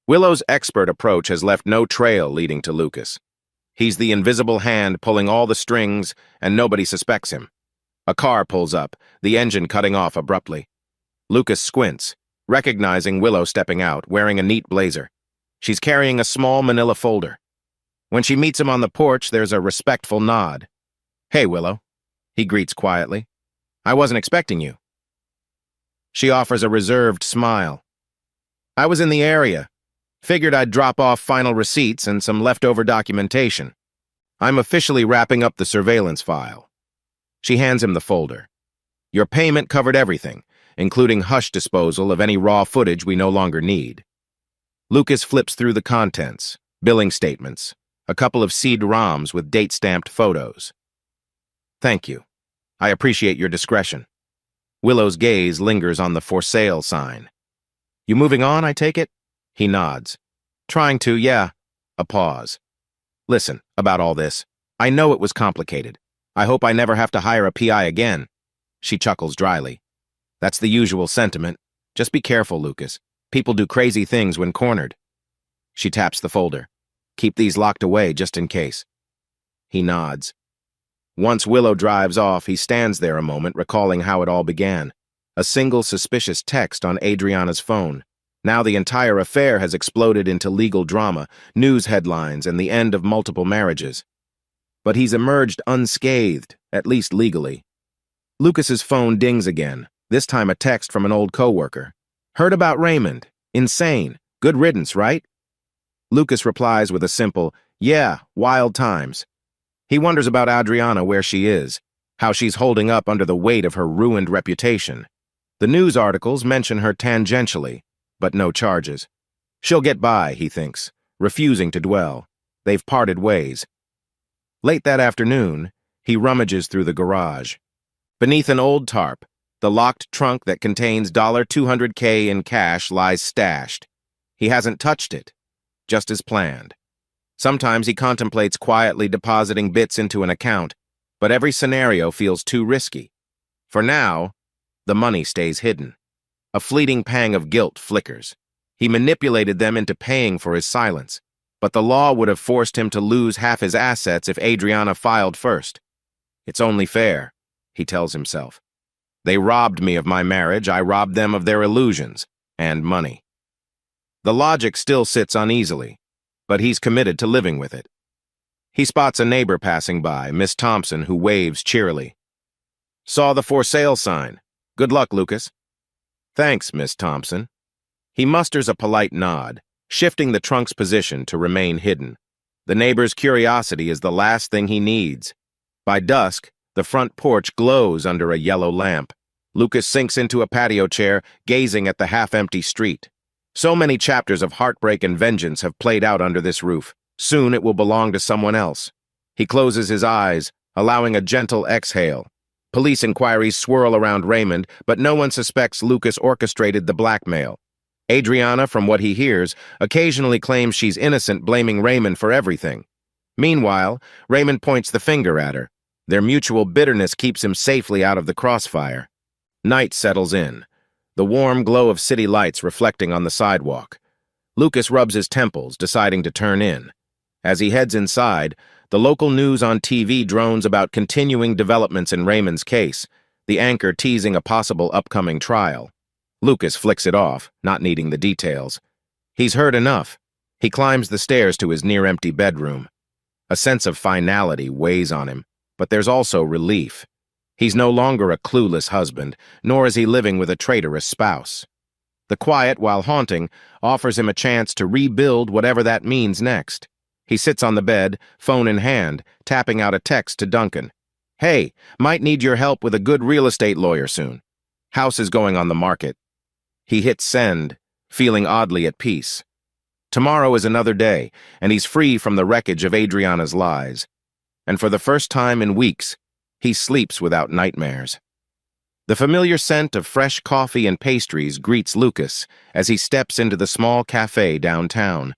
Willow's expert approach has left no trail leading to Lucas. He's the invisible hand pulling all the strings, and nobody suspects him. A car pulls up, the engine cutting off abruptly. Lucas squints, recognizing Willow stepping out, wearing a neat blazer. She's carrying a small manila folder. When she meets him on the porch, there's a respectful nod. "Hey, Willow," he greets quietly. "I wasn't expecting you." She offers a reserved smile. "I was in the area. Figured I'd drop off final receipts and some leftover documentation. I'm officially wrapping up the surveillance file." She hands him the folder. "Your payment covered everything, including hush disposal of any raw footage we no longer need." Lucas flips through the contents, billing statements, a couple of CD-ROMs with date-stamped photos. "Thank you. I appreciate your discretion." Willow's gaze lingers on the "for sale" sign. "You moving on, I take it?" He nods. "Trying to, yeah." A pause. "Listen, about all this. I know it was complicated. I hope I never have to hire a PI again." She chuckles dryly. "That's the usual sentiment. Just be careful, Lucas. People do crazy things when cornered." She taps the folder. "Keep these locked away just in case." He nods. Once Willow drives off, he stands there a moment, recalling how it all began. A single suspicious text on Adriana's phone. Now the entire affair has exploded into legal drama, news headlines, and the end of multiple marriages. But he's emerged unscathed, at least legally. Lucas's phone dings again, this time a text from an old coworker. "Heard about Raymond. Insane. Good riddance, right?" Lucas replies with a simple, "Yeah, wild times." He wonders about Adriana, where she is, how she's holding up under the weight of her ruined reputation. The news articles mention her tangentially, but no charges. She'll get by, he thinks, refusing to dwell. They've parted ways. Late that afternoon, he rummages through the garage. Beneath an old tarp, the locked trunk that contains $200K in cash lies stashed. He hasn't touched it, just as planned. Sometimes he contemplates quietly depositing bits into an account, but every scenario feels too risky. For now, the money stays hidden. A fleeting pang of guilt flickers. He manipulated them into paying for his silence, but the law would have forced him to lose half his assets if Adriana filed first. "It's only fair," he tells himself. "They robbed me of my marriage, I robbed them of their illusions and money." The logic still sits uneasily, but he's committed to living with it. He spots a neighbor passing by, Miss Thompson, who waves cheerily. "Saw the for sale sign. Good luck, Lucas." "Thanks, Miss Thompson." He musters a polite nod, shifting the trunk's position to remain hidden. The neighbor's curiosity is the last thing he needs. By dusk, the front porch glows under a yellow lamp. Lucas sinks into a patio chair, gazing at the half-empty street. So many chapters of heartbreak and vengeance have played out under this roof. Soon it will belong to someone else. He closes his eyes, allowing a gentle exhale. Police inquiries swirl around Raymond, but no one suspects Lucas orchestrated the blackmail. Adriana, from what he hears, occasionally claims she's innocent, blaming Raymond for everything. Meanwhile, Raymond points the finger at her. Their mutual bitterness keeps him safely out of the crossfire. Night settles in, the warm glow of city lights reflecting on the sidewalk. Lucas rubs his temples, deciding to turn in. As he heads inside, the local news on TV drones about continuing developments in Raymond's case, the anchor teasing a possible upcoming trial. Lucas flicks it off, not needing the details. He's heard enough. He climbs the stairs to his near-empty bedroom. A sense of finality weighs on him, but there's also relief. He's no longer a clueless husband, nor is he living with a traitorous spouse. The quiet, while haunting, offers him a chance to rebuild whatever that means next. He sits on the bed, phone in hand, tapping out a text to Duncan. "Hey, might need your help with a good real estate lawyer soon. House is going on the market." He hits send, feeling oddly at peace. Tomorrow is another day, and he's free from the wreckage of Adriana's lies. And for the first time in weeks, he sleeps without nightmares. The familiar scent of fresh coffee and pastries greets Lucas as he steps into the small cafe downtown.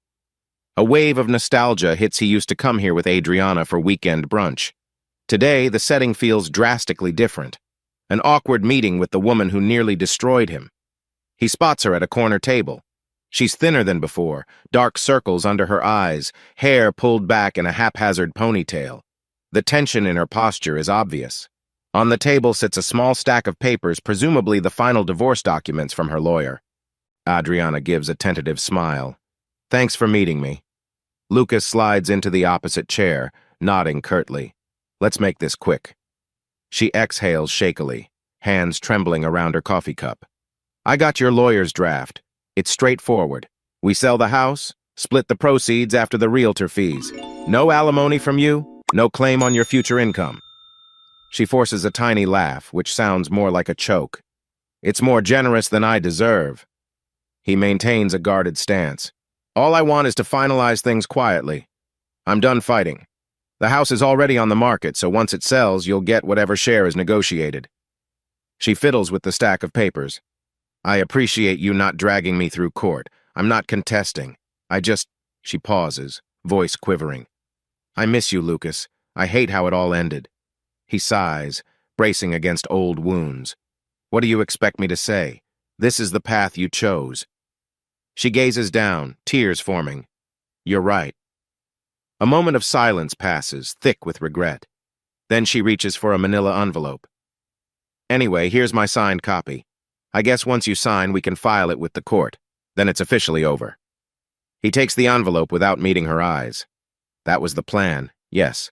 A wave of nostalgia hits. He used to come here with Adriana for weekend brunch. Today, the setting feels drastically different. An awkward meeting with the woman who nearly destroyed him. He spots her at a corner table. She's thinner than before, dark circles under her eyes, hair pulled back in a haphazard ponytail. The tension in her posture is obvious. On the table sits a small stack of papers, presumably the final divorce documents from her lawyer. Adriana gives a tentative smile. "Thanks for meeting me." Lucas slides into the opposite chair, nodding curtly. "Let's make this quick." She exhales shakily, hands trembling around her coffee cup. "I got your lawyer's draft. It's straightforward. We sell the house, split the proceeds after the realtor fees. No alimony from you, no claim on your future income." She forces a tiny laugh, which sounds more like a choke. "It's more generous than I deserve." He maintains a guarded stance. "All I want is to finalize things quietly. I'm done fighting. The house is already on the market, so once it sells, you'll get whatever share is negotiated." She fiddles with the stack of papers. "I appreciate you not dragging me through court. I'm not contesting. She pauses, voice quivering. "I miss you, Lucas. I hate how it all ended." He sighs, bracing against old wounds. "What do you expect me to say? This is the path you chose." She gazes down, tears forming. "You're right." A moment of silence passes, thick with regret. Then she reaches for a manila envelope. "Anyway, here's my signed copy. I guess once you sign, we can file it with the court. Then it's officially over." He takes the envelope without meeting her eyes. That was the plan, yes.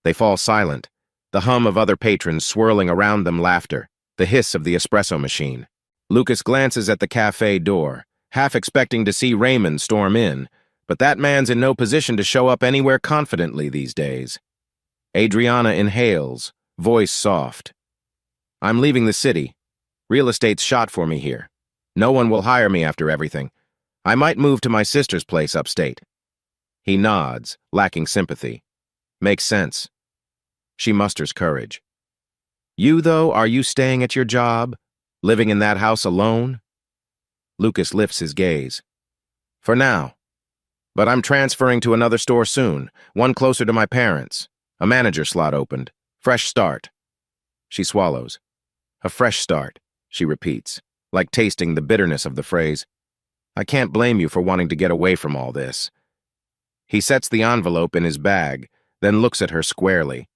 They fall silent, the hum of other patrons swirling around them, laughter, the hiss of the espresso machine. Lucas glances at the cafe door, half expecting to see Raymond storm in, but that man's in no position to show up anywhere confidently these days. Adriana inhales, voice soft. "I'm leaving the city. Real estate's shot for me here. No one will hire me after everything. I might move to my sister's place upstate." He nods, lacking sympathy. "Makes sense." She musters courage. "You, though, are you staying at your job? Living in that house alone?" Lucas lifts his gaze. "For now. But I'm transferring to another store soon, one closer to my parents. A manager slot opened. Fresh start." She swallows. "A fresh start," she repeats, like tasting the bitterness of the phrase. "I can't blame you for wanting to get away from all this." He sets the envelope in his bag, then looks at her squarely.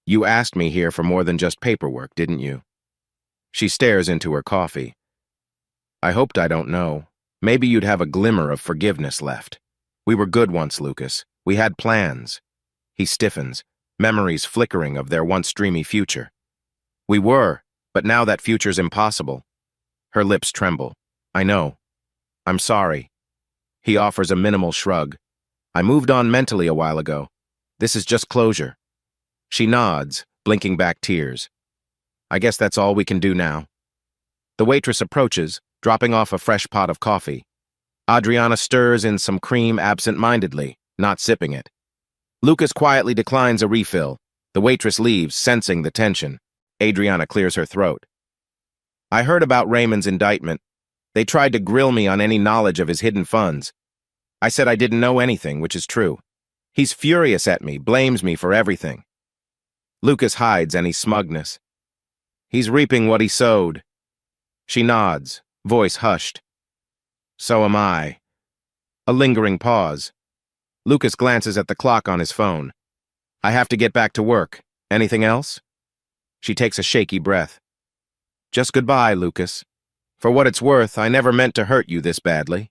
"You asked me here for more than just paperwork, didn't you?" She stares into her coffee. "I hoped I don't know. Maybe you'd have a glimmer of forgiveness left. We were good once, Lucas. We had plans." He stiffens, memories flickering of their once dreamy future. "We were, but now that future's impossible." Her lips tremble. "I know. I'm sorry." He offers a minimal shrug. "I moved on mentally a while ago. This is just closure." She nods, blinking back tears. "I guess that's all we can do now." The waitress approaches, dropping off a fresh pot of coffee. Adriana stirs in some cream absent-mindedly, not sipping it. Lucas quietly declines a refill. The waitress leaves, sensing the tension. Adriana clears her throat. "I heard about Raymond's indictment. They tried to grill me on any knowledge of his hidden funds. I said I didn't know anything, which is true. He's furious at me, blames me for everything." Lucas hides any smugness. "He's reaping what he sowed." She nods, voice hushed. "So am I." A lingering pause. Lucas glances at the clock on his phone. "I have to get back to work. Anything else?" She takes a shaky breath. "Just goodbye, Lucas. For what it's worth, I never meant to hurt you this badly."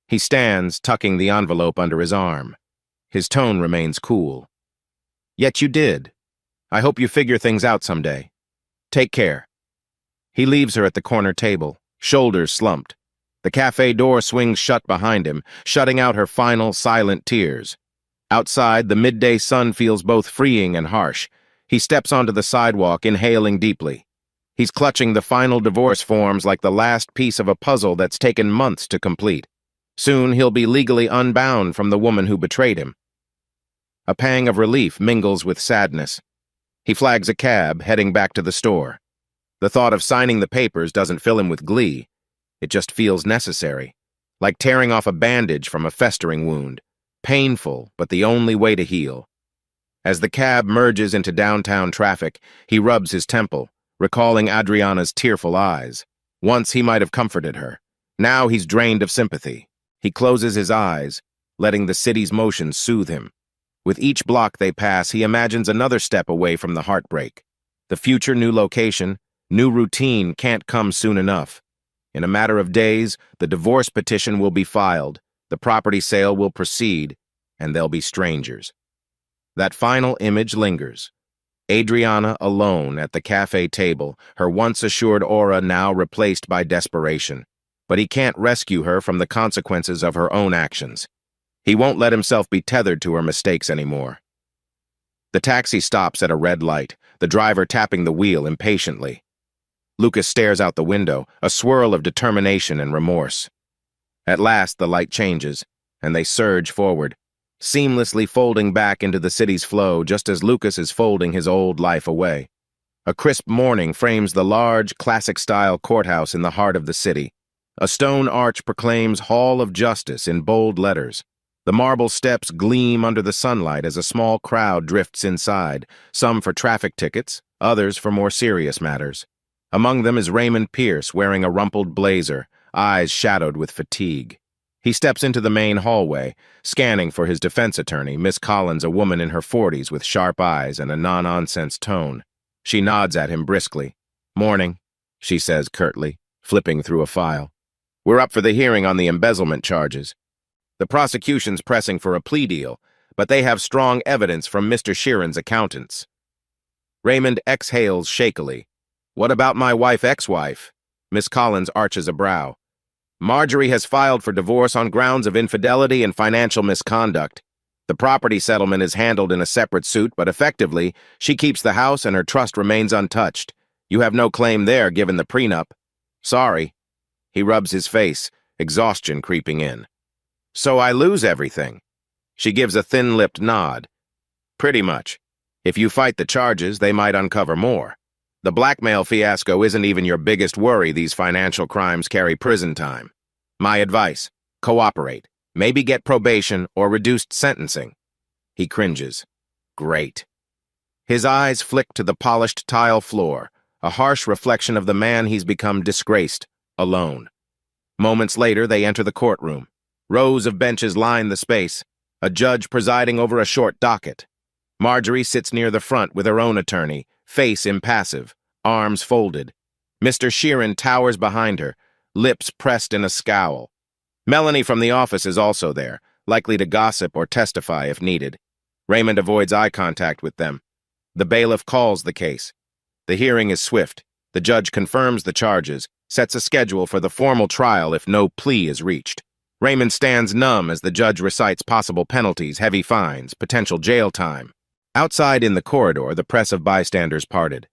He stands, tucking the envelope under his arm. His tone remains cool. Yet you did. I hope you figure things out someday. Take care. He leaves her at the corner table, shoulders slumped. The cafe door swings shut behind him, shutting out her final, silent tears. Outside, the midday sun feels both freeing and harsh. He steps onto the sidewalk, inhaling deeply. He's clutching the final divorce forms like the last piece of a puzzle that's taken months to complete. Soon he'll be legally unbound from the woman who betrayed him. A pang of relief mingles with sadness. He flags a cab, heading back to the store. The thought of signing the papers doesn't fill him with glee. It just feels necessary, like tearing off a bandage from a festering wound. Painful, but the only way to heal. As the cab merges into downtown traffic, he rubs his temple, recalling Adriana's tearful eyes. Once he might have comforted her. Now he's drained of sympathy. He closes his eyes, letting the city's motions soothe him. With each block they pass, he imagines another step away from the heartbreak. The future new location, new routine can't come soon enough. In a matter of days, the divorce petition will be filed, the property sale will proceed, and they'll be strangers. That final image lingers. Adriana alone at the cafe table, her once assured aura now replaced by desperation. But he can't rescue her from the consequences of her own actions. He won't let himself be tethered to her mistakes anymore. The taxi stops at a red light, the driver tapping the wheel impatiently. Lucas stares out the window, a swirl of determination and remorse. At last, the light changes, and they surge forward, seamlessly folding back into the city's flow just as Lucas is folding his old life away. A crisp morning frames the large, classic-style courthouse in the heart of the city. A stone arch proclaims Hall of Justice in bold letters. The marble steps gleam under the sunlight as a small crowd drifts inside, some for traffic tickets, others for more serious matters. Among them is Raymond Pierce, wearing a rumpled blazer, eyes shadowed with fatigue. He steps into the main hallway, scanning for his defense attorney, Miss Collins, a woman in her 40s with sharp eyes and a no-nonsense tone. She nods at him briskly. "Morning," she says curtly, flipping through a file. "We're up for the hearing on the embezzlement charges. The prosecution's pressing for a plea deal, but they have strong evidence from Mr. Sheeran's accountants." Raymond exhales shakily. "What about my ex-wife?" Miss Collins arches a brow. "Marjorie has filed for divorce on grounds of infidelity and financial misconduct. The property settlement is handled in a separate suit, but effectively, she keeps the house and her trust remains untouched. You have no claim there given the prenup." "Sorry." He rubs his face, exhaustion creeping in. "So I lose everything." She gives a thin-lipped nod. "Pretty much. If you fight the charges, they might uncover more. The blackmail fiasco isn't even your biggest worry. These financial crimes carry prison time. My advice, cooperate. Maybe get probation or reduced sentencing." He cringes. Great. His eyes flick to the polished tile floor, a harsh reflection of the man he's become disgraced, alone. Moments later, they enter the courtroom. Rows of benches line the space, a judge presiding over a short docket. Marjorie sits near the front with her own attorney, face impassive, arms folded. Mr. Sheeran towers behind her, lips pressed in a scowl. Melanie from the office is also there, likely to gossip or testify if needed. Raymond avoids eye contact with them. The bailiff calls the case. The hearing is swift. The judge confirms the charges, sets a schedule for the formal trial if no plea is reached. Raymond stands numb as the judge recites possible penalties, heavy fines, potential jail time. Outside in the corridor, the press of bystanders parted.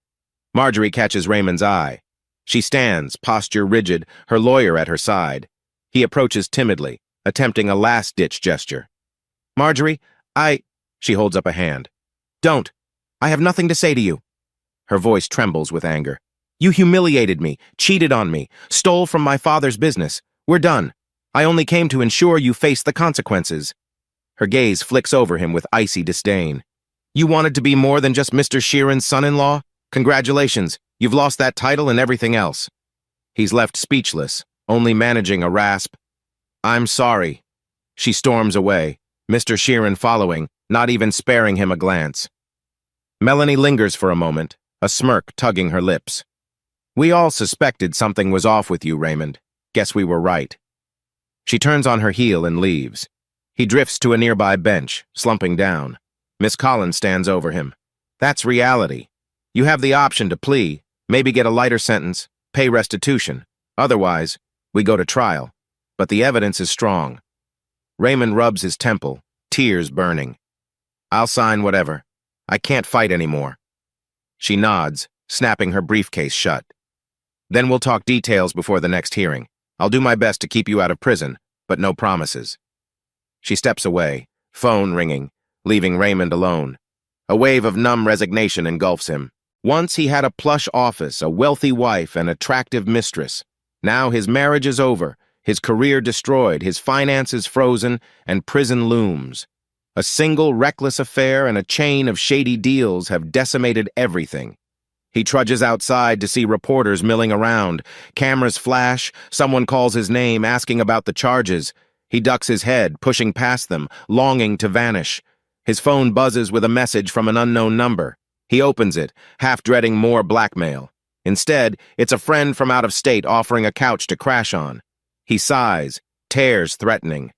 Marjorie catches Raymond's eye. She stands, posture rigid, her lawyer at her side. He approaches timidly, attempting a last-ditch gesture. "Marjorie, She holds up a hand. "Don't. I have nothing to say to you." Her voice trembles with anger. "You humiliated me, cheated on me, stole from my father's business. We're done. I only came to ensure you face the consequences." Her gaze flicks over him with icy disdain. "You wanted to be more than just Mr. Sheeran's son-in-law? Congratulations, you've lost that title and everything else." He's left speechless, only managing a rasp. "I'm sorry." She storms away, Mr. Sheeran following, not even sparing him a glance. Melanie lingers for a moment, a smirk tugging her lips. "We all suspected something was off with you, Raymond. Guess we were right." She turns on her heel and leaves. He drifts to a nearby bench, slumping down. Miss Collins stands over him. That's reality. You have the option to plea, maybe get a lighter sentence, pay restitution. Otherwise, we go to trial. But the evidence is strong. Raymond rubs his temple, tears burning. I'll sign whatever. I can't fight anymore. She nods, snapping her briefcase shut. Then we'll talk details before the next hearing. I'll do my best to keep you out of prison, but no promises. She steps away, phone ringing, leaving Raymond alone. A wave of numb resignation engulfs him. Once he had a plush office, a wealthy wife, and attractive mistress. Now his marriage is over, his career destroyed, his finances frozen, and prison looms. A single reckless affair and a chain of shady deals have decimated everything. He trudges outside to see reporters milling around. Cameras flash, someone calls his name, asking about the charges. He ducks his head, pushing past them, longing to vanish. His phone buzzes with a message from an unknown number. He opens it, half dreading more blackmail. Instead, it's a friend from out of state offering a couch to crash on. He sighs, tears threatening.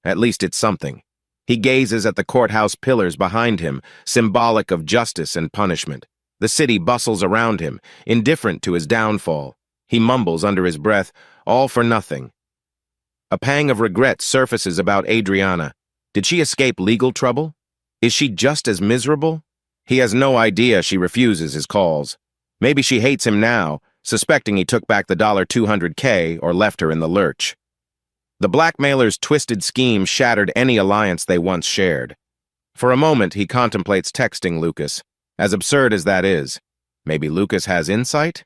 At least it's something. He gazes at the courthouse pillars behind him, symbolic of justice and punishment. The city bustles around him, indifferent to his downfall. He mumbles under his breath, all for nothing. A pang of regret surfaces about Adriana. Did she escape legal trouble? Is she just as miserable? He has no idea she refuses his calls. Maybe she hates him now, suspecting he took back the $200K or left her in the lurch. The blackmailer's twisted scheme shattered any alliance they once shared. For a moment, he contemplates texting Lucas. As absurd as that is, maybe Lucas has insight?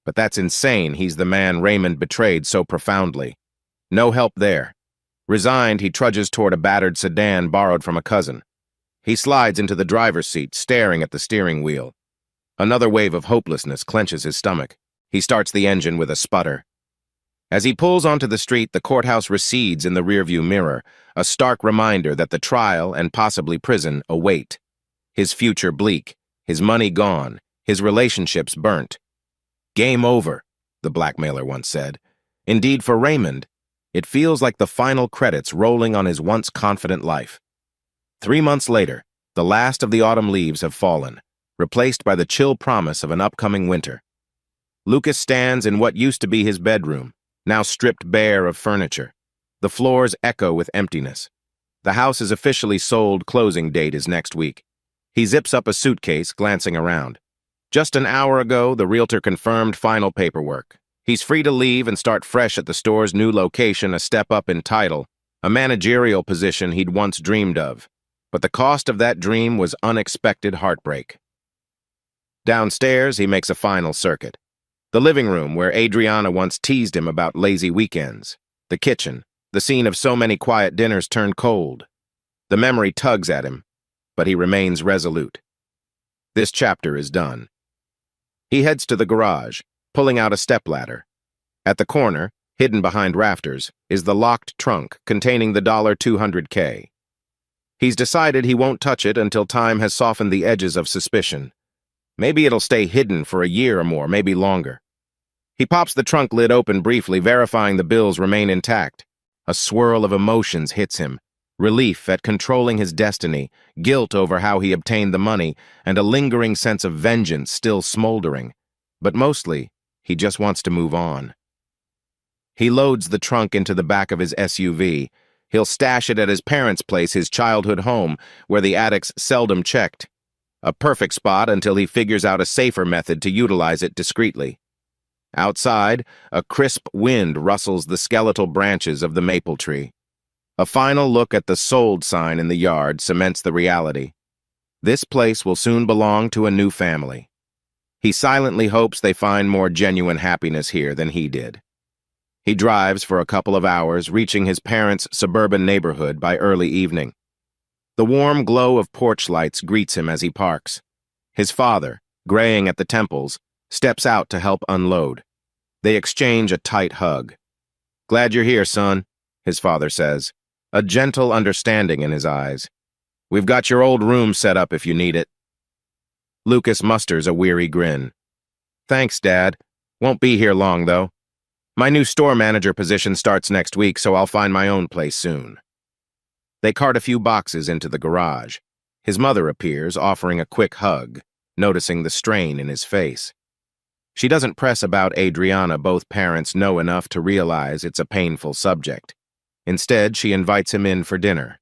But that's insane. He's the man Raymond betrayed so profoundly. No help there. Resigned, he trudges toward a battered sedan borrowed from a cousin. He slides into the driver's seat, staring at the steering wheel. Another wave of hopelessness clenches his stomach. He starts the engine with a sputter. As he pulls onto the street, the courthouse recedes in the rearview mirror, a stark reminder that the trial and possibly prison await. His future bleak, his money gone, his relationships burnt. Game over, the blackmailer once said. Indeed, for Raymond, it feels like the final credits rolling on his once confident life. 3 months later, the last of the autumn leaves have fallen, replaced by the chill promise of an upcoming winter. Lucas stands in what used to be his bedroom, now stripped bare of furniture. The floors echo with emptiness. The house is officially sold, closing date is next week. He zips up a suitcase, glancing around. Just an hour ago, the realtor confirmed final paperwork. He's free to leave and start fresh at the store's new location, a step up in title, a managerial position he'd once dreamed of. But the cost of that dream was unexpected heartbreak. Downstairs, he makes a final circuit. The living room where Adriana once teased him about lazy weekends. The kitchen, the scene of so many quiet dinners turned cold. The memory tugs at him, but he remains resolute. This chapter is done. He heads to the garage, pulling out a stepladder. At the corner, hidden behind rafters, is the locked trunk containing the $200K. He's decided he won't touch it until time has softened the edges of suspicion. Maybe it'll stay hidden for a year or more, maybe longer. He pops the trunk lid open briefly, verifying the bills remain intact. A swirl of emotions hits him. Relief at controlling his destiny, guilt over how he obtained the money, and a lingering sense of vengeance still smoldering. But mostly, he just wants to move on. He loads the trunk into the back of his SUV. He'll stash it at his parents' place, his childhood home, where the addicts seldom checked. A perfect spot until he figures out a safer method to utilize it discreetly. Outside, a crisp wind rustles the skeletal branches of the maple tree. A final look at the sold sign in the yard cements the reality. This place will soon belong to a new family. He silently hopes they find more genuine happiness here than he did. He drives for a couple of hours, reaching his parents' suburban neighborhood by early evening. The warm glow of porch lights greets him as he parks. His father, graying at the temples, steps out to help unload. They exchange a tight hug. "Glad you're here, son," his father says, a gentle understanding in his eyes. "We've got your old room set up if you need it." Lucas musters a weary grin. "Thanks, Dad. Won't be here long, though." My new store manager position starts next week, so I'll find my own place soon. They cart a few boxes into the garage. His mother appears, offering a quick hug, noticing the strain in his face. She doesn't press about Adriana. Both parents know enough to realize it's a painful subject. Instead, she invites him in for dinner.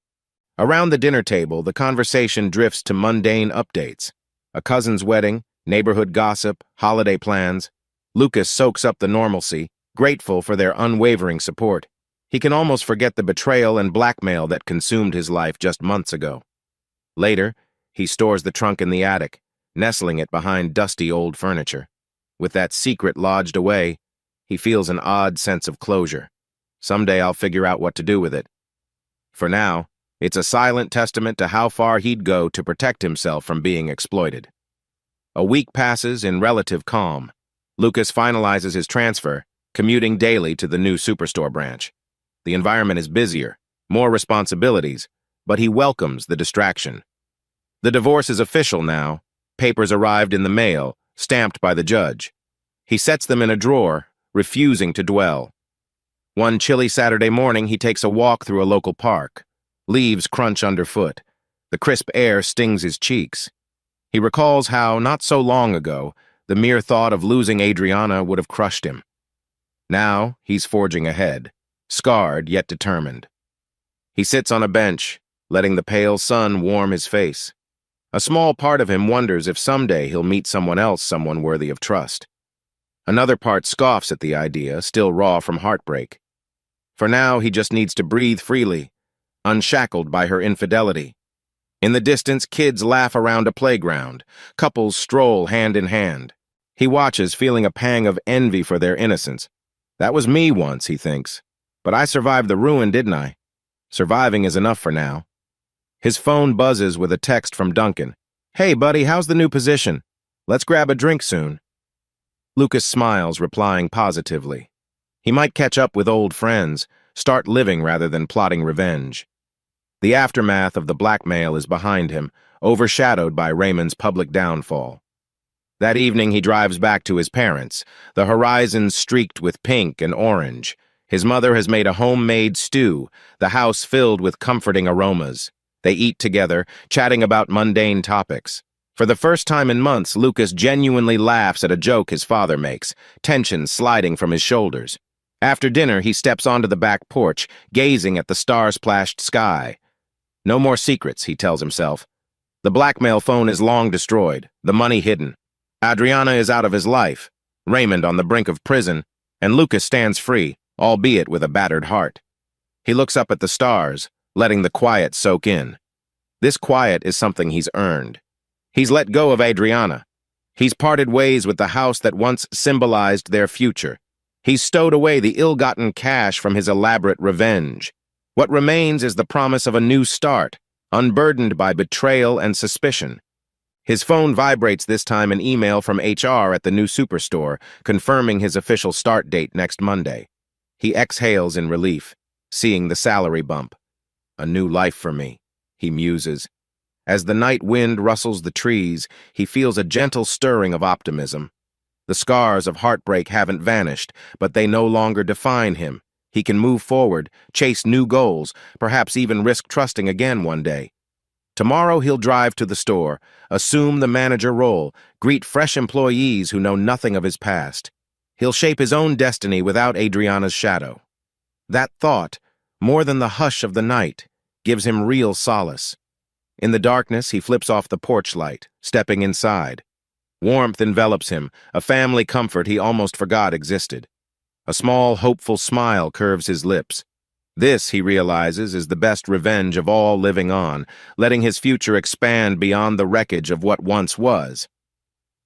Around the dinner table, the conversation drifts to mundane updates. A cousin's wedding, neighborhood gossip, holiday plans. Lucas soaks up the normalcy, grateful for their unwavering support. He can almost forget the betrayal and blackmail that consumed his life just months ago. Later, he stores the trunk in the attic, nestling it behind dusty old furniture. With that secret lodged away, he feels an odd sense of closure. Someday I'll figure out what to do with it. For now, it's a silent testament to how far he'd go to protect himself from being exploited. A week passes in relative calm. Lucas finalizes his transfer, commuting daily to the new superstore branch. The environment is busier, more responsibilities, but he welcomes the distraction. The divorce is official now. Papers arrived in the mail, stamped by the judge. He sets them in a drawer, refusing to dwell. One chilly Saturday morning, he takes a walk through a local park. Leaves crunch underfoot. The crisp air stings his cheeks. He recalls how, not so long ago, the mere thought of losing Adriana would have crushed him. Now, he's forging ahead, scarred yet determined. He sits on a bench, letting the pale sun warm his face. A small part of him wonders if someday he'll meet someone else, someone worthy of trust. Another part scoffs at the idea, still raw from heartbreak. For now, he just needs to breathe freely, unshackled by her infidelity. In the distance, kids laugh around a playground. Couples stroll hand in hand. He watches, feeling a pang of envy for their innocence. That was me once, he thinks. But I survived the ruin, didn't I? Surviving is enough for now. His phone buzzes with a text from Duncan. Hey, buddy, how's the new position? Let's grab a drink soon. Lucas smiles, replying positively. He might catch up with old friends, start living rather than plotting revenge. The aftermath of the blackmail is behind him, overshadowed by Raymond's public downfall. That evening he drives back to his parents, the horizon streaked with pink and orange. His mother has made a homemade stew, the house filled with comforting aromas. They eat together, chatting about mundane topics. For the first time in months, Lucas genuinely laughs at a joke his father makes, tension sliding from his shoulders. After dinner, he steps onto the back porch, gazing at the star-splashed sky. No more secrets, he tells himself. The blackmail phone is long destroyed, the money hidden. Adriana is out of his life, Raymond on the brink of prison, and Lucas stands free, albeit with a battered heart. He looks up at the stars, letting the quiet soak in. This quiet is something he's earned. He's let go of Adriana. He's parted ways with the house that once symbolized their future. He's stowed away the ill-gotten cash from his elaborate revenge. What remains is the promise of a new start, unburdened by betrayal and suspicion. His phone vibrates, this time an email from HR at the new superstore, confirming his official start date next Monday. He exhales in relief, seeing the salary bump. A new life for me, he muses. As the night wind rustles the trees, he feels a gentle stirring of optimism. The scars of heartbreak haven't vanished, but they no longer define him. He can move forward, chase new goals, perhaps even risk trusting again one day. Tomorrow he'll drive to the store, assume the manager role, greet fresh employees who know nothing of his past. He'll shape his own destiny without Adriana's shadow. That thought, more than the hush of the night, gives him real solace. In the darkness, he flips off the porch light, stepping inside. Warmth envelops him, a family comfort he almost forgot existed. A small, hopeful smile curves his lips. This, he realizes, is the best revenge of all living on, letting his future expand beyond the wreckage of what once was.